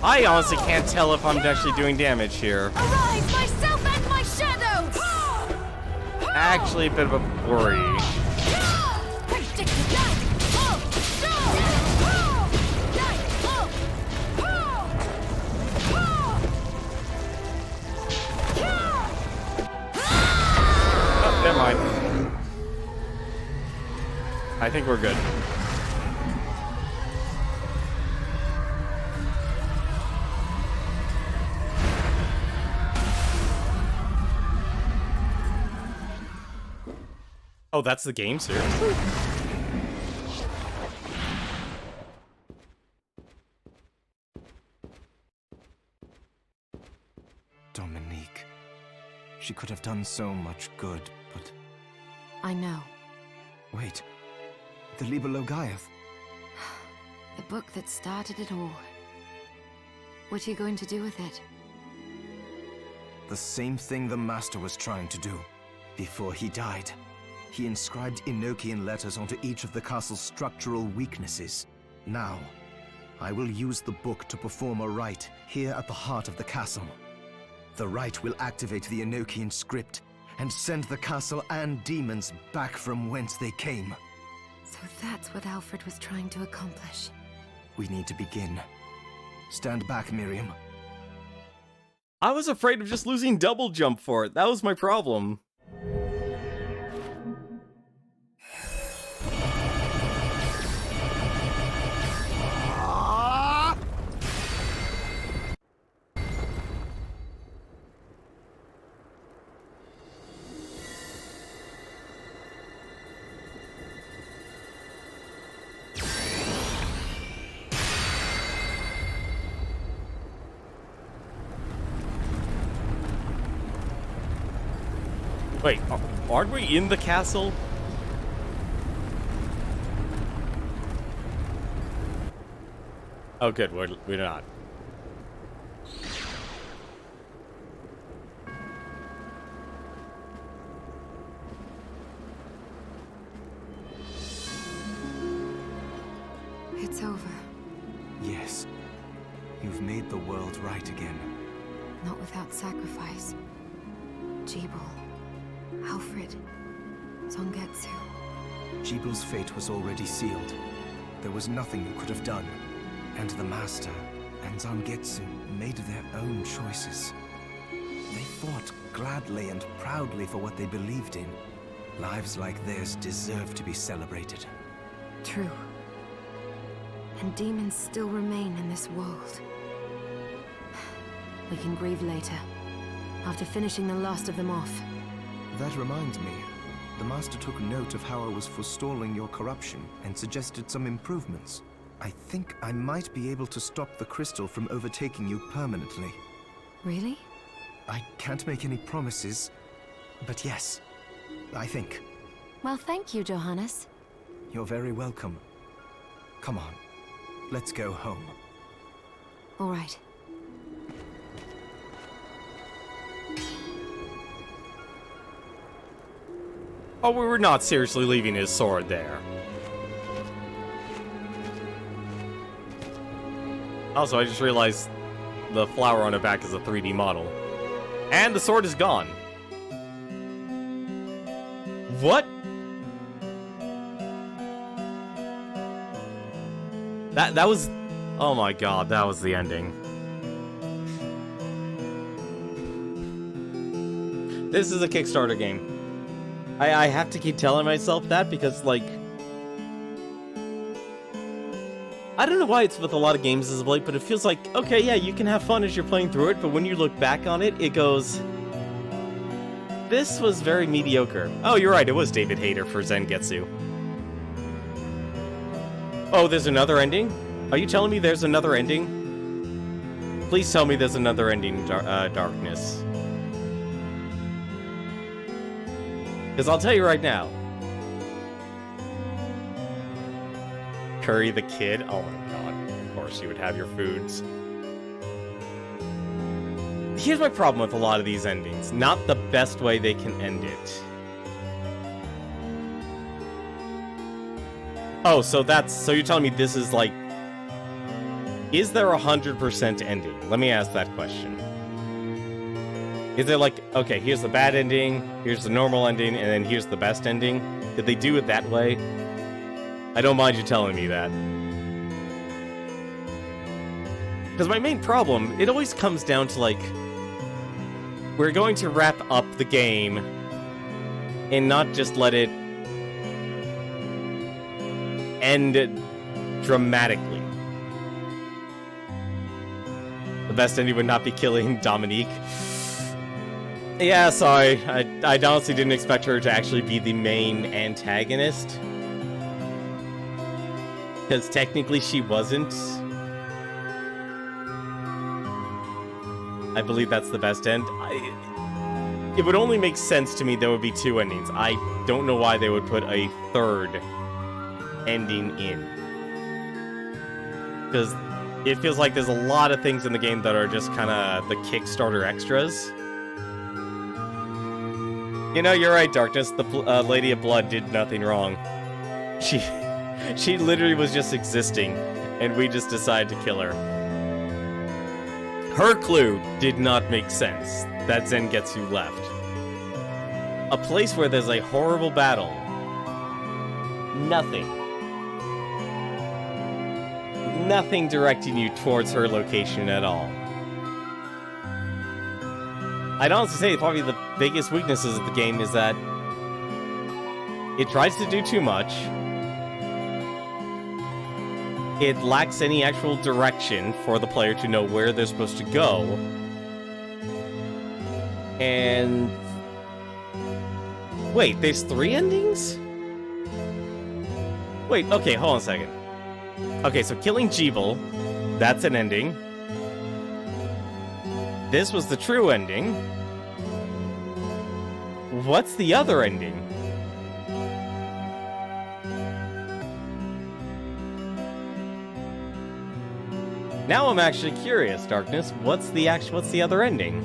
I honestly can't tell if I'm actually doing damage here. Arise, myself and my shadow! Actually, a bit of a worry. Oh, never mind. I think we're good. Oh, that's the game, sir. Dominique. She could have done so much good, but... I know. Wait. The Liber Logaeth. The book that started it all. What are you going to do with it? The same thing the Master was trying to do before he died. He inscribed Enochian letters onto each of the castle's structural weaknesses. Now, I will use the book to perform a rite here at the heart of the castle. The rite will activate the Enochian script and send the castle and demons back from whence they came. So that's what Alfred was trying to accomplish. We need to begin. Stand back, Miriam. I was afraid of just losing double jump for it. That was my problem. Wait, aren't we in the castle? Oh, good, we're not. It's over. Yes. You've made the world right again. Not without sacrifice. Jebel. Alfred. Zongetsu. Jebel's fate was already sealed. There was nothing you could have done. And the Master and Zangetsu made their own choices. They fought gladly and proudly for what they believed in. Lives like theirs deserve to be celebrated. True. And demons still remain in this world. We can grieve later, after finishing the last of them off. That reminds me. The Master took note of how I was forestalling your corruption and suggested some improvements. I think I might be able to stop the crystal from overtaking you permanently. Really? I can't make any promises, but yes, I think. Well, thank you, Johannes. You're very welcome. Come on, let's go home. All right. Oh, we were not seriously leaving his sword there. Also, I just realized the flower on her back is a 3D model. And the sword is gone. What? That was... Oh my god, that was the ending. This is a Kickstarter game. I have to keep telling myself that because, like... I don't know why it's with a lot of games as of late, but it feels like, okay, yeah, you can have fun as you're playing through it, but when you look back on it, it goes... This was very mediocre. Oh, you're right, it was David Hayter for Zangetsu. Oh, there's another ending? Are you telling me there's another ending? Please tell me there's another ending, Darkness. Because I'll tell you right now. Curry the Kid? Oh my god, of course you would have your foods. Here's my problem with a lot of these endings. Not the best way they can end it. Oh, so you're telling me this is like... Is there a 100% ending? Let me ask that question. Is there like, okay, here's the bad ending, here's the normal ending, and then here's the best ending? Did they do it that way? I don't mind you telling me that. Because my main problem, it always comes down to like... We're going to wrap up the game and not just let it end dramatically. The best ending would not be killing Dominique. Yeah, sorry. I honestly didn't expect her to actually be the main antagonist. Because technically she wasn't. I believe that's the best end. It would only make sense to me there would be two endings. I don't know why they would put a third ending in. Because it feels like there's a lot of things in the game that are just kind of the Kickstarter extras. You know, you're right, Darkness. The Lady of Blood did nothing wrong. She literally was just existing, and we just decided to kill her. Her clue did not make sense. That Zangetsu left. A place where there's a horrible battle. Nothing. Nothing directing you towards her location at all. I'd honestly say probably the biggest weaknesses of the game is that it tries to do too much. It lacks any actual direction for the player to know where they're supposed to go. And... Wait, there's 3 endings? Wait, okay, hold on a second. Okay, so killing Jeeble, that's an ending. This was the true ending. What's the other ending? Now I'm actually curious, Darkness. What's the other ending?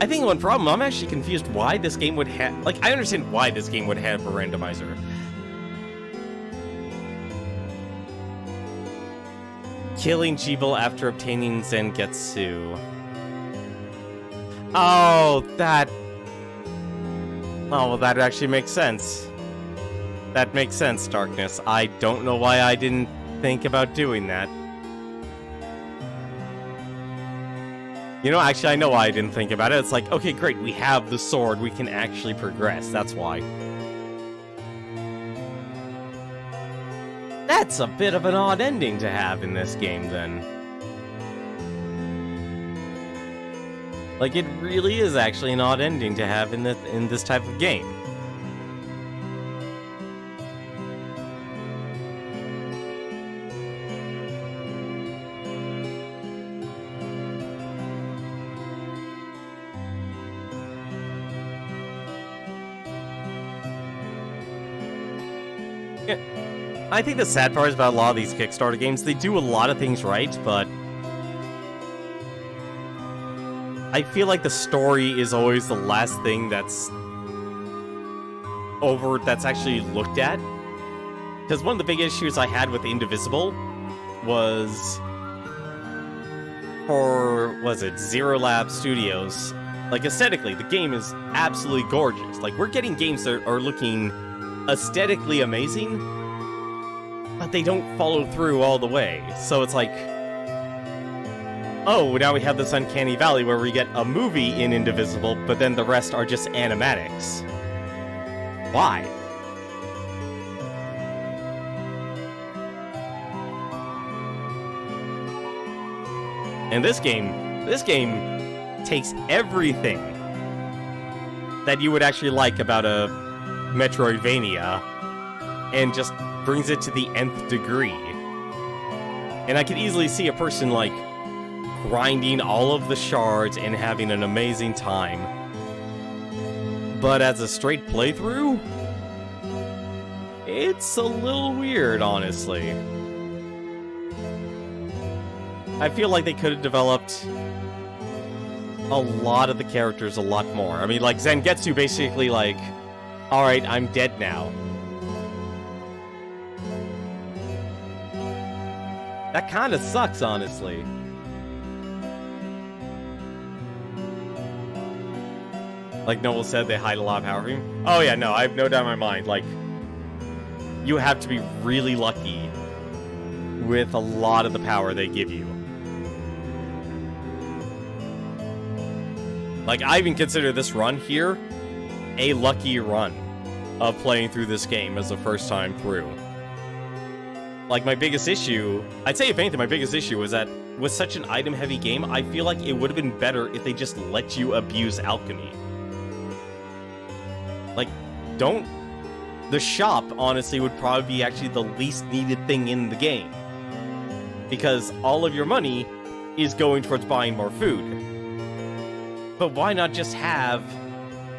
I think one problem, I'm actually confused why this game would have... Like, I understand why this game would have a randomizer. Killing Jeeble after obtaining Zangetsu. Oh, that... Oh, well, that actually makes sense. That makes sense, Darkness. I don't know why I didn't think about doing that. You know, actually, I know why I didn't think about it. It's like, okay, great, we have the sword. We can actually progress. That's why. That's a bit of an odd ending to have in this game, then. Like, it really is actually an odd ending to have in this type of game. I think the sad part is about a lot of these Kickstarter games, they do a lot of things right, but I feel like the story is always the last thing that's actually looked at. Because one of the big issues I had with Indivisible was for, was it, Zero Lab Studios, like, aesthetically, the game is absolutely gorgeous. Like, we're getting games that are looking aesthetically amazing, but they don't follow through all the way. So it's like, oh, now we have this uncanny valley where we get a movie in Indivisible, but then the rest are just animatics. Why? And this game takes everything that you would actually like about a Metroidvania and just brings it to the nth degree. And I could easily see a person, like, grinding all of the shards and having an amazing time. But as a straight playthrough, it's a little weird, honestly. I feel like they could have developed a lot of the characters a lot more. I mean, like, Zangetsu basically, like, alright, I'm dead now. That kind of sucks, honestly. Like Noel said, they hide a lot of power from you. Oh yeah, no, I have no doubt in my mind. Like, you have to be really lucky with a lot of the power they give you. Like, I even consider this run here a lucky run of playing through this game as a first time through. Like, my biggest issue, I'd say if anything, my biggest issue was that with such an item-heavy game, I feel like it would have been better if they just let you abuse alchemy. Like, don't... The shop, honestly, would probably be actually the least needed thing in the game. Because all of your money is going towards buying more food. But why not just have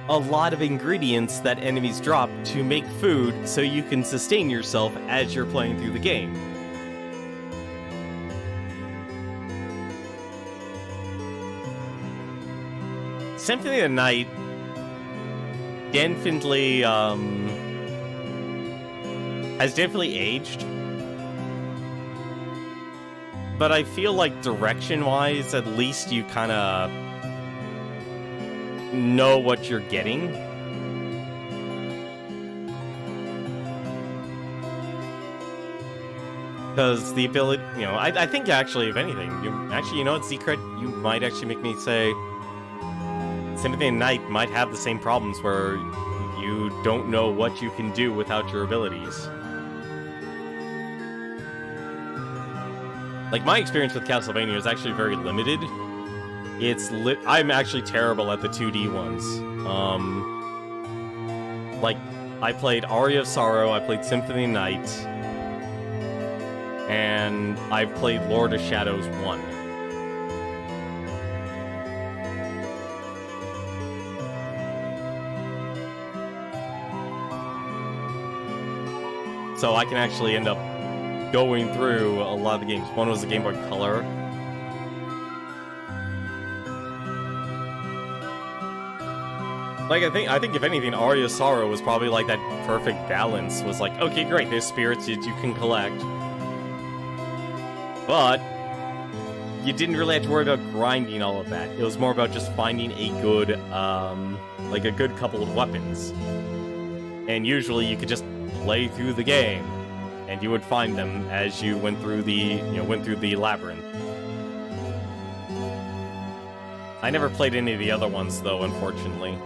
a lot of ingredients that enemies drop to make food so you can sustain yourself as you're playing through the game? Symphony of the Night definitely has definitely aged. But I feel like direction-wise, at least you kind of know what you're getting. Because the ability, you know, I think actually, if anything, you know what, Secret, you might actually make me say Symphony of the Night might have the same problems where you don't know what you can do without your abilities. Like, my experience with Castlevania is actually very limited. I'm actually terrible at the 2D ones. Like, I played Aria of Sorrow, I played Symphony of the Night, and I've played Lord of Shadows 1. So I can actually end up going through a lot of the games. One was the Game Boy Color. Like, I think if anything, Aria of Sorrow was probably like that perfect balance. Was like, okay, great, there's spirits that you can collect. But you didn't really have to worry about grinding all of that. It was more about just finding a good, like a good couple of weapons. And usually you could just play through the game, and you would find them as you went through the, labyrinth. I never played any of the other ones, though, unfortunately.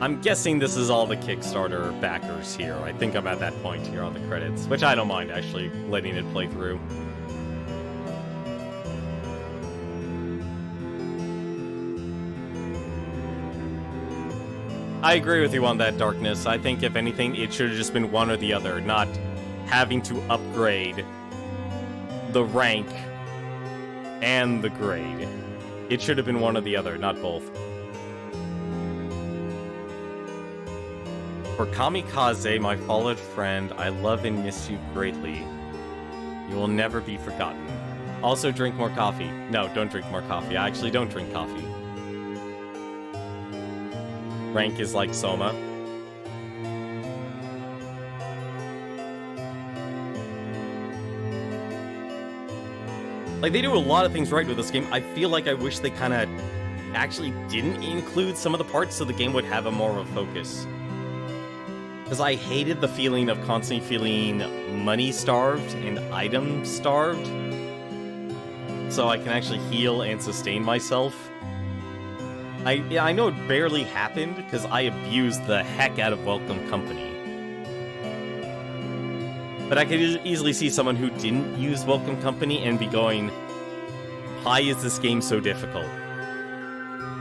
I'm guessing this is all the Kickstarter backers here. I think I'm at that point here on the credits, which I don't mind, actually, letting it play through. I agree with you on that, Darkness. I think, if anything, it should have just been one or the other, not having to upgrade the rank and the grade. It should have been one or the other, not both. For Kamikaze, my fallen friend, I love and miss you greatly. You will never be forgotten. Also, drink more coffee. No, don't drink more coffee. I actually don't drink coffee. Rank is like Soma. Like, they do a lot of things right with this game. I feel like I wish they kind of actually didn't include some of the parts so the game would have a more of a focus. Because I hated the feeling of constantly feeling money-starved and item-starved. So I can actually heal and sustain myself. I know it barely happened, because I abused the heck out of Welcome Company. But I could easily see someone who didn't use Welcome Company and be going, why is this game so difficult?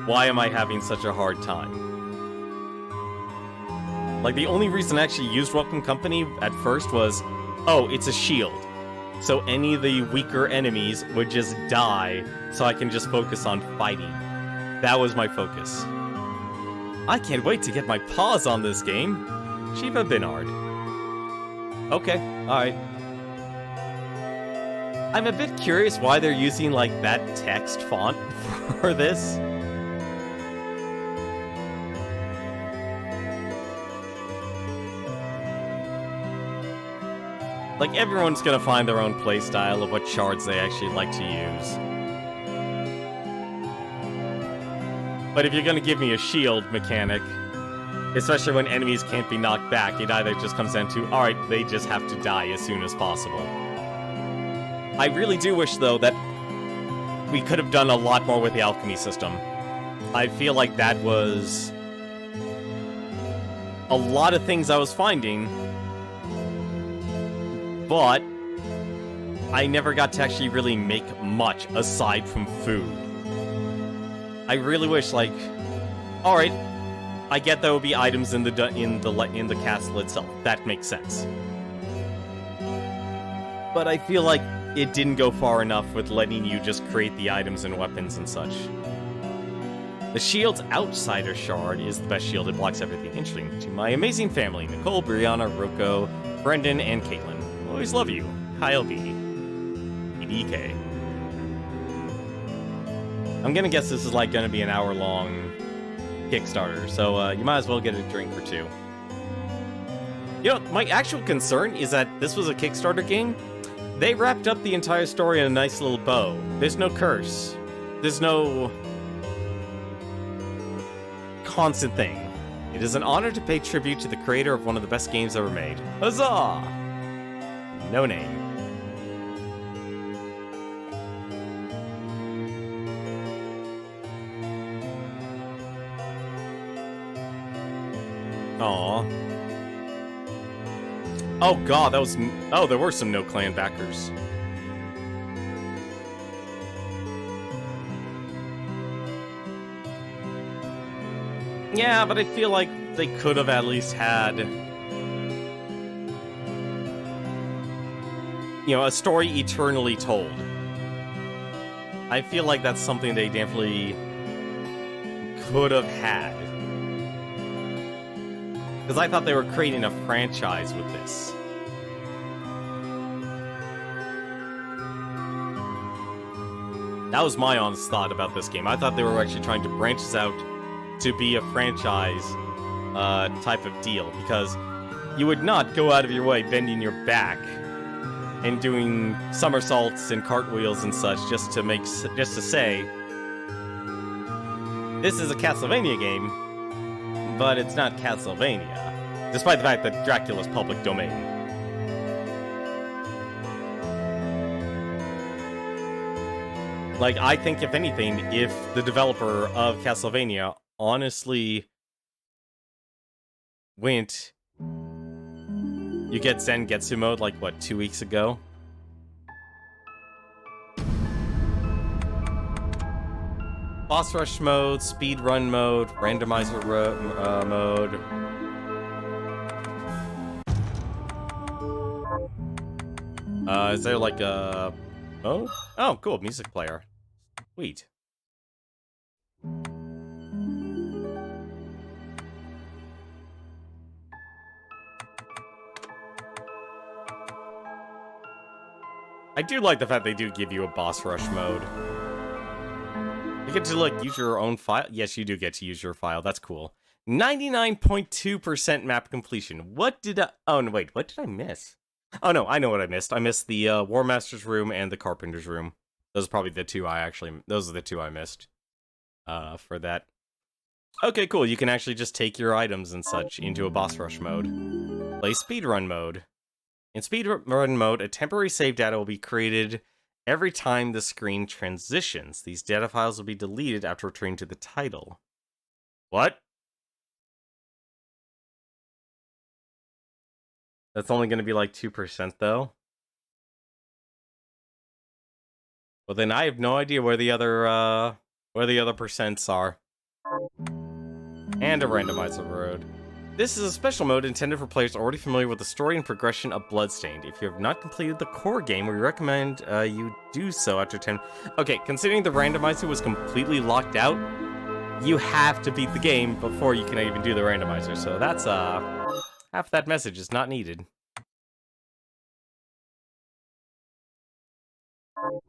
Why am I having such a hard time? Like, the only reason I actually used Welcome Company at first was, oh, it's a shield. So any of the weaker enemies would just die, so I can just focus on fighting. That was my focus. I can't wait to get my paws on this game. Shiva Binard. Okay, alright. I'm a bit curious why they're using, like, that text font for this. Like, everyone's gonna find their own playstyle of what shards they actually like to use. But if you're gonna give me a shield mechanic, especially when enemies can't be knocked back, it either just comes down to, alright, they just have to die as soon as possible. I really do wish, though, that we could have done a lot more with the alchemy system. I feel like that was a lot of things I was finding, but I never got to actually really make much aside from food. I really wish, like, all right, I get there will be items in the castle itself. That makes sense. But I feel like it didn't go far enough with letting you just create the items and weapons and such. The shield's outsider shard is the best shield. It blocks everything. Interesting. To my amazing family, Nicole, Brianna, Rocco, Brendan, and Caitlin. Always love you. Kyle B. EDK. I'm gonna guess this is like gonna be an hour-long Kickstarter, so you might as well get a drink or two. You know, my actual concern is that this was a Kickstarter game. They wrapped up the entire story in a nice little bow. There's no curse. There's no constant thing. It is an honor to pay tribute to the creator of one of the best games ever made. Huzzah! No name. Aww. Oh god, that was... Oh, there were some no-clan backers. Yeah, but I feel like they could have at least had... You know, a story eternally told. I feel like that's something they definitely could have had. Because I thought they were creating a franchise with this. That was my honest thought about this game. I thought they were actually trying to branch this out to be a franchise type of deal. Because you would not go out of your way bending your back and doing somersaults and cartwheels and such just to say, this is a Castlevania game, but it's not Castlevania, despite the fact that Dracula's public domain. Like, I think, if anything, if the developer of Castlevania honestly went... You get Zangetsu mode, like, what, 2 weeks ago? Boss rush mode, speed run mode, randomizer mode. Is there like a... Oh? Oh, cool, music player. Sweet. I do like the fact they do give you a boss rush mode. You get to, like, use your own file? Yes, you do get to use your file. That's cool. 99.2% map completion. What did I... Oh, no, wait. What did I miss? Oh, no, I know what I missed. I missed the War Master's room and the Carpenter's room. Those are probably the two those are the two I missed for that. Okay, cool. You can actually just take your items and such into a boss rush mode. Play speedrun mode. In speedrun mode, a temporary save data will be created every time the screen transitions. These data files will be deleted after returning to the title. What? That's only going to be like 2% though? Well, then I have no idea where the other percents are. And a randomizer road. This is a special mode intended for players already familiar with the story and progression of Bloodstained. If you have not completed the core game, we recommend you do so after 10... Okay, considering the randomizer was completely locked out, you have to beat the game before you can even do the randomizer. So that's, half that message is not needed.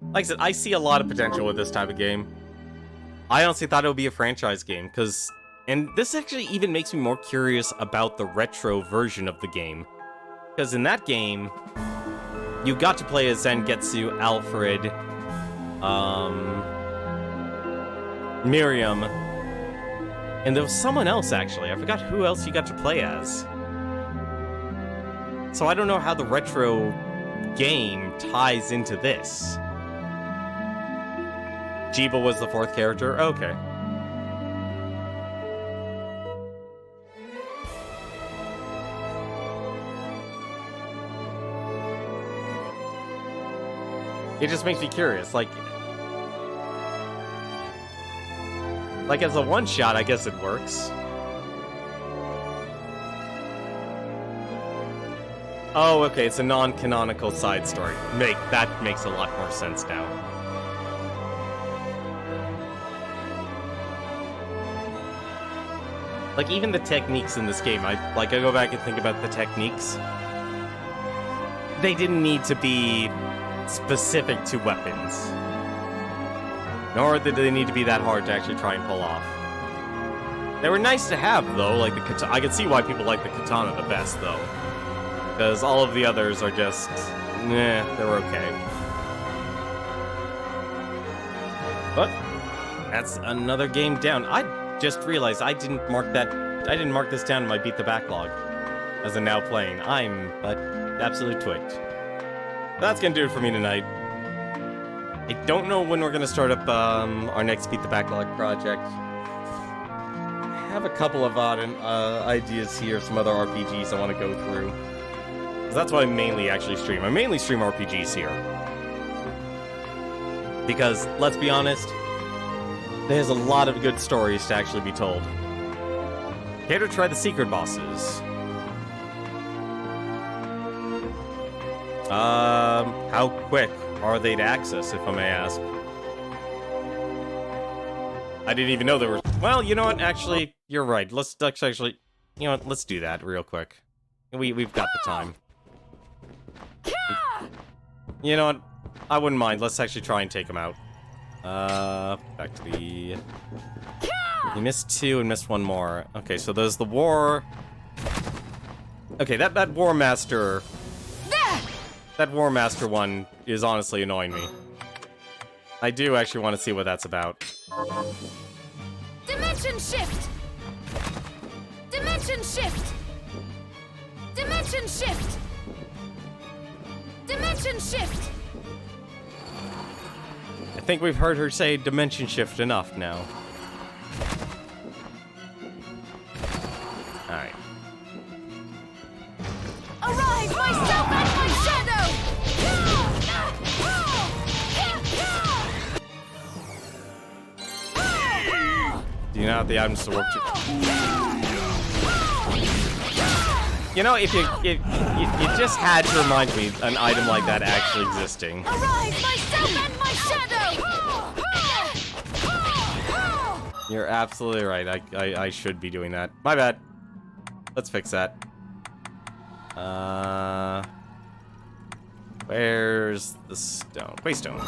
Like I said, I see a lot of potential with this type of game. I honestly thought it would be a franchise game, because... And this actually even makes me more curious about the retro version of the game. Because in that game, you got to play as Zangetsu, Alfred, Miriam, and there was someone else, actually. I forgot who else you got to play as. So I don't know how the retro game ties into this. Jiba was the fourth character? Okay. It just makes me curious, like as a one-shot, I guess it works. Oh, okay, it's a non-canonical side story. That makes a lot more sense now. Like, even the techniques in this game, I go back and think about the techniques. They didn't need to be specific to weapons. Nor did they need to be that hard to actually try and pull off. They were nice to have, though, like the katana. I can see why people like the katana the best, though. Because all of the others are just... they're okay. But, that's another game down. I just realized I didn't mark this down in my Beat the Backlog. As I'm now playing. I'm absolutely twitched. That's gonna do it for me tonight. I don't know when we're gonna start up our next Beat the Backlog project. I have a couple of odd ideas here, some other RPGs I want to go through. Because that's what I mainly actually stream. I mainly stream RPGs here. Because, let's be honest, there's a lot of good stories to actually be told. Care to try the secret bosses? How quick are they to access, if I may ask? I didn't even know there were... Well, you know what? Actually, you're right. Let's actually... You know what? Let's do that real quick. We've got the time. You know what? I wouldn't mind. Let's actually try and take them out. Back to the... You missed 2 and missed 1 more. Okay, so there's the war... Okay, that War Master... That War Master one is honestly annoying me. I do actually want to see what that's about. Dimension shift! Dimension shift! Dimension shift! Dimension shift! I think we've heard her say dimension shift enough now. Alright. Arise, myself and my shadow! Do you know how the items to work? You know, if you just had to remind me an item like that actually existing. Arise, myself and my shadow! You're absolutely right. I should be doing that. My bad. Let's fix that. Where's the stone? Waystone.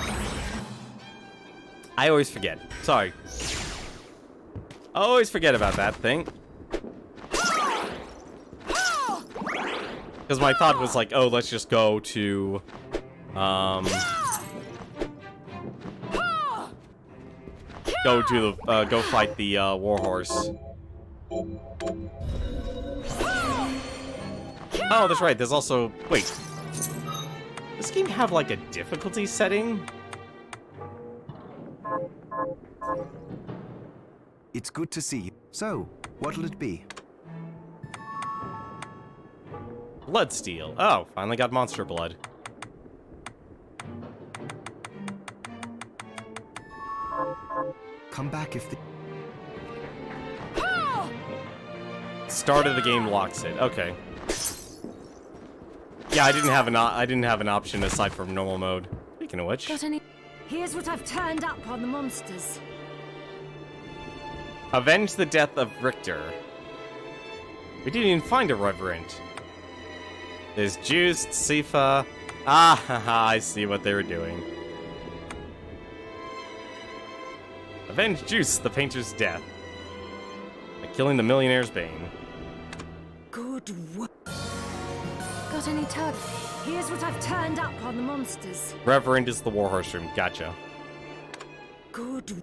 I always forget. Sorry. I always forget about that thing. Because my thought was like, oh, let's just go to, go to the go fight the warhorse. Oh, that's right. There's also wait. Does this game have like a difficulty setting? It's good to see you. So, what'll it be? Bloodsteel. Oh, finally got monster blood. Come back if the... Start of the game locks it. Okay. Yeah, I didn't have an option aside from normal mode. Speaking of which, Got any? Here's what I've turned up on the monsters. avenge the death of Richter. We didn't even find a Reverend. There's Juiced, Sifa. Ah, haha, I see what they were doing. Avenge Juice, the painter's death. By killing the millionaire's bane. Good work. Got any tug? Here's what I've turned up on the monsters. Reverend is the warhorse room. Gotcha. Good.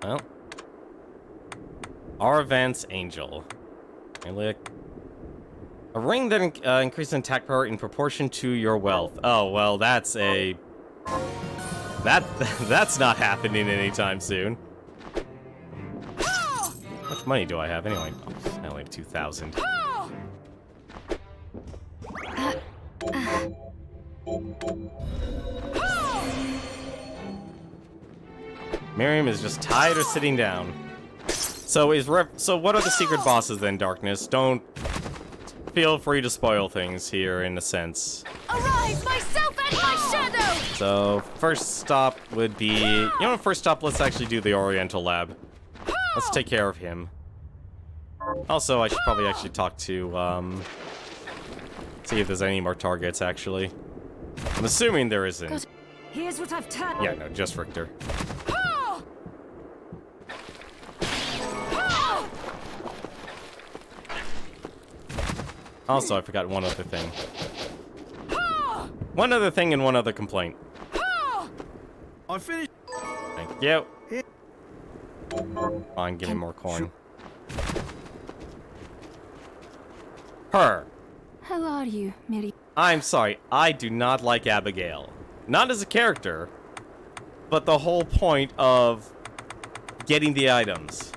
Well. Our advance angel. A ring that increases attack power in proportion to your wealth. Oh, well, that's a... That's not happening anytime soon. How much money do I have anyway? Oh, I only have 2,000. Miriam is just tired of sitting down. So what are the secret bosses then, Darkness? Don't feel free to spoil things here in a sense. Arise, myself and my shadow! So first stop would be, you know what, first stop, let's actually do the Oriental Lab. Let's take care of him. Also, I should probably actually talk to, see if there's any more targets, actually. I'm assuming there isn't. Here's what I've turned. Yeah, no, just Richter. Also, I forgot one other thing. One other thing and one other complaint. I finished. Thank you. Fine, give me more corn. Her. How are you, Miri? I'm sorry, I do not like Abigail. Not as a character, but the whole point of getting the items.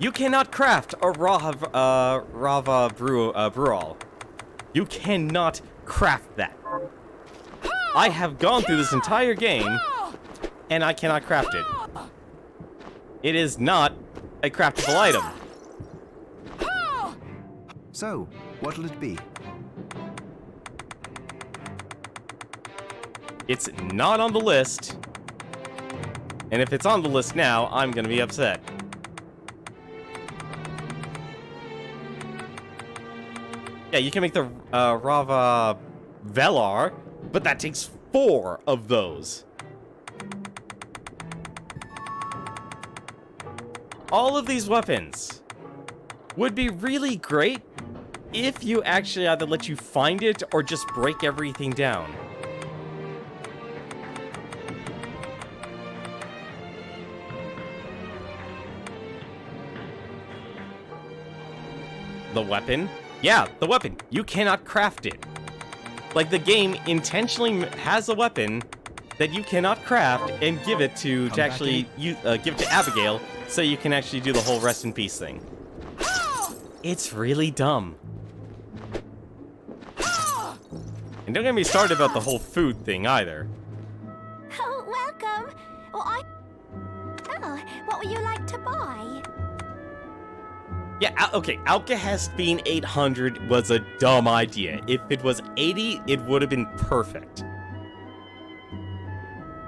You cannot craft a Rava Brual. You cannot craft that. I have gone through this entire game, and I cannot craft it. It is not a craftable item. So, what'll it be? It's not on the list. And if it's on the list now, I'm gonna be upset. Yeah, you can make the Rava Velar, but that takes 4 of those. All of these weapons would be really great if you actually either let you find it or just break everything down. The weapon? Yeah, the weapon. You cannot craft it. Like, the game intentionally has a weapon that you cannot craft and give it to actually give it to Abigail so you can actually do the whole rest in peace thing. It's really dumb. And don't get me started about the whole food thing either. Oh, welcome. Oh, what would you like to buy? Yeah, okay, Alcahest being 800 was a dumb idea. If it was 80, it would have been perfect.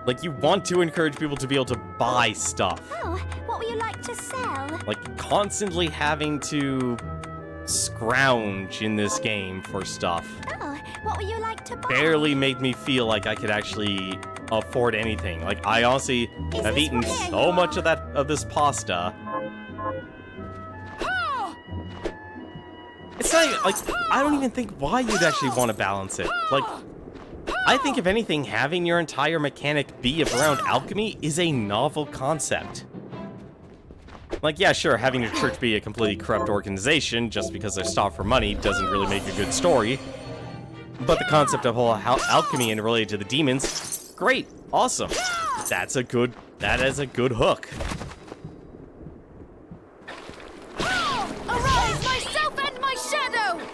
Like, you want to encourage people to be able to buy stuff. Oh, what would you like to sell? Like, constantly having to scrounge in this game for stuff Oh, what would you like to buy? barely made me feel like I could actually afford anything. Like, I honestly have eaten so much of this pasta. It's not even, like, I don't even think why you'd actually want to balance it. Like, I think if anything, having your entire mechanic be around alchemy is a novel concept. Like, yeah, sure, having your church be a completely corrupt organization just because they're stopped for money doesn't really make a good story. But the concept of whole alchemy and related to the demons, great, awesome. That is a good hook. Arise, myself and my shadow!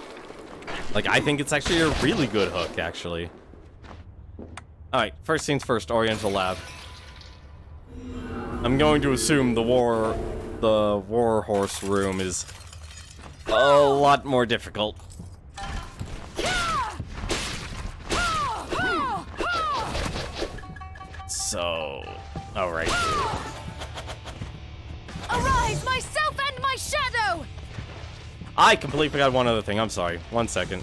Like, I think it's actually a really good hook, actually. Alright, first things first, Oriental Lab. I'm going to assume the war horse room is a lot more difficult. So, alright. Arise, myself and my shadow! I completely forgot one other thing. I'm sorry. 1 second.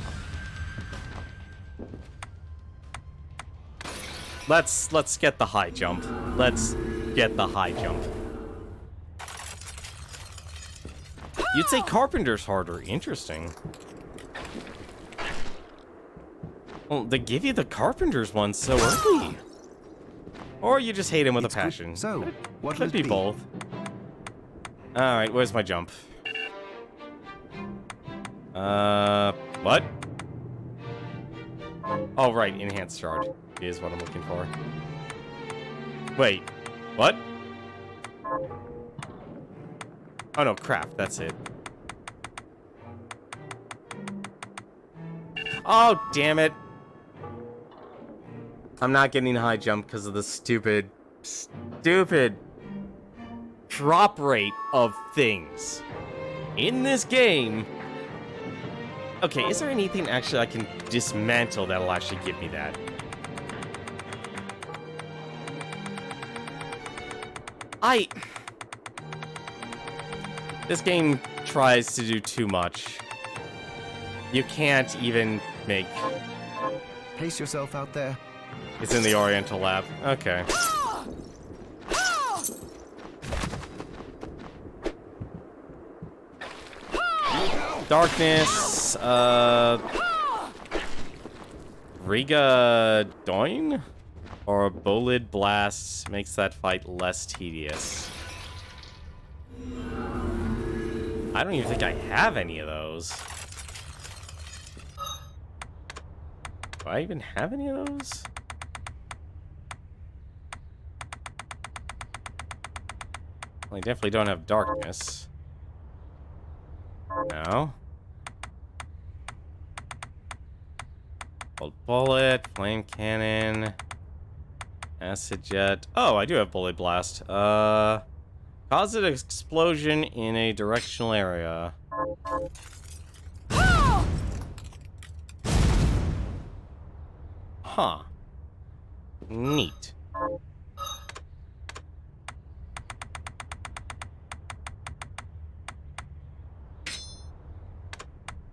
Let's get the high jump. Let's get the high jump. You'd say Carpenter's harder. Interesting. Well, they give you the Carpenter's one so early. Or you just hate him with a passion. Good. So, what could be both. Alright, where's my jump? What? Oh, right, enhanced shard is what I'm looking for. Wait, what? Oh no, crap, that's it. Oh, damn it. I'm not getting a high jump because of the stupid drop rate of things in this game. Okay, is there anything actually I can dismantle that'll actually give me that? This game tries to do too much. You can't even make... Pace yourself out there. It's in the Oriental Lab. Okay. Darkness, Riga Doin? Or Bolid Blast makes that fight less tedious. I don't even think I have any of those. Do I even have any of those? Well, I definitely don't have Darkness. No. Bolt Bullet, Flame Cannon, Acid Jet. Oh, I do have Bullet Blast. Cause an explosion in a directional area. Huh. Neat.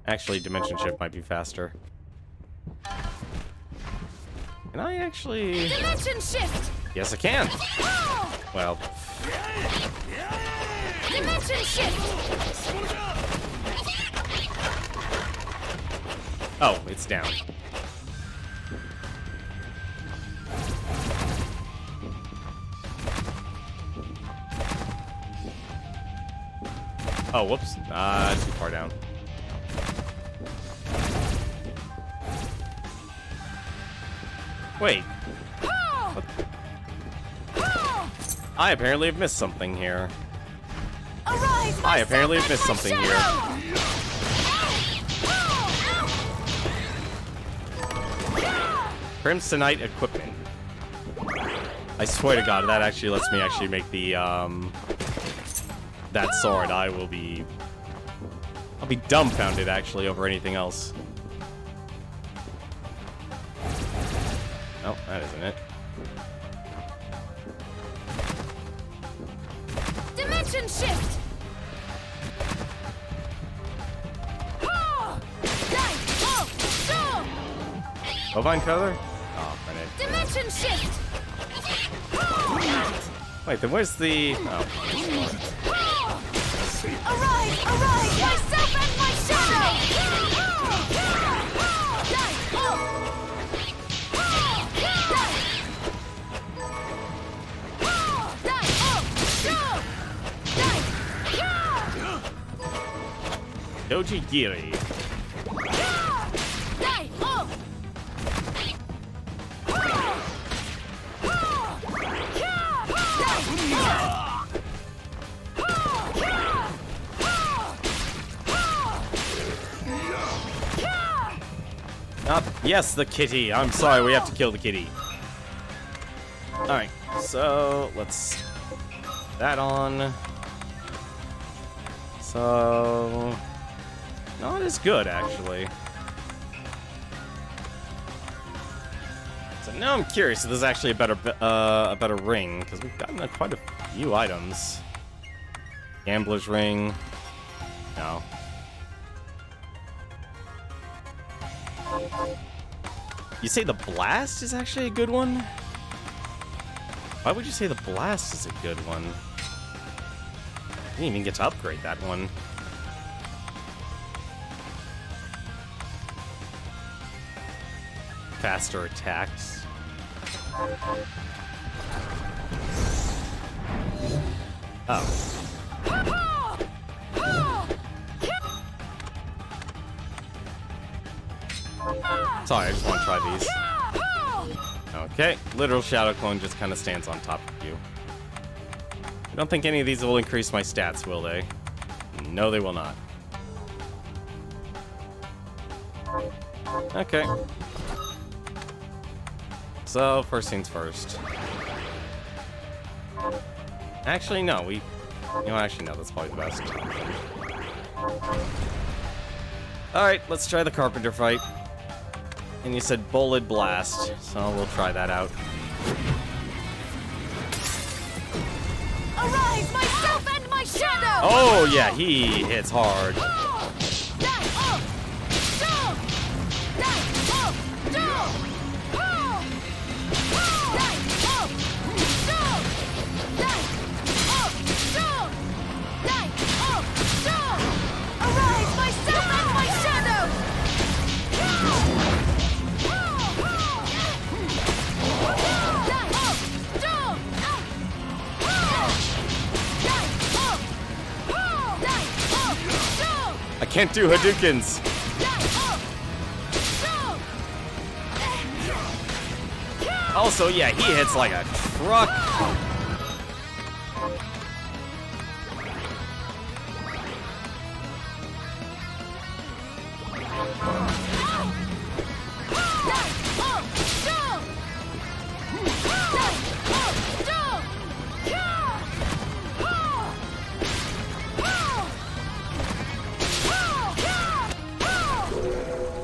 Actually, Dimension Shift might be faster. Can I actually... Dimension Shift! Yes, I can! Well... Dimension Shift! Oh, it's down. Oh, whoops. Too far down. Wait. What? I apparently have missed something here. I apparently have missed something here. Crimsonite equipment. I swear to God, that actually lets me actually make the, that sword. I'll be dumbfounded, actually, over anything else. No, that isn't it. Dimension Shift! Bovine Feather? Oh, darn it. Dimension Shift! Wait, then where's the... Oh. Arise! Arise! Myself and my shadow! Dojigiri. Yes, the kitty. I'm sorry, we have to kill the kitty. Alright, so let's put that on. So not as good, actually. So now I'm curious if this is actually a better ring, because we've gotten quite a few items. Gambler's ring. No. You say the blast is actually a good one? Why would you say the blast is a good one? I didn't even get to upgrade that one. Faster attacks. Oh. Sorry, I just want to try these. Okay, literal shadow clone just kind of stands on top of you. I don't think any of these will increase my stats, will they? No, they will not. Okay. So, first things first. Actually, no, you know, actually, no, that's probably the best. Alright, let's try the carpenter fight. And you said Bullet Blast, so we'll try that out. Arise, myself and my shadow! Oh, yeah, he hits hard. Arise, myself and my shadow! I can't do Hadoukens. Also, yeah, he hits like a truck.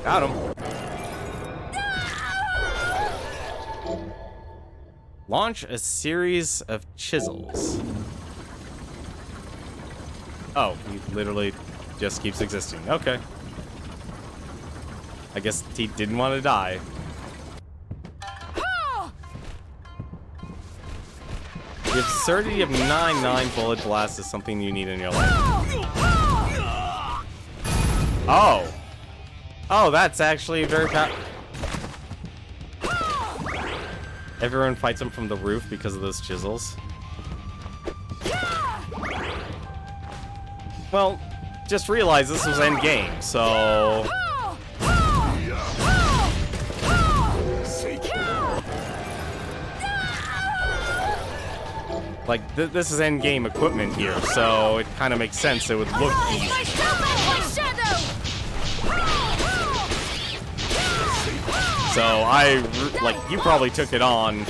Got him. Launch a series of chisels. Oh, he literally just keeps existing. Okay. I guess he didn't want to die. The absurdity of 9/9 bullet blast is something you need in your life. Oh. Oh, that's actually very Everyone fights him from the roof because of those chisels. Well, just realize this was endgame, so... Like, this is endgame equipment here, so it kind of makes sense it would look easy. So like, you probably took it on.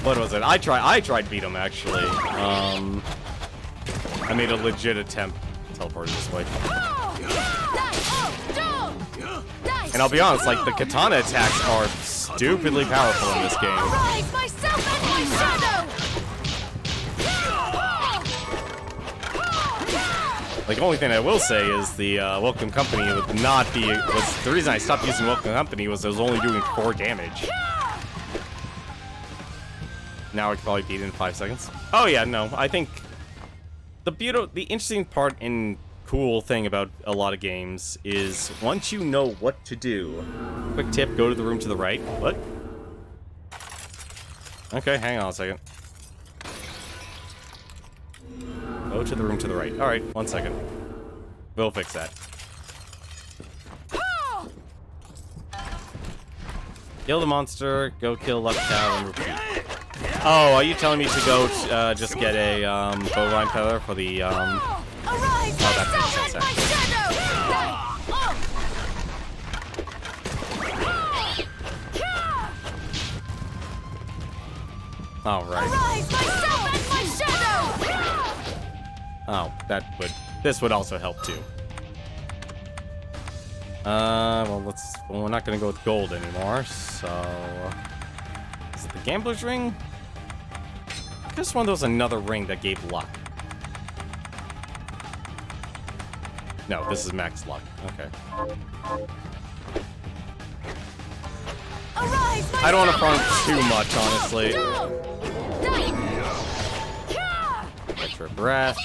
What was it? I tried beat him, actually. I made a legit attempt to teleport this way. And I'll be honest, like, the katana attacks are stupidly powerful in this game. Like, the only thing I will say is the Welcome Company would not be... the reason I stopped using Welcome Company was I was only doing 4 damage. Now I could probably beat it in 5 seconds. Oh yeah, no, I think... The interesting part and cool thing about a lot of games is once you know what to do... Quick tip, go to the room to the right. What? Okay, hang on a second. Go to the room to the right. Alright, 1 second. We'll fix that. Kill the monster, go kill Luck Cow, and repeat. Oh, are you telling me to go just get a bovine feather for the Oh, that makes sense actually. All right. Oh, this would also help too. Well, we're not gonna go with gold anymore, so... Is it the Gambler's Ring? I guess one of those another ring that gave luck. No, this is max luck. Okay. I don't want to farm too much, honestly. Extra breath.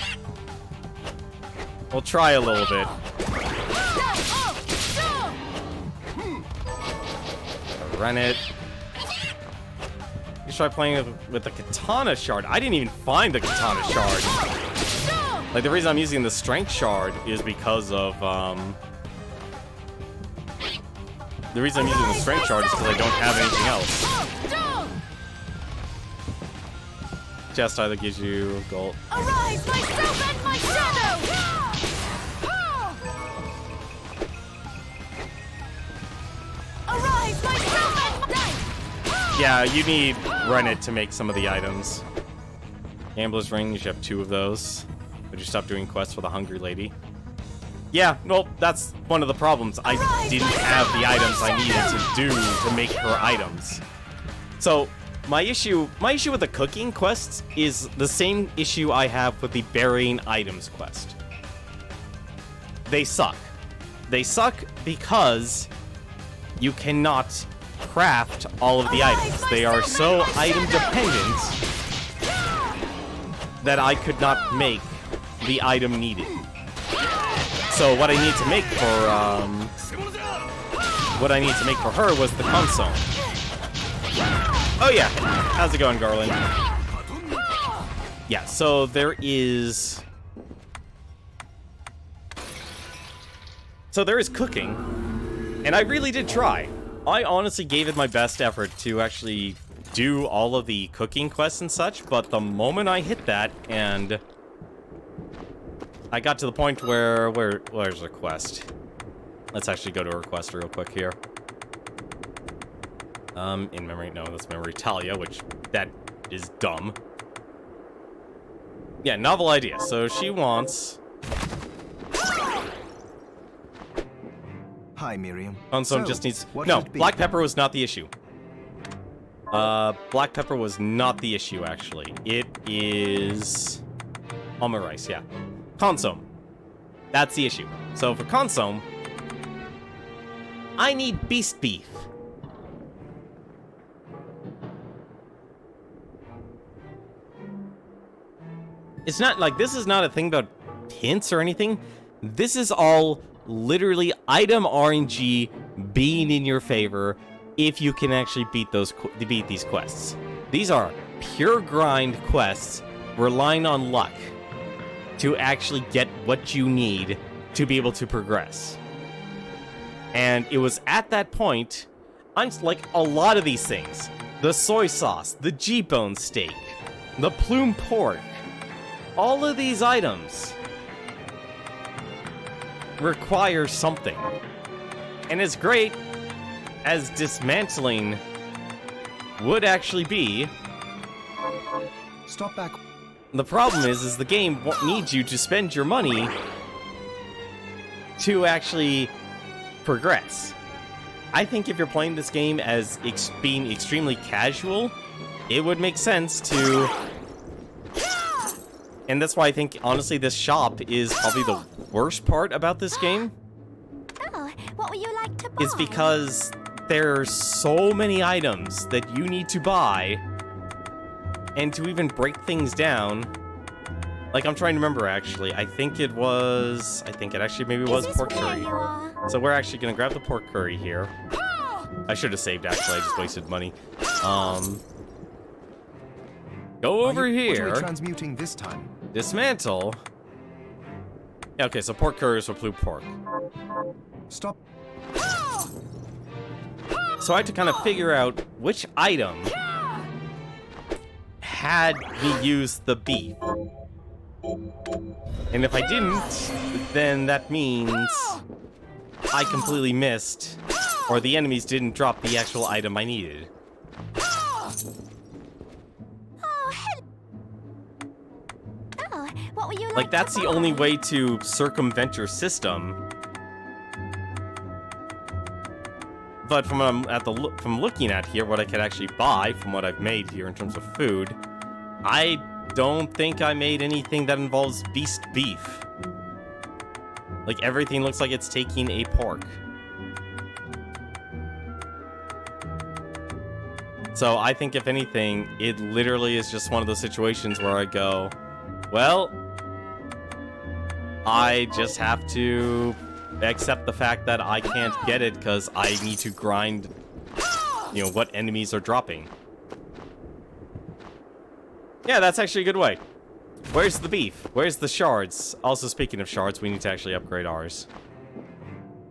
We'll try a little bit. Run it. You try playing with the katana shard. I didn't even find the katana shard. Like, the reason I'm using the strength shard is because of, the reason I'm using the strength shard is because I don't have anything else. Chest either gives you gold. Arise, myself and my shadow! Arise, myself and my... Yeah, you need Rennet to make some of the items. Gambler's Ring, you should have 2 of those. Would you stop doing quests for the Hungry Lady? Yeah, well, that's one of the problems. I didn't have the items I needed to do to make her items. So, my issue with the cooking quests is the same issue I have with the burying items quest. They suck. They suck because you cannot craft all of the items. They are so item dependent that I could not make the item needed. So what I need to make for her was the console. Oh yeah, how's it going, Garland? Yeah, so there is cooking, and I really did try. I honestly gave it my best effort to actually do all of the cooking quests and such, but the moment I hit that and I got to the point where where's the quest? Let's actually go to her quest real quick here. In memory, no, that's memory Talia, which that is dumb. Yeah, novel idea. So she wants. Hi, Miriam. Consum just needs. No, black pepper was not the issue. Black pepper was not the issue, actually. It is almond rice, yeah. Consum. That's the issue. So for consum, I need beast beef. It's not like this is not a thing about hints or anything. This is all literally item RNG being in your favor if you can actually beat these quests. These are pure grind quests relying on luck to actually get what you need to be able to progress. And it was at that point, like a lot of these things, the soy sauce, the G-bone steak, the plume pork, all of these items require something. And as great as dismantling would actually be, stop back. The problem is the game needs you to spend your money to actually progress. I think if you're playing this game as being extremely casual, it would make sense to... And that's why I think, honestly, this shop is probably the worst part about this game. Oh, what would you like to buy? Is because there's so many items that you need to buy, and to even break things down. Like, I'm trying to remember, actually. I think it actually maybe was pork curry. So we're actually gonna grab the pork curry here. I should have saved, actually. I just wasted money. Go over here. What are we transmuting this time? Dismantle. Yeah, okay, so pork curries for blue pork. Stop. So I had to kind of figure out which item had me use the beef. And if I didn't, then that means I completely missed, or the enemies didn't drop the actual item I needed. Oh, what were you Like, that's the only way to circumvent your system. But from what I'm from looking at here, what I could actually buy from what I've made here in terms of food, I don't think I made anything that involves beast beef. Like, everything looks like it's taking a pork. So I think if anything, it literally is just one of those situations where I go, well, I just have to accept the fact that I can't get it because I need to grind, you know, what enemies are dropping. Yeah, that's actually a good way. Where's the beef? Where's the shards? Also, speaking of shards, we need to actually upgrade ours.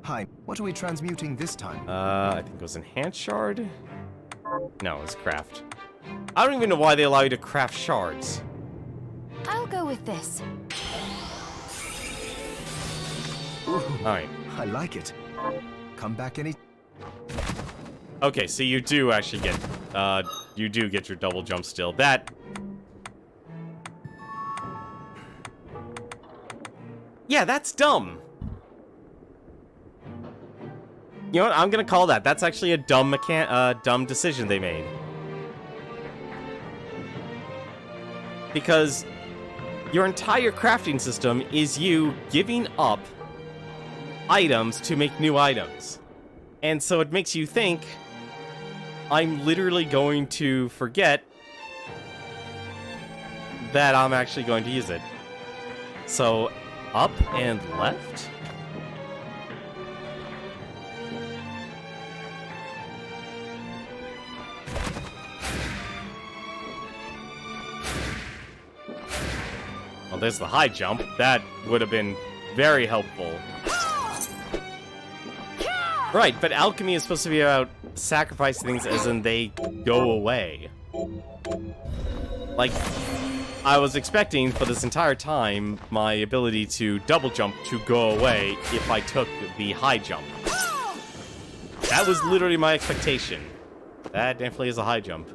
Hi, what are we transmuting this time? I think it was enhanced shard? No, it's craft. I don't even know why they allow you to craft shards. I'll go with this. Alright. I like it. Come back any... Okay, so you do actually get, you do get your double jump still. That... Yeah, that's dumb. You know what? I'm gonna call that. That's actually a dumb dumb decision they made. Because your entire crafting system is you giving up items to make new items. And so it makes you think, I'm literally going to forget that I'm actually going to use it. So, up and left? Well, there's the high jump. That would have been very helpful. Right, but alchemy is supposed to be about sacrificing things as in they go away. Like, I was expecting for this entire time my ability to double jump to go away if I took the high jump. That was literally my expectation. That definitely is a high jump.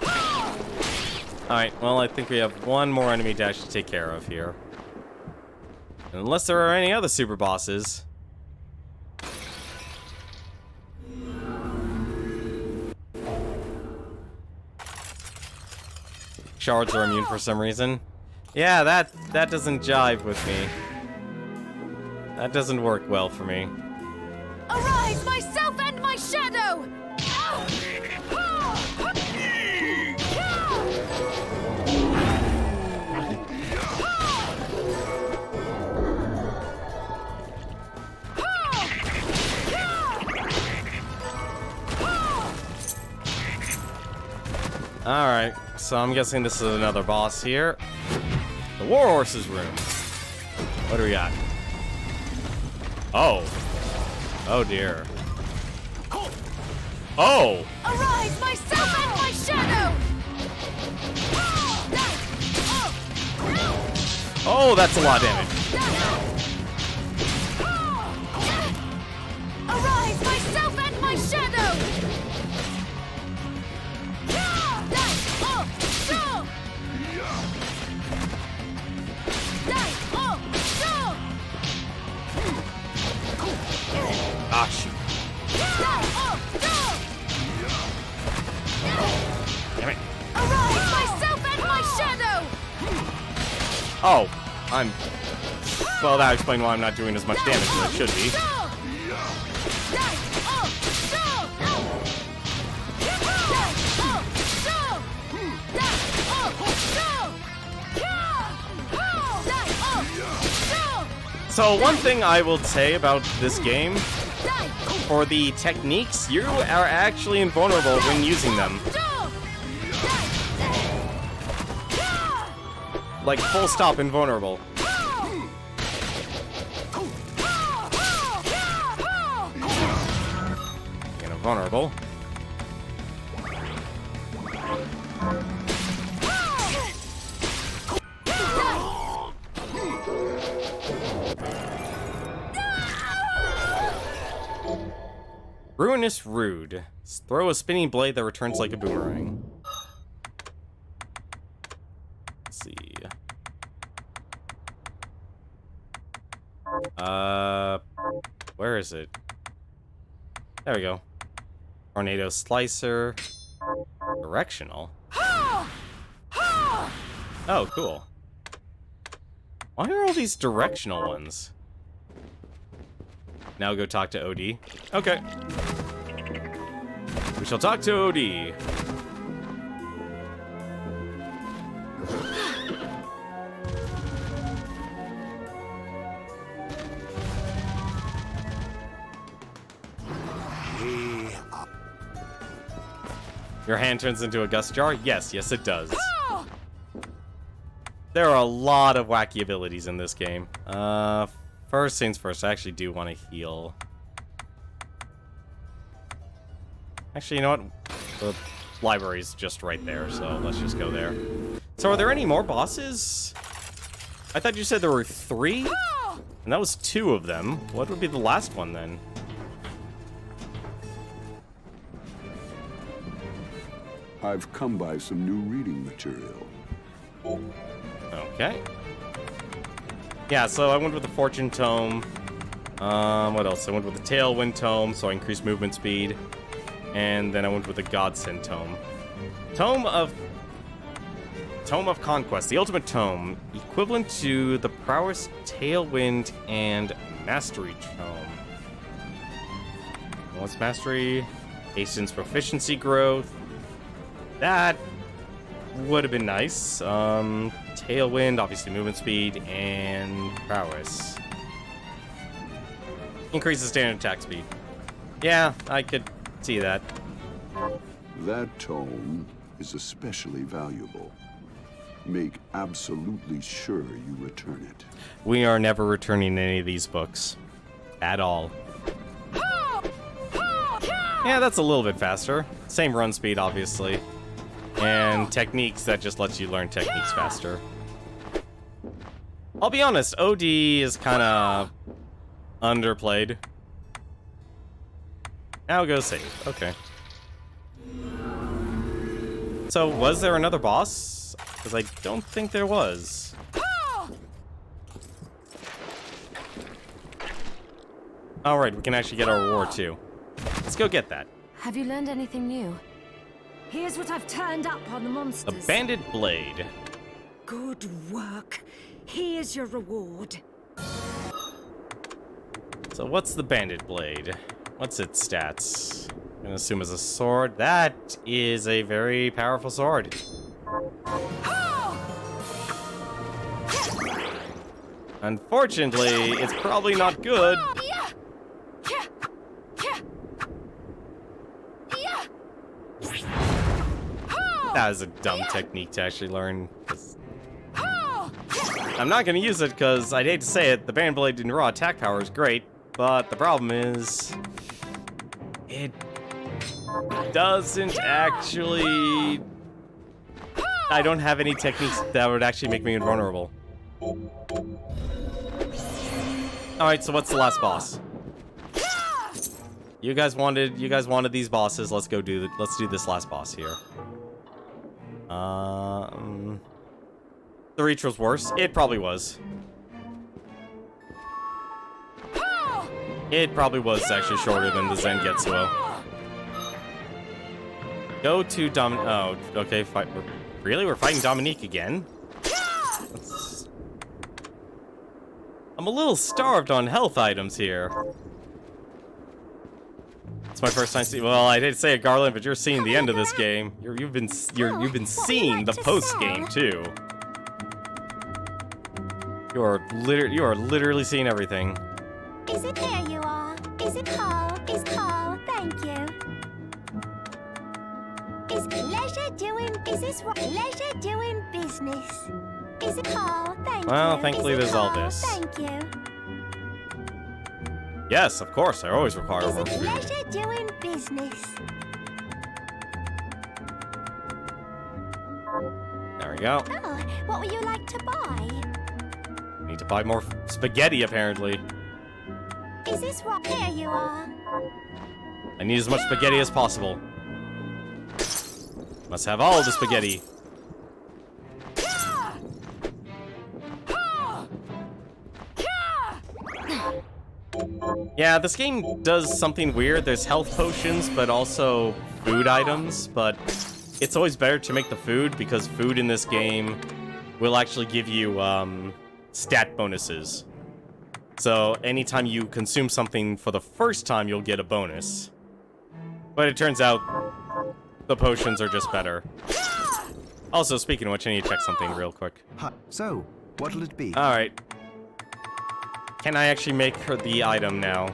Alright, well, I think we have one more enemy dash to take care of here. Unless there are any other super bosses. Shards are immune for some reason. Yeah, that doesn't jive with me. That doesn't work well for me. Arise, myself and my shadow! Alright, so I'm guessing this is another boss here. The Warhorse's room. What do we got? Oh. Oh dear. Oh! Arise, myself and my shadow! Oh, that's a lot of damage. Arise, myself and my shadow! Ah, shoot. Damn it. Arise, myself and my shadow! Oh, I'm... Well, that explains why I'm not doing as much damage as I should be. So one thing I will say about this game, for the techniques, you are actually invulnerable when using them. Like, full stop invulnerable. vulnerable. Ruinous Rude. Throw a spinning blade that returns like a boomerang. Let's see. Where is it? There we go. Tornado Slicer. Directional. Oh, cool. Why are all these directional ones? Now go talk to OD. Okay. We shall talk to OD. Your hand turns into a gust jar? Yes, yes it does. There are a lot of wacky abilities in this game. First things first, I actually do want to heal. Actually, you know what? The library's just right there, so let's just go there. So are there any more bosses? I thought you said there were 3? And that was 2 of them. What would be the last one then? I've come by some new reading material. Okay. Yeah, so I went with the Fortune Tome. What else? I went with the Tailwind Tome, so I increased movement speed. And then I went with the Godsend Tome. Tome of Conquest, the Ultimate Tome, equivalent to the Prowess, Tailwind, and Mastery Tome. What's Mastery? Hastens Proficiency Growth. That would have been nice. Tailwind, obviously movement speed, and Prowess. Increases standard attack speed. Yeah, I could see that. That tome is especially valuable. Make absolutely sure you return it. We are never returning any of these books. At all. Yeah, that's a little bit faster. Same run speed, obviously. And techniques that just lets you learn techniques faster. I'll be honest, OD is kind of underplayed. Now go save. Okay. So, was there another boss? Because I don't think there was. Alright, we can actually get our reward too. Let's go get that. Have you learned anything new? Here's what I've turned up on the A monsters. banded blade. Good work. Here's your reward. So what's the banded blade? What's its stats? I'm gonna assume it's a sword. That is a very powerful sword. Unfortunately, it's probably not good. That is a dumb technique to actually learn. I'm not gonna use it because I'd hate to say it, the banded blade in raw attack power is great, but the problem is it doesn't actually. I don't have any techniques that would actually make me invulnerable. Alright, so what's the last boss? You guys wanted these bosses. Let's do this last boss here. The Reach was worse. It probably was. It probably was actually shorter than the Zangetsuo. Go to Oh, okay. Really? We're fighting Dominique again? I'm a little starved on health items here. It's my first time seeing. Well, I did say it, Garland, but you're seeing the end of this game. You've been seeing the post game too. You are literally seeing everything. Is it here you are? Is it Carl? Is Carl? Thank you. Is leisure doing? Is this right? Leisure doing business? Is it Carl? Thank you. Well, thankfully Is it there's all Carl? this. Thank you. Yes, of course. I always require It's more a food. pleasure doing business. There we go. Oh, what would you like to buy? Need to buy more spaghetti, apparently. Is this right? Here you are. I need as much spaghetti as possible. Must have all the spaghetti. Yeah, this game does something weird. There's health potions, but also food items, but it's always better to make the food because food in this game will actually give you stat bonuses. So anytime you consume something for the first time, you'll get a bonus. But it turns out the potions are just better. Also, speaking of which, I need to check something real quick. Hi. So, what'll it be? Alright. Can I actually make her the item now?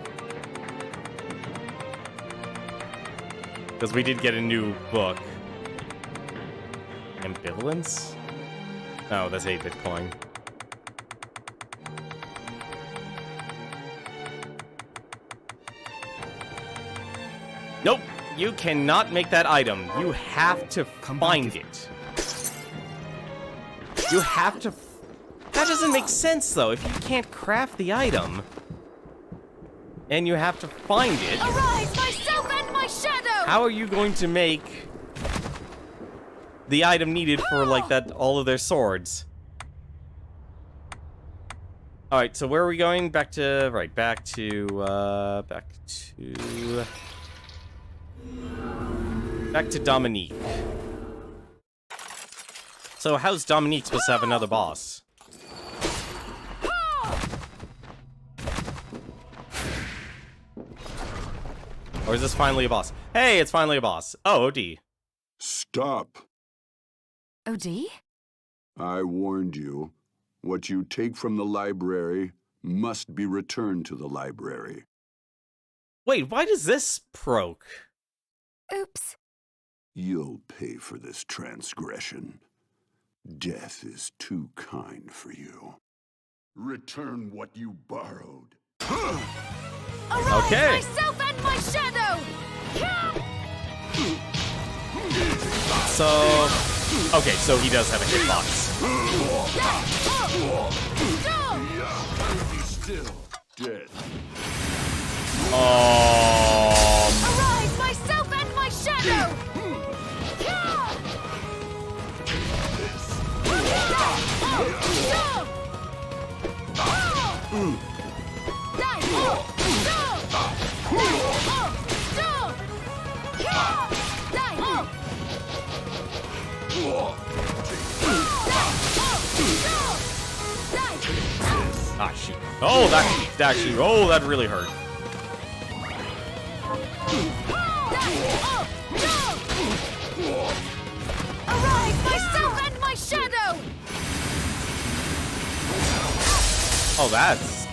Because we did get a new book. Ambivalence? Oh, that's 8 Bitcoin. Nope, you cannot make that item. You have to find it. You have to... That doesn't make sense, though. If you can't craft the item, and you have to find it... Arise, myself and my shadow! How are you going to make the item needed for, like, that, all of their swords? Alright, so where are we going? Back to... Right, back to... Back to Dominique. So how's Dominique supposed to have another boss? Or is this finally a boss? Hey, it's finally a boss. Oh, OD. Stop. OD? I warned you. What you take from the library must be returned to the library. Wait, why does this proc? Oops. You'll pay for this transgression. Death is too kind for you. Return what you borrowed. Arise, Okay. myself and my shadow! So... Okay, so he does have a hitbox. Be still, dead. Arise, myself and my shadow! Ah, shit. Oh, that actually... Oh, that really hurt. Arise, myself and my shadow! Oh, that's...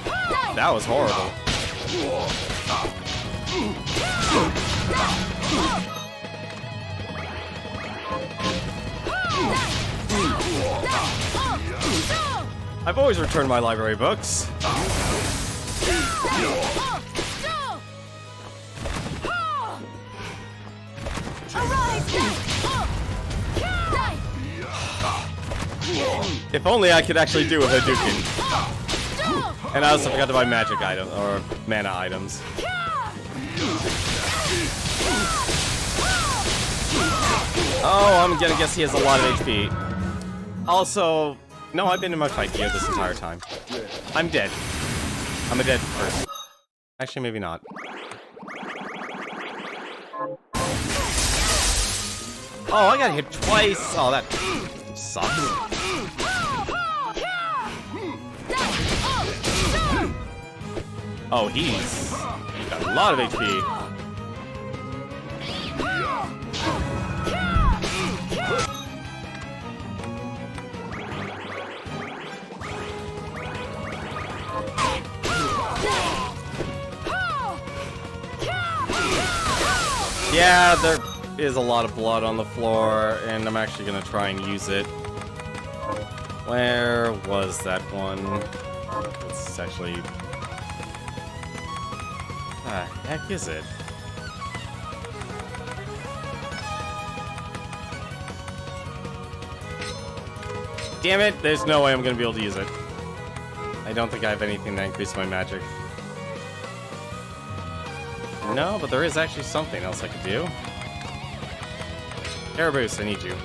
That was horrible. I've always returned my library books. If only I could actually do a Hadouken. And I also forgot to buy magic items, or mana items. Oh, I'm gonna guess he has a lot of HP. Also, no, I've been in my fight gear this entire time. I'm dead. I'm a dead person. Actually, maybe not. Oh, I got hit twice. Oh, that sucks. Oh, he's got a lot of HP. Yeah, there is a lot of blood on the floor, and I'm actually gonna try and use it. Where was that one? It's actually... Heck is it? Damn it, there's no way I'm gonna be able to use it. I don't think I have anything that increases my magic. No, but there is actually something else I could do. Air boost, I need you.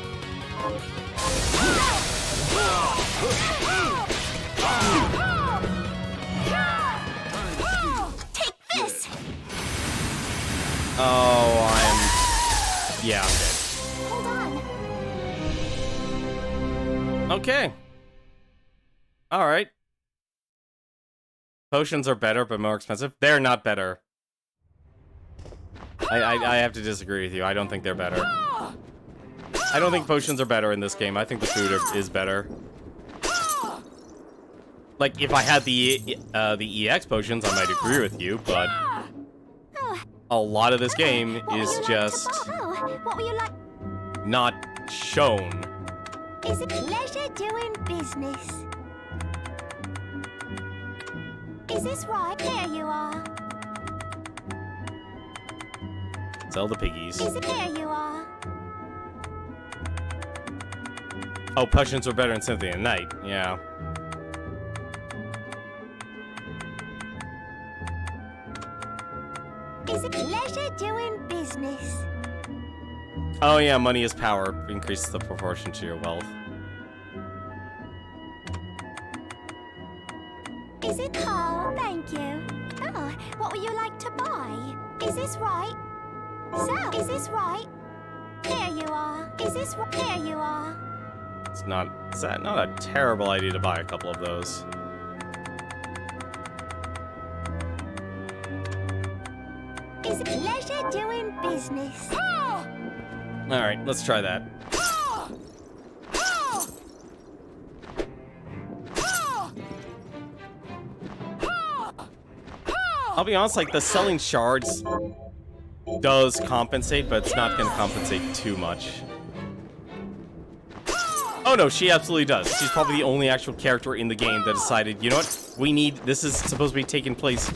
Take this! Oh, yeah, I'm dead. Hold on. Okay. Alright. Potions are better, but more expensive. They're not better. I have to disagree with you. I don't think they're better. I don't think potions are better in this game. I think the food is better. Like, if I had the EX potions, I might agree with you, but a lot of this game is just What were you like? not shown. Is it pleasure doing business? Is this right? Here you are. Sell the piggies. Is it here you are? Oh, potions were better in Symphony of the Night. Yeah. Is it pleasure doing business? Oh yeah, money is power. Increases the proportion to your wealth. Is it? Oh, thank you. Oh, what would you like to buy? Is this right? So, is this right? Here you are. Is this right? Here you are. It's not. Is that not a terrible idea to buy a couple of those? Is it pleasure doing business? All right, let's try that. I'll be honest, like, the selling shards does compensate, but it's not going to compensate too much. Oh no, she absolutely does. She's probably the only actual character in the game that decided, you know what, we need, this is supposed to be taking place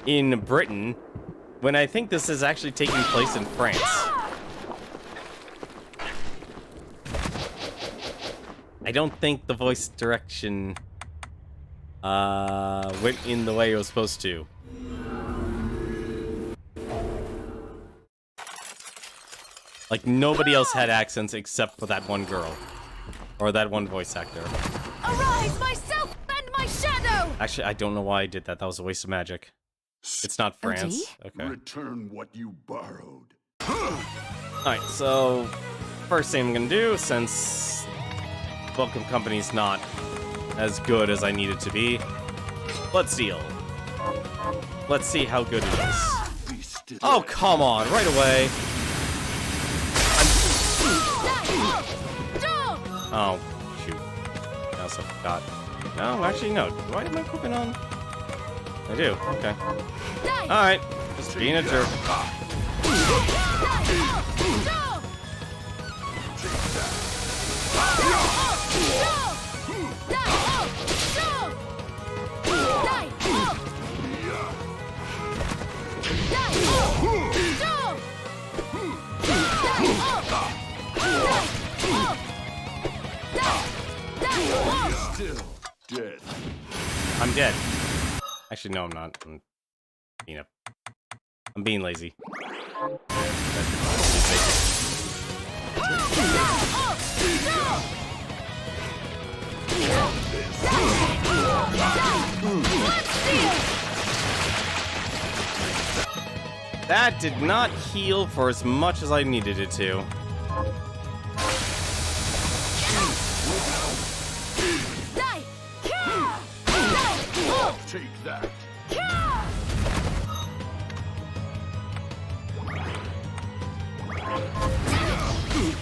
in Britain, when I think this is actually taking place in France. I don't think the voice direction went in the way it was supposed to. Like, nobody else had accents except for that one girl. Or that one voice actor. Arise, myself and my shadow! Actually, I don't know why I did that. That was a waste of magic. It's not France. Okay. Return what you borrowed. Alright, so first thing I'm gonna do, since Welcome Company's not as good as I need it to be, let's deal. Let's see how good it is. Oh, come on, right away. Oh, shoot. I also forgot. No, actually, no. Do I have my equipment on? I do. Okay. Alright. Just being a jerk. Still dead. I'm dead. Actually, no, I'm not. I'm being lazy. That did not heal for as much as I needed it to. Take that.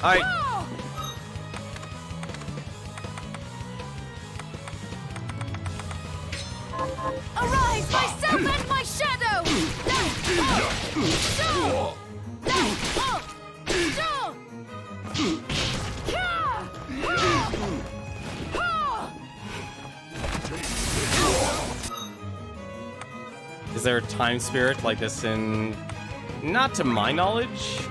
Alright. Arise, myself and my shadow! Is there a time spirit like this in... Not to my knowledge.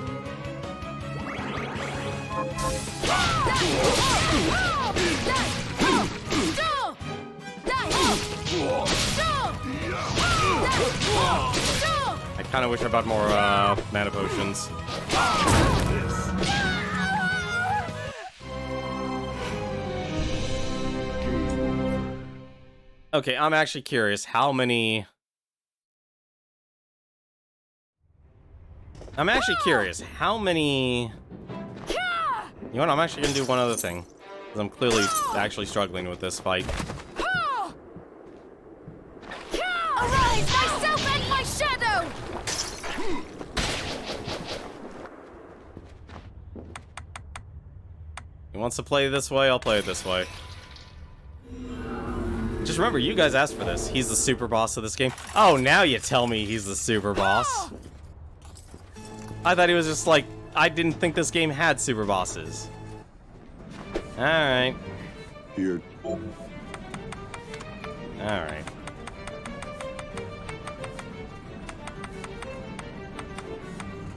I kind of wish I bought more mana potions. Okay, I'm actually curious how many... You know what, I'm actually gonna do one other thing. Because I'm clearly actually struggling with this fight. Arise, myself and my shadow! He wants to play this way, I'll play it this way. Just remember, you guys asked for this. He's the super boss of this game. Oh, now you tell me he's the super boss. I thought he was just like... I didn't think this game had super bosses. Alright. Here. Alright.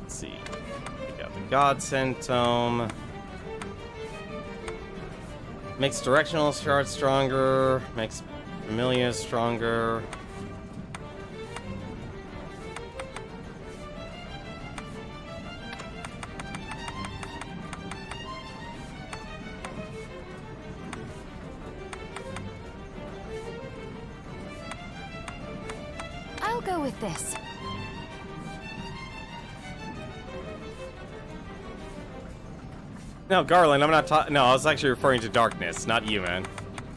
Let's see. We got the Godsend Tome. Makes directional shards stronger. Makes Familia stronger. I'll go with this. No, Garland, I'm not talking. No, I was actually referring to Darkness, not you, man.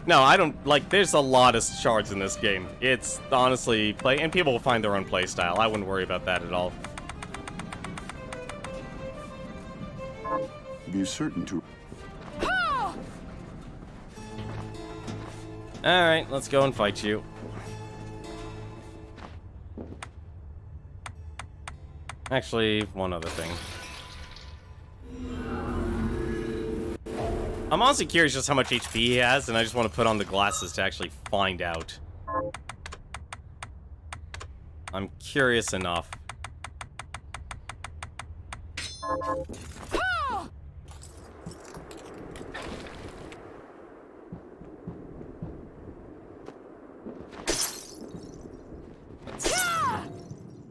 No, I don't like. There's a lot of shards in this game. It's honestly play, and people will find their own play style. I wouldn't worry about that at all. Be certain to. All right, let's go and fight you. Actually, one other thing. I'm honestly curious just how much HP he has, and I just want to put on the glasses to actually find out. I'm curious enough.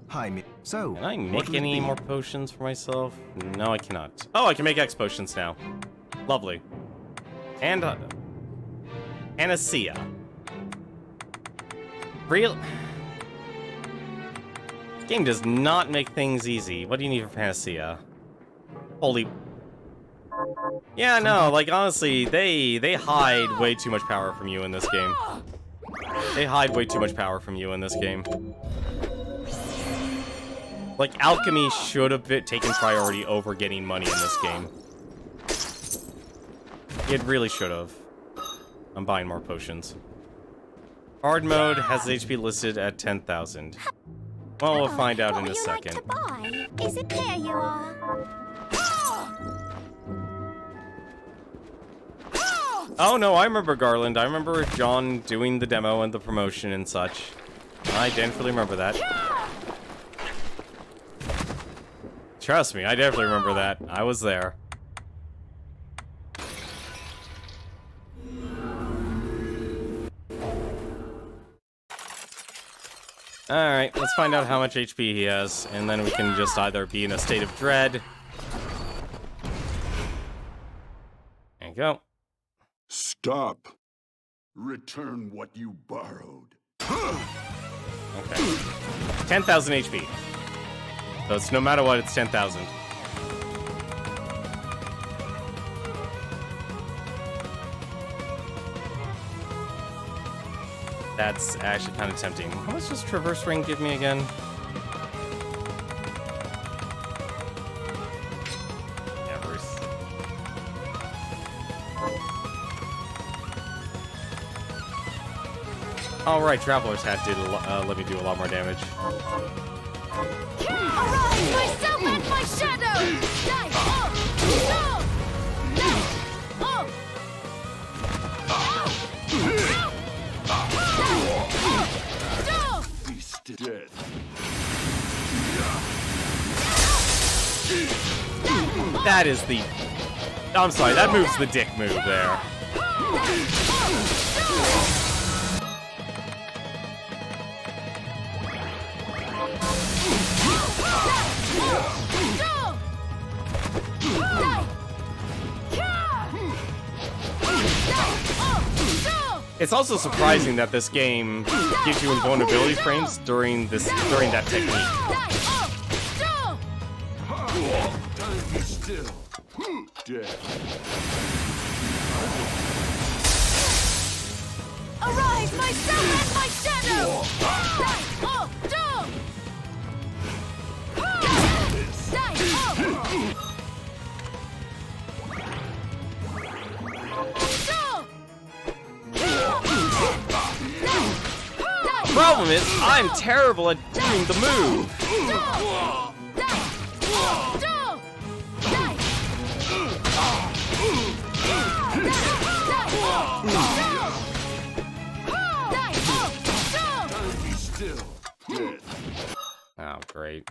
Hi, so... Can I make any more potions for myself? No, I cannot. Oh, I can make X potions now. Lovely. And Panacea. Real game does not make things easy. What do you need for Panacea? Holy. Yeah, no, like honestly, they hide way too much power from you in this game. They hide way too much power from you in this game. Like alchemy should have taken priority over getting money in this game. It really should have. I'm buying more potions. Hard mode has HP listed at 10,000. Well, we'll find out in a second. What would you like to buy? Is it here you are? Oh no, I remember Garland. I remember John doing the demo and the promotion and such. I definitely remember that. Trust me, I definitely remember that. I was there. Alright, let's find out how much HP he has, and then we can just either be in a state of dread. There you go. Stop. Return what you borrowed. Okay. 10,000 HP. So it's no matter what, it's 10,000. That's actually kind of tempting. How much does Traverse Ring give me again? Yeah, Bruce. All right, Traveler's Hat did let me do a lot more damage. Arise, myself and my shadow! Die! Be dead. That is the... I'm sorry, that move's the dick move there. It's also surprising that this game gives you invulnerability frames during that technique. Be still. Death. Arise, myself and my shadow! Problem is, I'm terrible at doing the move. Be still. Death. Oh, great.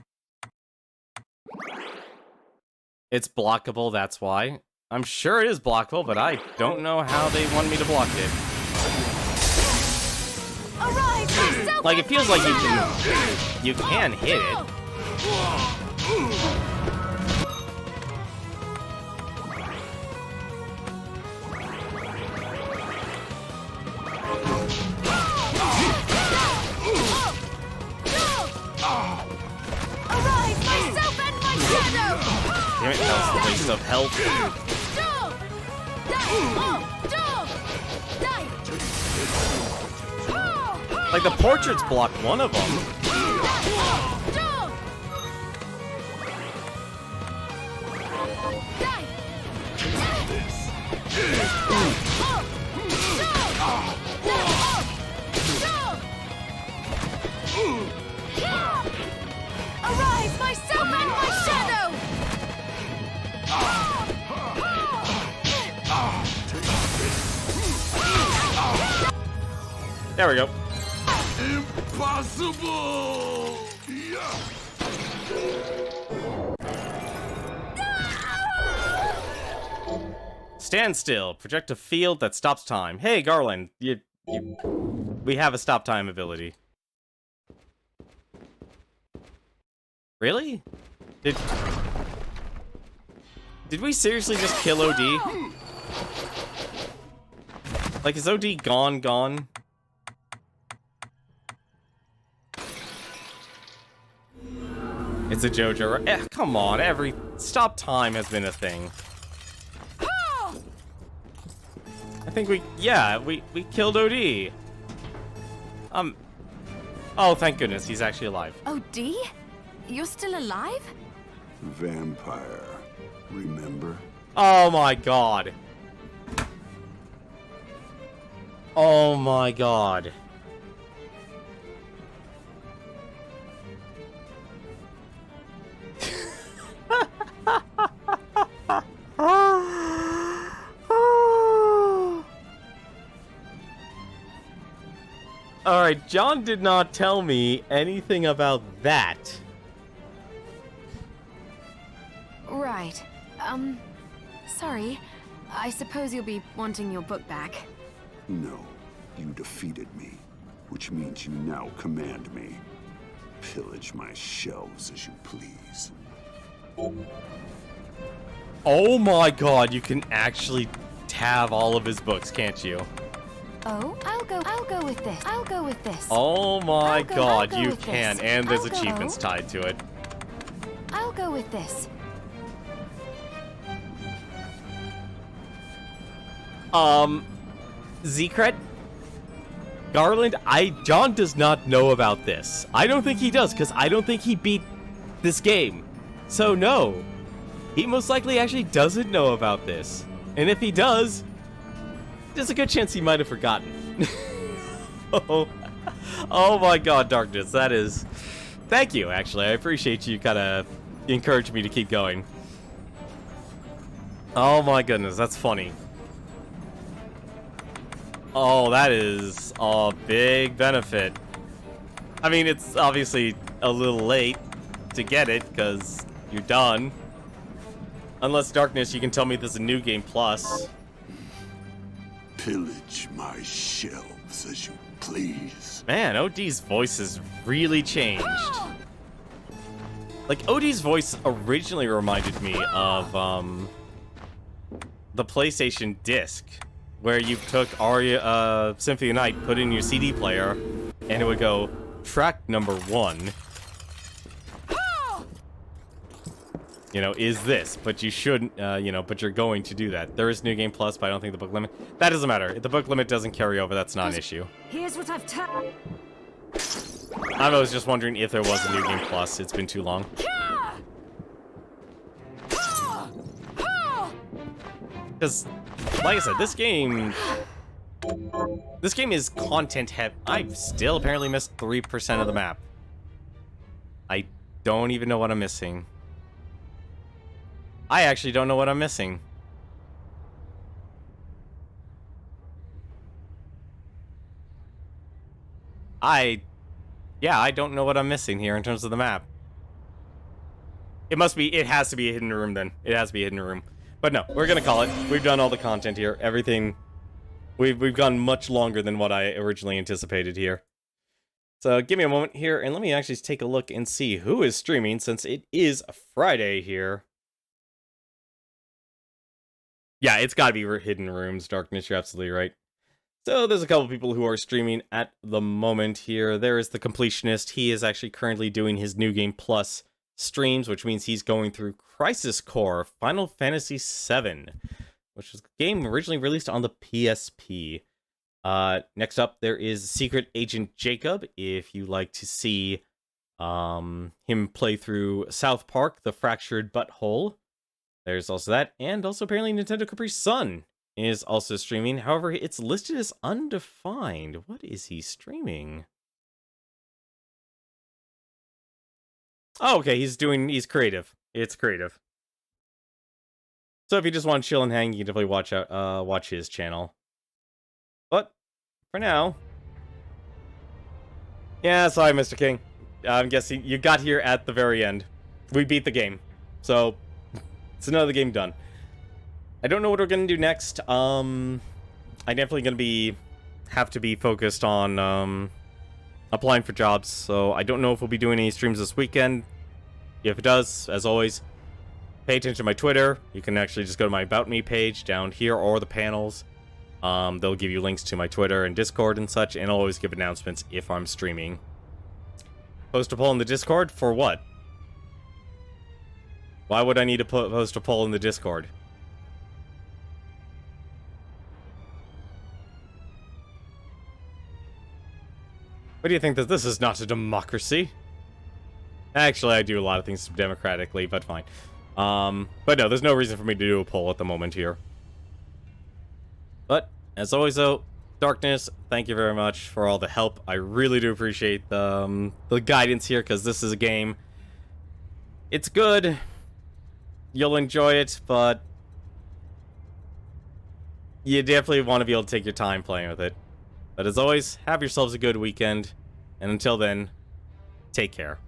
It's blockable, that's why. I'm sure it is blockable, but I don't know how they want me to block it. Like, it feels like you can hit it. Arise, myself and my shadow! Damn it, that was a waste of health. Like, the portraits block one of them. Arise, myself and my shadow! There we go. Impossible! Stand still. Project a field that stops time. Hey, Garland, we have a stop time ability. Really? Did we seriously just kill OD? Like, is OD gone? It's a JoJo. Come on, every stop time has been a thing. I think we killed OD. Oh, thank goodness, he's actually alive. OD? You're still alive? Vampire. Remember? Oh my god. Oh my god. Alright, John did not tell me anything about that. Right. Sorry. I suppose you'll be wanting your book back. No. You defeated me, which means you now command me. Pillage my shelves as you please. Oh my god, you can actually have all of his books, can't you? Oh, I'll go with this. I'll go with this. Oh my god, I'll go you with can, this. and there's I'll go. achievements tied to it. I'll go with this. Zekret? Garland, John does not know about this. I don't think he does, because I don't think he beat this game. So no. He most likely actually doesn't know about this. And if he does, there's a good chance he might have forgotten. Oh my god, Darkness, that is... Thank you, actually. I appreciate you kind of encouraging me to keep going. Oh my goodness, that's funny. Oh, that is a big benefit. I mean, it's obviously a little late to get it, because you're done. Unless, Darkness, you can tell me there's a new game plus. Pillage my shelves as you please. Man, OD's voice has really changed. Like, OD's voice originally reminded me of, the PlayStation disc, where you took Aria, Symphony of Night, put in your CD player, and it would go, track number 1. You know, is this, but you shouldn't, you know, but you're going to do that. There is New Game Plus, but I don't think the book limit... That doesn't matter. If the book limit doesn't carry over, that's not an issue. Here's what I've turned. I was just wondering if there was a New Game Plus. It's been too long. Because, like I said, this game is content heavy. I've still apparently missed 3% of the map. I don't even know what I'm missing. I actually don't know what I'm missing. Yeah, I don't know what I'm missing here in terms of the map. It has to be a hidden room then. It has to be a hidden room. But no, we're gonna call it. We've done all the content here. Everything. We've gone much longer than what I originally anticipated here. So give me a moment here, and let me actually take a look and see who is streaming, since it is Friday here. Yeah, it's gotta be hidden rooms, Darkness, you're absolutely right. So there's a couple people who are streaming at the moment here. There is the Completionist. He is actually currently doing his New Game Plus streams, which means he's going through Crisis Core Final Fantasy VII, which was a game originally released on the PSP. Next up, there is Secret Agent Jacob. If you like to see him play through South Park, The Fractured Butthole, there's also that. And also apparently Nintendo Capri Sun is also streaming. However, it's listed as undefined. What is he streaming? Oh, okay, he's creative. It's creative. So if you just want to chill and hang, you can definitely watch his channel. But for now, yeah, sorry, Mr. King. I'm guessing you got here at the very end. We beat the game, so it's another game done. I don't know what we're gonna do next. I'm definitely gonna have to be focused on applying for jobs, so I don't know if we'll be doing any streams this weekend. If it does, as always, pay attention to my Twitter. You can actually just go to my About Me page down here, or the panels. They'll give you links to my Twitter and Discord and such, and I'll always give announcements if I'm streaming. Post a poll in the Discord for what? Why would I need to post a poll in the Discord? What do you think that this is not a democracy? Actually, I do a lot of things democratically, but fine. But no, there's no reason for me to do a poll at the moment here. But, as always though, Darkness, thank you very much for all the help. I really do appreciate the guidance here, because this is a game. It's good. You'll enjoy it, but you definitely want to be able to take your time playing with it. But as always, have yourselves a good weekend, and until then, take care.